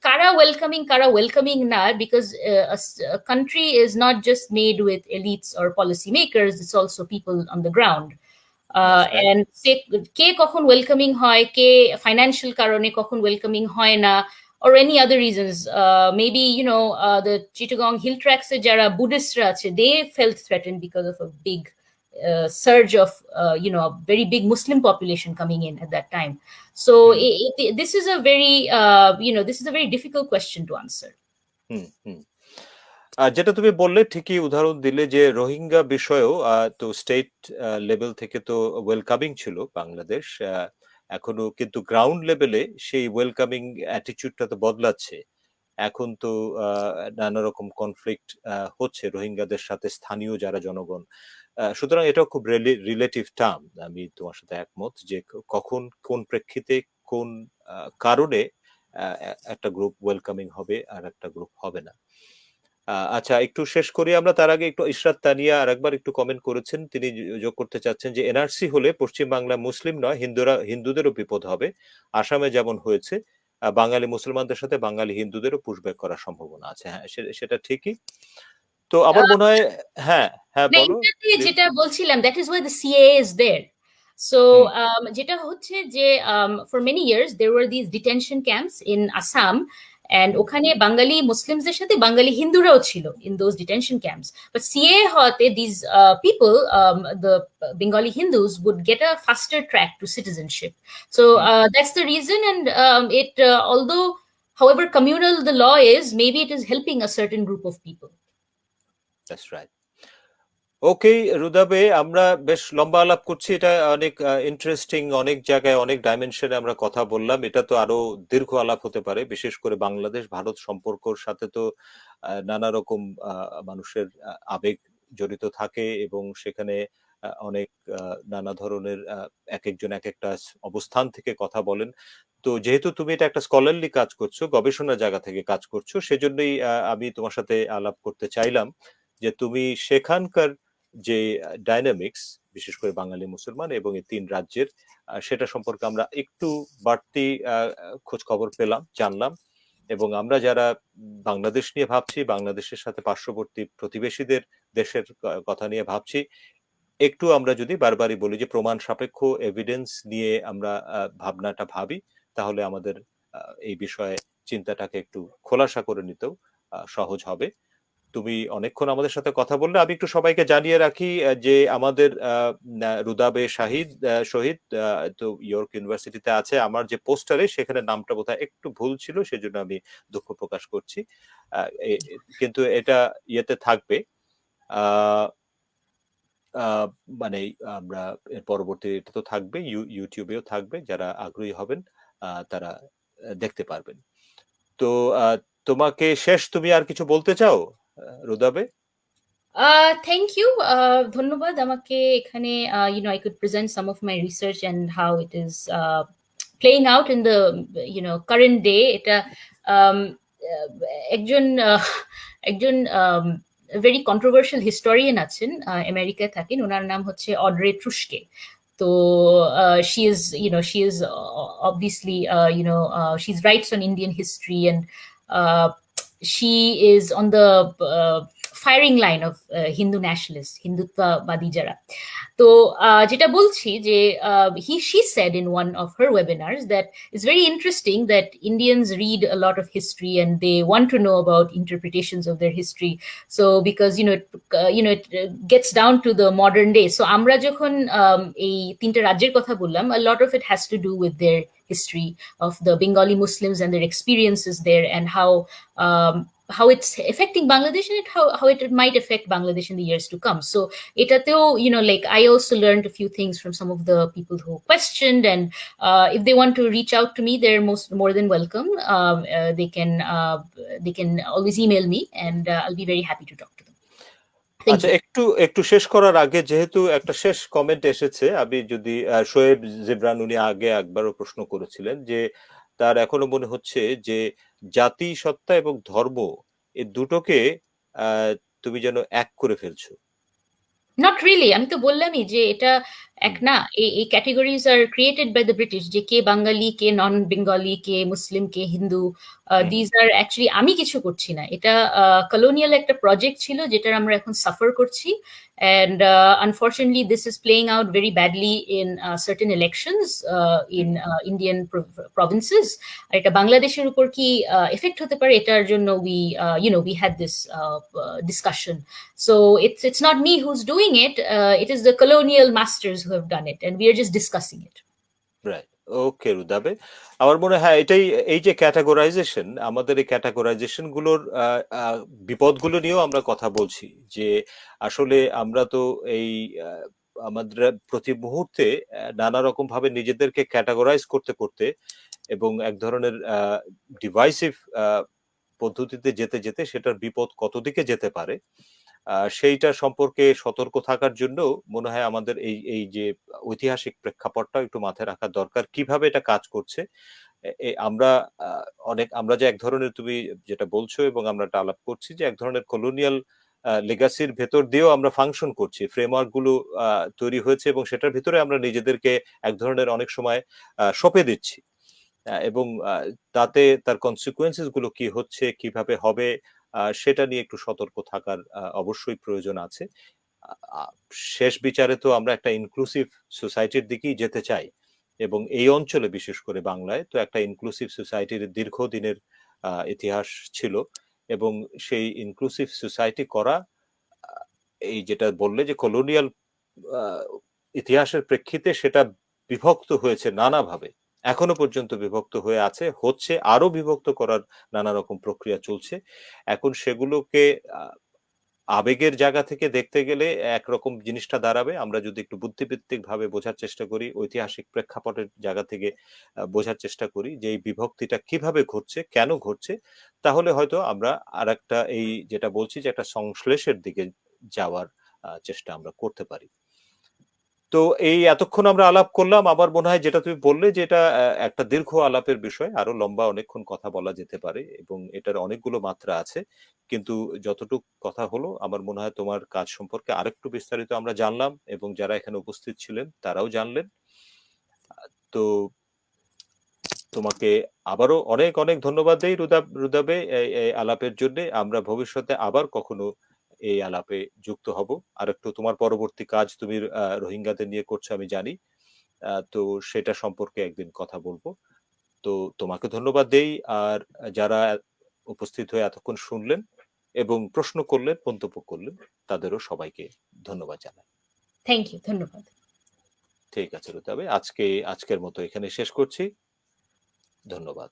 [SPEAKER 2] কারা ওয়েলকামিং কারা ওয়েলকামিং না, because country is not just made with elites or policy makers, it's also people on the ground.
[SPEAKER 1] That's right.
[SPEAKER 2] And কে কখন ওয়েলকামিং হয়, কে ফাইন্যান্সিয়াল কারণে কখন ওয়েলকামিং হয় না, or any other reasons. Maybe the Chittagong hill tracks এ যারা বুদ্ধিস্টরা আছে, they felt threatened because of a big surge of a very big Muslim population coming in at that time. So this is a very this is a very difficult question to answer.
[SPEAKER 1] হুম, হুম। যেটা তুমি বললে, ঠিকই উদাহরণ দিলে, যে রোহিঙ্গা বিষয়েও তো state level থেকে তো ওয়েলকামিং ছিল বাংলাদেশ, এখনো কিন্তু গ্রাউন্ড লেভেলে সেই ওয়েলকামিং অ্যাটিটিউডটা তো বদলাচ্ছে। এখন তো নানা রকম কনফ্লিক্ট হচ্ছে রোহিঙ্গাদের সাথে স্থানীয় যারা জনগণ। সুতরাং এটাও খুব রিলেটিভ টার্ম। আমি তোমার সাথে একমত যে কখন কোন প্রেক্ষিতে কোন কারণে একটা গ্রুপ ওয়েলকামিং হবে আর একটা গ্রুপ হবে না। আচ্ছা, একটু শেষ করি আমরা, তার আগে একটু ইশরাত তানিয়া আরেকবার একটু কমেন্ট করেছেন। তিনি যোগ করতে চাচ্ছেন যে এনআরসি হলে পশ্চিম বাংলা মুসলিম নয়, হিন্দুদেরও বিপদ হবে। আসামে যেমন হয়েছে, বাঙালি মুসলমানদের সাথে বাঙালি হিন্দুদেরও পুশব্যাক করার সম্ভাবনা আছে। হ্যাঁ, সেটা ঠিকই। তো আমার মনে হয়, হ্যাঁ, হ্যাঁ,
[SPEAKER 2] না,
[SPEAKER 1] বলো
[SPEAKER 2] এটাতে
[SPEAKER 1] প্লিজ।
[SPEAKER 2] যেটা বলছিলাম, that is why the CAA is there. So
[SPEAKER 1] hmm.
[SPEAKER 2] যেটা হচ্ছে যে for many years there were this detention camps in Assam, and
[SPEAKER 1] hmm.
[SPEAKER 2] ওখানে বাঙালি মুসলিমসদের সাথে বাঙালি হিন্দুরাও ছিল in those detention camps. But CAA হওয়াতে this people, the Bengali Hindus, would get a faster track to citizenship. So
[SPEAKER 1] hmm.
[SPEAKER 2] that's the reason, and it although however communal the law is, maybe it is helping a certain group of people.
[SPEAKER 1] That's right. Okay Rudabeh, আমরা বেশ লম্বা আলাপ করছি, এটা অনেক interesting, অনেক জায়গায় অনেক ডাইমেনশনে আমরা কথা বললাম। এটা তো আরো দীর্ঘ আলাপ হতে পারে, বিশেষ করে বাংলাদেশ ভারত সম্পর্কর সাথে তো নানা রকম মানুষের আবেগ জড়িত থাকে, এবং সেখানে অনেক নানা ধরনের এক একজন এক একটা অবস্থান থেকে কথা বলেন। তো যেহেতু তুমি এটা একটা স্কলারলি কাজ করছো, গবেষণার জায়গা থেকে কাজ করছো, সেজন্যই আমি তোমার সাথে আলাপ করতে চাইলাম যে তুমি সেখানকার যে ডাইনামিক্স, বিশেষ করে বাঙালি মুসলমান এবং এই তিন রাজ্যের, সেটা সম্পর্কে আমরা একটু বাড়তি খোঁজ খবর পেলাম, জানলাম। এবং আমরা যারা বাংলাদেশ নিয়ে ভাবছি, বাংলাদেশের সাথে পার্শ্ববর্তী প্রতিবেশীদের দেশের কথা নিয়ে ভাবছি, একটু আমরা যদি বারবারই বলি যে প্রমাণ সাপেক্ষ এভিডেন্স নিয়ে আমরা ভাবনাটা ভাবি, তাহলে আমাদের এই বিষয়ে চিন্তাটাকে একটু খোলাসা করে নিতেও সহজ হবে। তুমি অনেকক্ষণ আমাদের সাথে কথা বললে। আমি একটু সবাইকে জানিয়ে রাখি যে আমাদের রুদাবে শহীদ তো ইয়র্ক ইউনিভার্সিটিতে আছে। আমার যে পোস্টারে সেখানে নামটা বোধহয় একটু ভুল ছিল, সেজন্য আমি দুঃখ প্রকাশ করছি। কিন্তু এটা ইয়েতে থাকবে, আহ আহ, মানে আমরা এর পরবর্তী এটা তো থাকবে, ইউটিউবেও থাকবে, যারা আগ্রহী হবেন তারা দেখতে পারবেন। তো আহ, তোমাকে শেষ, তুমি আর কিছু বলতে চাও রুদাবে?
[SPEAKER 2] থ্যাংক ইউ, ধন্যবাদ আমাকে এখানে, I could present some of my research and how it is playing out in the current day. এটা um, একজন একজন ভেরি কন্ট্রোভার্সিয়াল হিস্টোরিয়ান আছেন, আমেরিকায় থাকেন, ওনার নাম হচ্ছে অড্রে ট্রুস্কে। তো she is obviously, she's writes on Indian history, and uh, she is on the firing line of Hindu nationalist, হিন্দুত্ববাদী যারা। তো যেটা বলছি যে she said in one of her webinars that it's very interesting that Indians read a lot of history and they want to know about interpretations of their history. So because it gets down to the modern day. So আমরা যখন এই তিনটা রাজ্যের কথা বললাম, a lot of it has to do with their history of the Bengali Muslims and their experiences there, and how it's affecting Bangladesh, and how it might affect Bangladesh in the years to come. So etateo, like I also learned a few things from some of the people who questioned, and if they want to reach out to me, they're more than welcome. They can always email me, and I'll be very happy to talk to them. Thank
[SPEAKER 1] আচ্ছা,
[SPEAKER 2] you.
[SPEAKER 1] একটু একটু শেষ করার আগে, যেহেতু একটা শেষ comment এসেছে, আমি যদি শোয়েব জিবরান, উনি আগে একবারও প্রশ্ন করেছিলেন যে তার এখনো মনে হচ্ছে যে জাতি সত্তা এবং ধর্ম, এই দুটোকে আহ, তুমি যেন এক করে ফেলছো।
[SPEAKER 2] নট রিয়েলি, আমি তো বললামই যে এটা এক
[SPEAKER 1] হুম।
[SPEAKER 2] না। এই categories are created by the British, যে কে বাঙালি, কে নন বেঙ্গলি, কে মুসলিম, কে হিন্দু।
[SPEAKER 1] হুম।
[SPEAKER 2] দিজ আর অ্যাকচুয়ালি, আমি কিছু করছি না, এটা কলোনিয়াল একটা প্রজেক্ট ছিল যেটার আমরা এখন সাফার করছি। And unfortunately, this is playing out very badly in certain elections in
[SPEAKER 1] hmm.
[SPEAKER 2] Indian provinces. আর এটা বাংলাদেশের উপর কি এফেক্ট হতে পারে, এটার জন্য we had this discussion. So it's not me who's doing it. It is the colonial masters who have done it, and we are just discussing it.
[SPEAKER 1] Right. Okay Rudabeh, আমার মনে হয় এটাই, এই যে ক্যাটাগরাইজেশন, আমাদের এই ক্যাটাগরাইজেশন গুলোর বিপদগুলো নিয়েও আমরা কথা বলছি। যে আসলে আমরা তো এই আমাদের প্রতি মুহূর্তে নানা রকম ভাবে নিজেদেরকে ক্যাটাগরাইজ করতে করতে এবং এক ধরনের ডিভাইসিভ পদ্ধতিতে যেতে যেতে সেটার বিপদ কত দিকে যেতে পারে, সেইটা সম্পর্কে সতর্ক থাকার জন্য মনে হয় আমাদের এই এই যে ঐতিহাসিক প্রেক্ষাপটটা একটু মাথায় রাখা দরকার, কিভাবে এটা কাজ করছে। আমরা আমরা যে এক ধরনের, তুমি যেটা বলছো এবং আমরা এটা আলাপ করছি, যে এক ধরনের কলোনিয়াল লেগাসির ভেতর দিয়েও আমরা ফাংশন করছি, ফ্রেমওয়ার্ক গুলো তৈরি হয়েছে এবং সেটার ভিতরে আমরা নিজেদেরকে এক ধরনের অনেক সময় সঁপে দিচ্ছি। এবং তাতে তার কনসিকুয়েন্সেস গুলো কি হচ্ছে, কিভাবে হবে, সেটা নিয়ে একটু সতর্ক থাকার অবশ্যই প্রয়োজন আছে। আ শেষ বিচারে তো আমরা একটা ইনক্লুসিভ সোসাইটির দিকেই যেতে চাই এবং এই অঞ্চলে বিশেষ করে বাংলায় তো একটা ইনক্লুসিভ সোসাইটির দীর্ঘদিনের ইতিহাস ছিল এবং সেই ইনক্লুসিভ সোসাইটি করা এই যেটা বললে যে কলোনিয়াল ইতিহাসের প্রেক্ষিতে সেটা বিভক্ত হয়েছে নানাভাবে, এখনো পর্যন্ত বিভক্ত হয়ে আছে, হচ্ছে, আরো বিভক্ত করার নানা রকম প্রক্রিয়া চলছে। এখন সেগুলোকে আবেগের জায়গা থেকে দেখতে গেলে একরকম জিনিসটা দাঁড়াবে, আমরা যদি একটু বুদ্ধিভিত্তিক ভাবে বোঝার চেষ্টা করি, ঐতিহাসিক প্রেক্ষাপটের জায়গা থেকে বোঝার চেষ্টা করি যে এই বিভক্তিটা কিভাবে ঘটছে, কেন ঘটছে, তাহলে হয়তো আমরা আর একটা এই যেটা বলছি যে একটা সংশ্লেষের দিকে যাওয়ার চেষ্টা আমরা করতে পারি। তো এই এতক্ষণ আমরা আলাপ করলাম, আমার মনে হয় যেটা তুমি বললে যে এটা একটা দীর্ঘ আলাপের বিষয়, আরো লম্বা অনেকক্ষণ কথা বলা যেতে পারে এবং এটার অনেকগুলো মাত্রা আছে, কিন্তু যতটুকু কথা হলো আমার মনে হয় তোমার কাজ সম্পর্কে আরেকটু বিস্তারিত আমরা জানলাম এবং যারা এখানে উপস্থিত ছিলেন তারাও জানলেন। তো তোমাকে আবারও অনেক অনেক ধন্যবাদ দেই রুদাবে এই আলাপের জন্য। আমরা ভবিষ্যতে আবার কখনো এই আলাপে যুক্ত হব। আর একটু তোমার পরবর্তী কাজ তুমি রোহিঙ্গাদের নিয়ে করছো আমি জানি, তো সেটা সম্পর্কে একদিন কথা বলবো। তো তোমাকে ধন্যবাদ দেই, আর যারা উপস্থিত হয়ে এতক্ষণ শুনলেন এবং প্রশ্ন করলেন, মন্তব্য করলেন, তাদেরও সবাইকে ধন্যবাদ জানাই।
[SPEAKER 2] থ্যাংক ইউ, ধন্যবাদ।
[SPEAKER 1] ঠিক আছে রুতাবে, আজকের মতো এখানে শেষ করছি। ধন্যবাদ।